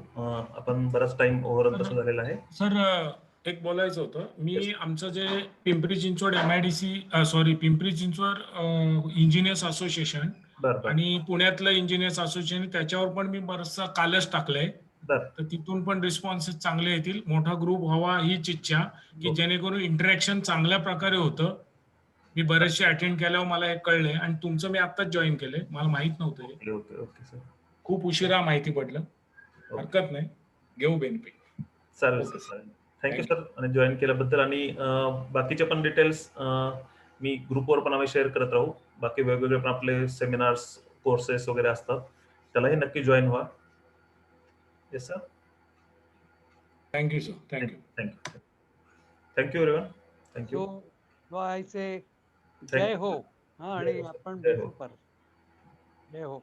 आपण बराच टाइम ओव्हर तसं झालेला आहे. सर एक बोलायचं होतं. मी आमचं जे Pimpri Chinchwad MIDC Pimpri Chinchwad engineers association आणि पुण्यातलं इंजिनियर्स असोसिएशन त्याच्यावर पण मी बरचसा कालच टाकलंय. तर तिथून पण रिस्पॉन्सेस चांगले येतील. मोठा ग्रुप व्हावा हीच इच्छा, की जेणेकरून इंटरॅक्शन चांगल्या प्रकारे होतं. मी बरेचसे अटेंड केल्यावर मला हे कळलंय आणि तुमचं मी आत्ताच जॉईन केलंय, मला माहित नव्हतं हे. Okay sir. खूप उशिरा माहिती पडलं. हरकत नाही, घेऊ बेनिफिट. चालेल सर. थँक्यू सर आणि जॉईन केल्याबद्दल. आणि बाकीचे पण डिटेल्स मी ग्रुपवर पण आम्ही शेअर करत राहू. बाकी वेगवेगळे पण आपले सेमिनार्स कोर्सेस वगैरे असतात, त्यालाही नक्की जॉईन व्हा. Yes sir. Thank you sir. Thank you everyone. Thank you. जय हो. आणि आपण भेटू परत. जय हो.